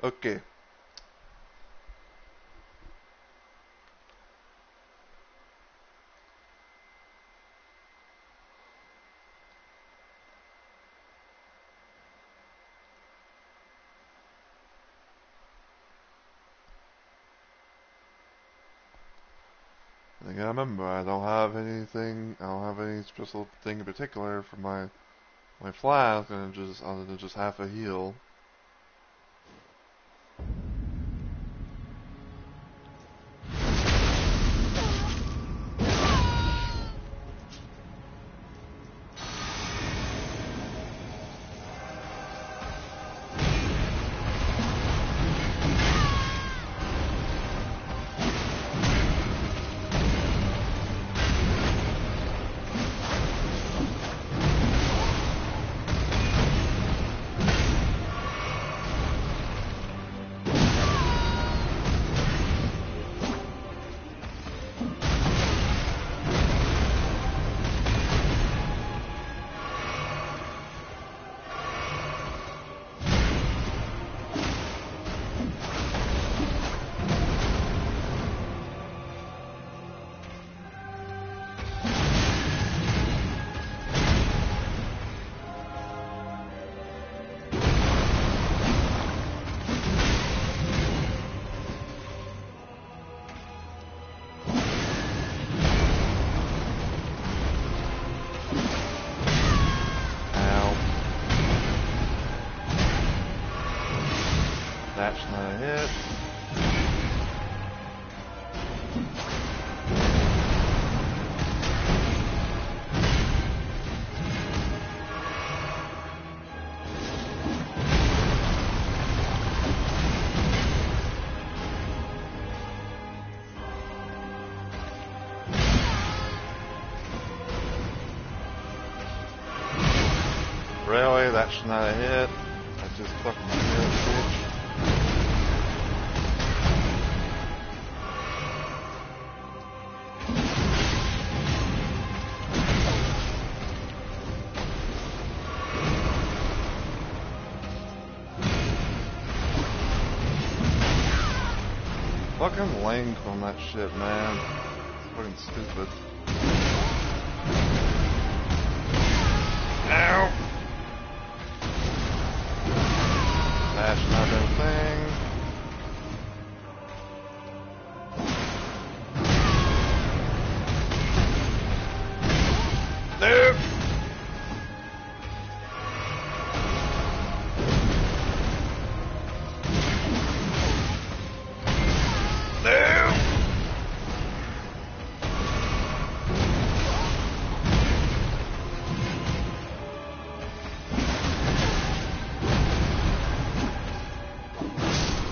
Okay. I gotta remember, I don't have any special thing in particular for my flask, and just other than just half a heal. That's not a hit. Really? That's not a hit. I just fucking hit, bitch. Fucking length on that shit, man. It's fucking stupid. Ow! That's not a thing. Nope! No!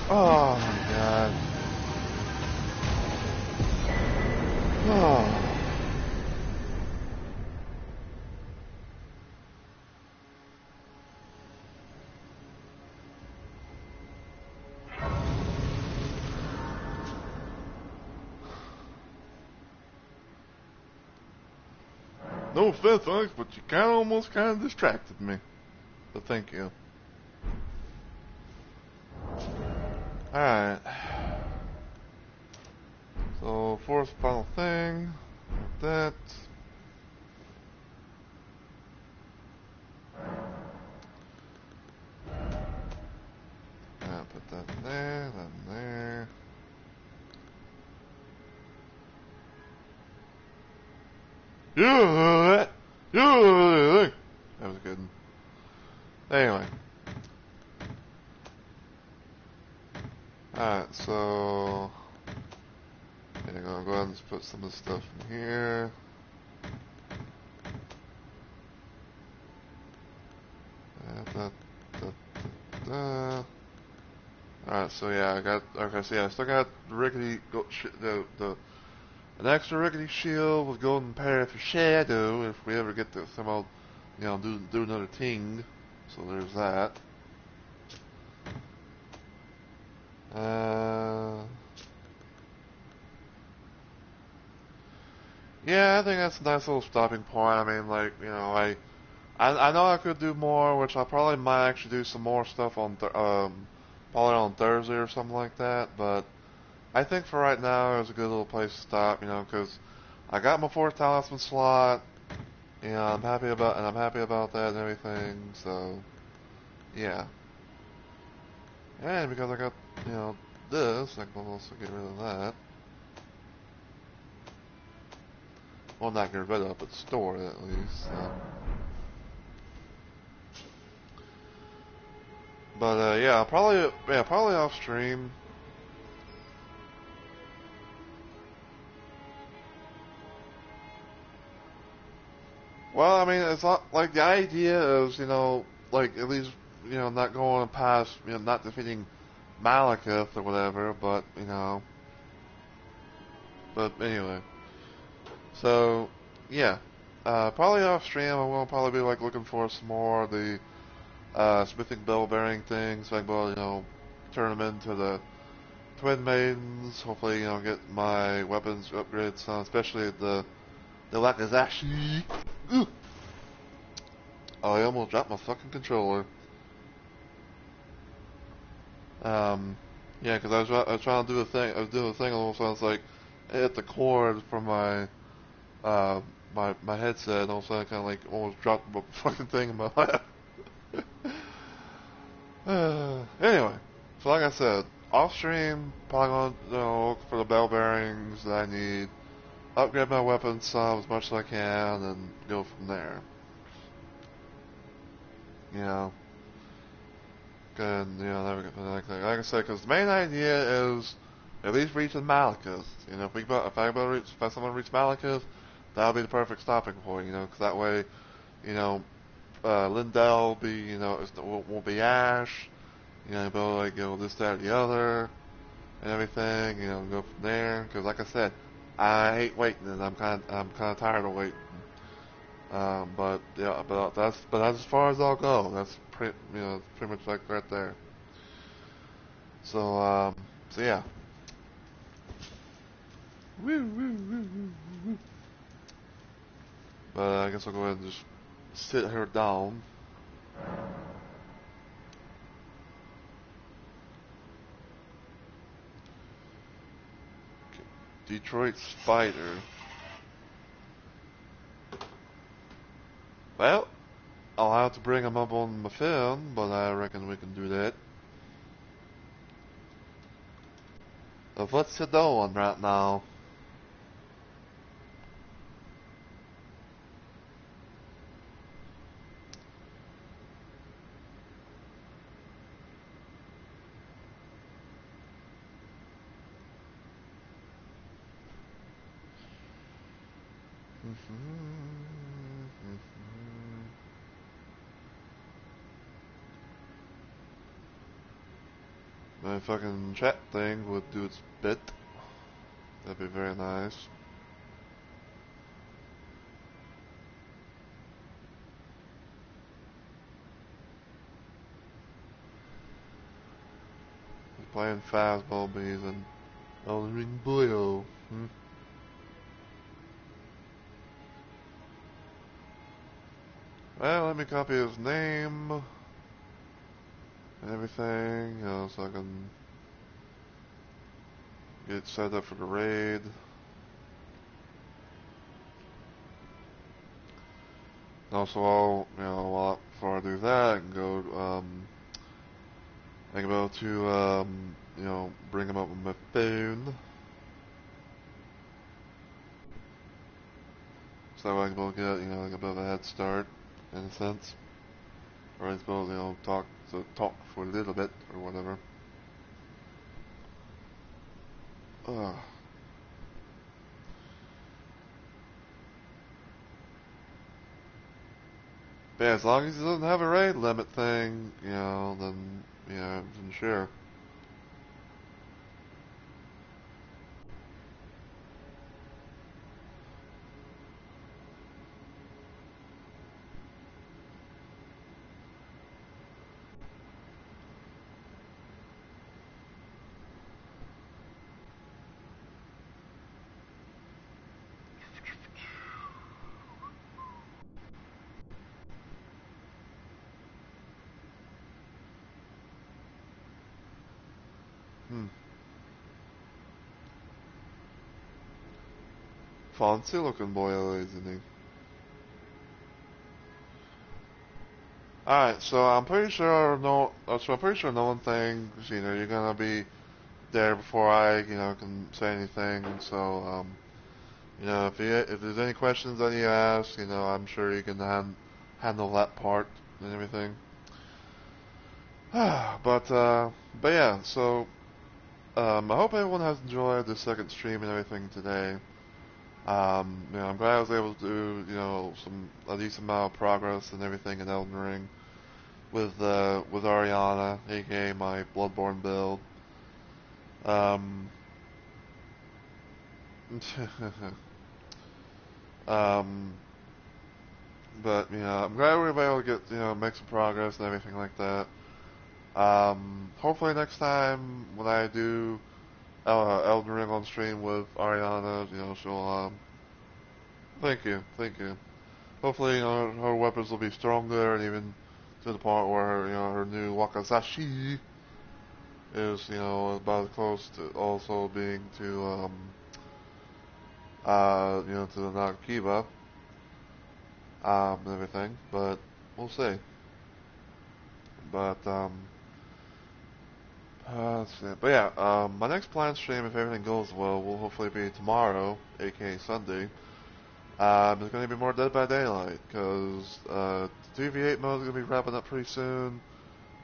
Oh my god. Oh. No offense, Alex, but you almost kind of distracted me. So thank you. Alright. So, fourth final thing. Like that. Put that in there, that in there. Yeah! Yeah! That was good. Anyway. Alright, so... I'm gonna go ahead and just put some of the stuff in here. Da, da, da. Alright, so yeah, I got... Okay, so yeah, I still got the rickety... An extra rickety shield with golden parry for shadow if we ever get to somehow, do another thing. So there's that. Yeah, I think that's a nice little stopping point. I mean, like, I know I could do more, which I probably might actually do some more stuff on, probably on Thursday or something like that. But I think for right now, it's a good little place to stop, because I got my fourth talisman slot. I'm happy about that and everything. So, yeah. And because I got, this, I can also get rid of that. Well, not get rid of, but store it at least. So. But yeah, probably off stream. Well, I mean, it's not like the idea is, like at least, not going past, not defeating Malekith or whatever. But anyway, so yeah, probably off stream. I'm gonna probably be like looking for some more of the smithing bell bearing things. So I can, turn them into the Twin Maidens. Hopefully, get my weapons upgrades, especially the Wakizashi. Ooh. Oh, I almost dropped my fucking controller. Yeah, because I was trying to do a thing. I was doing a thing, and all of a sudden it's like I hit the cord from my headset, and all of a sudden I kind of like almost dropped the fucking thing in my lap. Anyway, so like I said, off stream, probably gonna look for the bell bearings that I need, upgrade my weapons some as much as I can, and go from there. You know. And, like I said, because the main idea is at least reaching Malekith. If I someone reach Malekith, that'll be the perfect stopping point. Because that way, Lindell will be, won't be Ash. But like, this, that, or the other, and everything. Go from there. Because like I said, I hate waiting, and I'm kind of tired of waiting. But yeah, but that's as far as I'll go. That's pretty much like right there. So yeah. Woo, woo, woo, woo, woo. But I guess I'll go ahead and just sit her down. Detroit Spider. Well, I'll have to bring him up on my film, but I reckon we can do that. So what's you doing right now? My fucking chat thing would do its bit. That'd be very nice. He's playing fastball bees and Elden Ring Boyo. Well, let me copy his name and everything, so I can get set up for the raid. Also, before I do that, I can go, I can go to, bring him up with my phone. So I can go get, like a bit of a head start, in a sense. Or I suppose, talk for a little bit, or whatever. Ugh. But yeah, as long as he doesn't have a raid limit thing, then sure. Fancy looking boy, isn't he? Alright, so I'm pretty sure no one thing, you're gonna be there before I, can say anything. So, if there's any questions that you ask, I'm sure you can handle that part and everything. But yeah, so, I hope everyone has enjoyed the second stream and everything today. I'm glad I was able to do, a decent amount of progress and everything in Elden Ring with Ariana, aka my Bloodborne build. Um, but I'm glad we were able to get make some progress and everything like that. Hopefully next time when I do Elden Ring on stream with Ariana, she'll thank you. Hopefully, her weapons will be stronger, and even to the point where her new Wakazashi is about as close to also being to to the Nagakiba and everything. But we'll see. But let's see. But yeah, my next planned stream, if everything goes well, will hopefully be tomorrow, aka Sunday. It's going to be more Dead by Daylight, because the TV8 mode is going to be wrapping up pretty soon.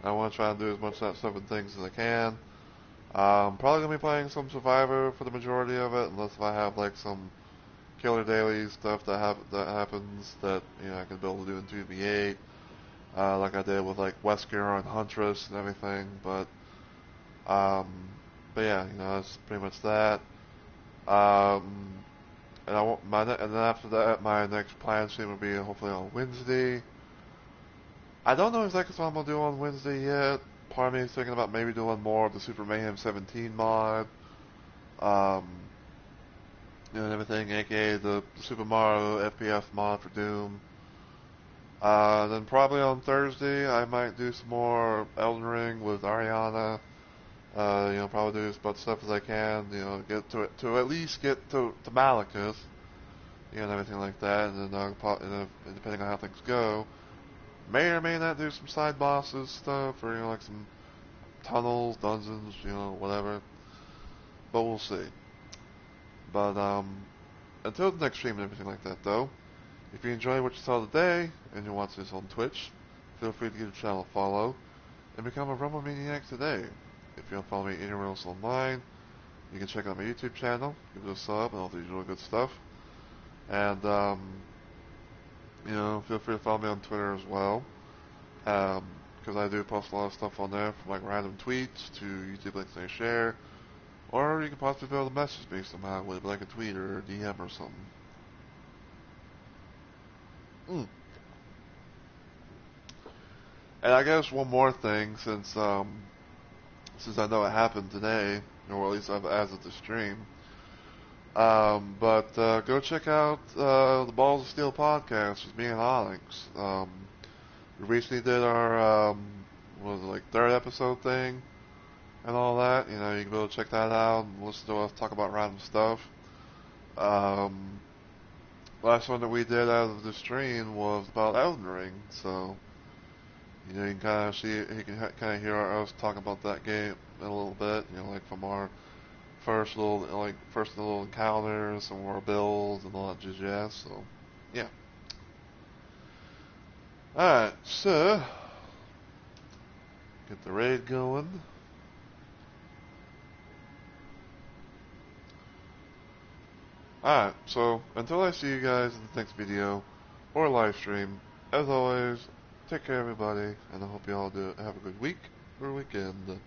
I want to try and do as much of that stuff and things as I can. Probably going to be playing some Survivor for the majority of it, unless if I have like some killer daily stuff that happens that I can be able to do in 2v8, like I did with like Wesker and Huntress and everything. Um, but yeah, that's pretty much that. And and then after that, my next planned stream will be hopefully on Wednesday. I don't know exactly what I'm gonna do on Wednesday yet. Part of me is thinking about maybe doing more of the Super Mayhem 17 mod, um, and everything, aka the Super Mario FPS mod for Doom. Then probably on Thursday, I might do some more Elden Ring with Ariana Probably do as much stuff as I can. Get to at least get to Malachus, and everything like that. And then depending on how things go, may or may not do some side bosses stuff, or like some tunnels, dungeons, whatever. But we'll see. But until the next stream and everything like that, though, if you enjoyed what you saw today and you watch this on Twitch, feel free to give the channel a follow and become a Rumble Maniac today. If you want to follow me anywhere else online, you can check out my YouTube channel, give it a sub, and all the usual good stuff. And feel free to follow me on Twitter as well, because I do post a lot of stuff on there, from like random tweets to YouTube links I share. Or you can possibly be able to message me somehow with like a tweet or a DM or something. And I guess one more thing, since I know it happened today, or at least as of the stream. But go check out the Balls of Steel podcast with me and Onyx. We recently did our third episode thing and all that. You can go check that out and listen to us talk about random stuff. Last one that we did out of the stream was about Elden Ring, so you can kind of kind of hear us talk about that game in a little bit. Like from our first little encounters, some more builds and all that jazz. So yeah. All right, so get the raid going. Alright, so until I see you guys in the next video or live stream, as always, take care everybody, and I hope you all have a good week or weekend.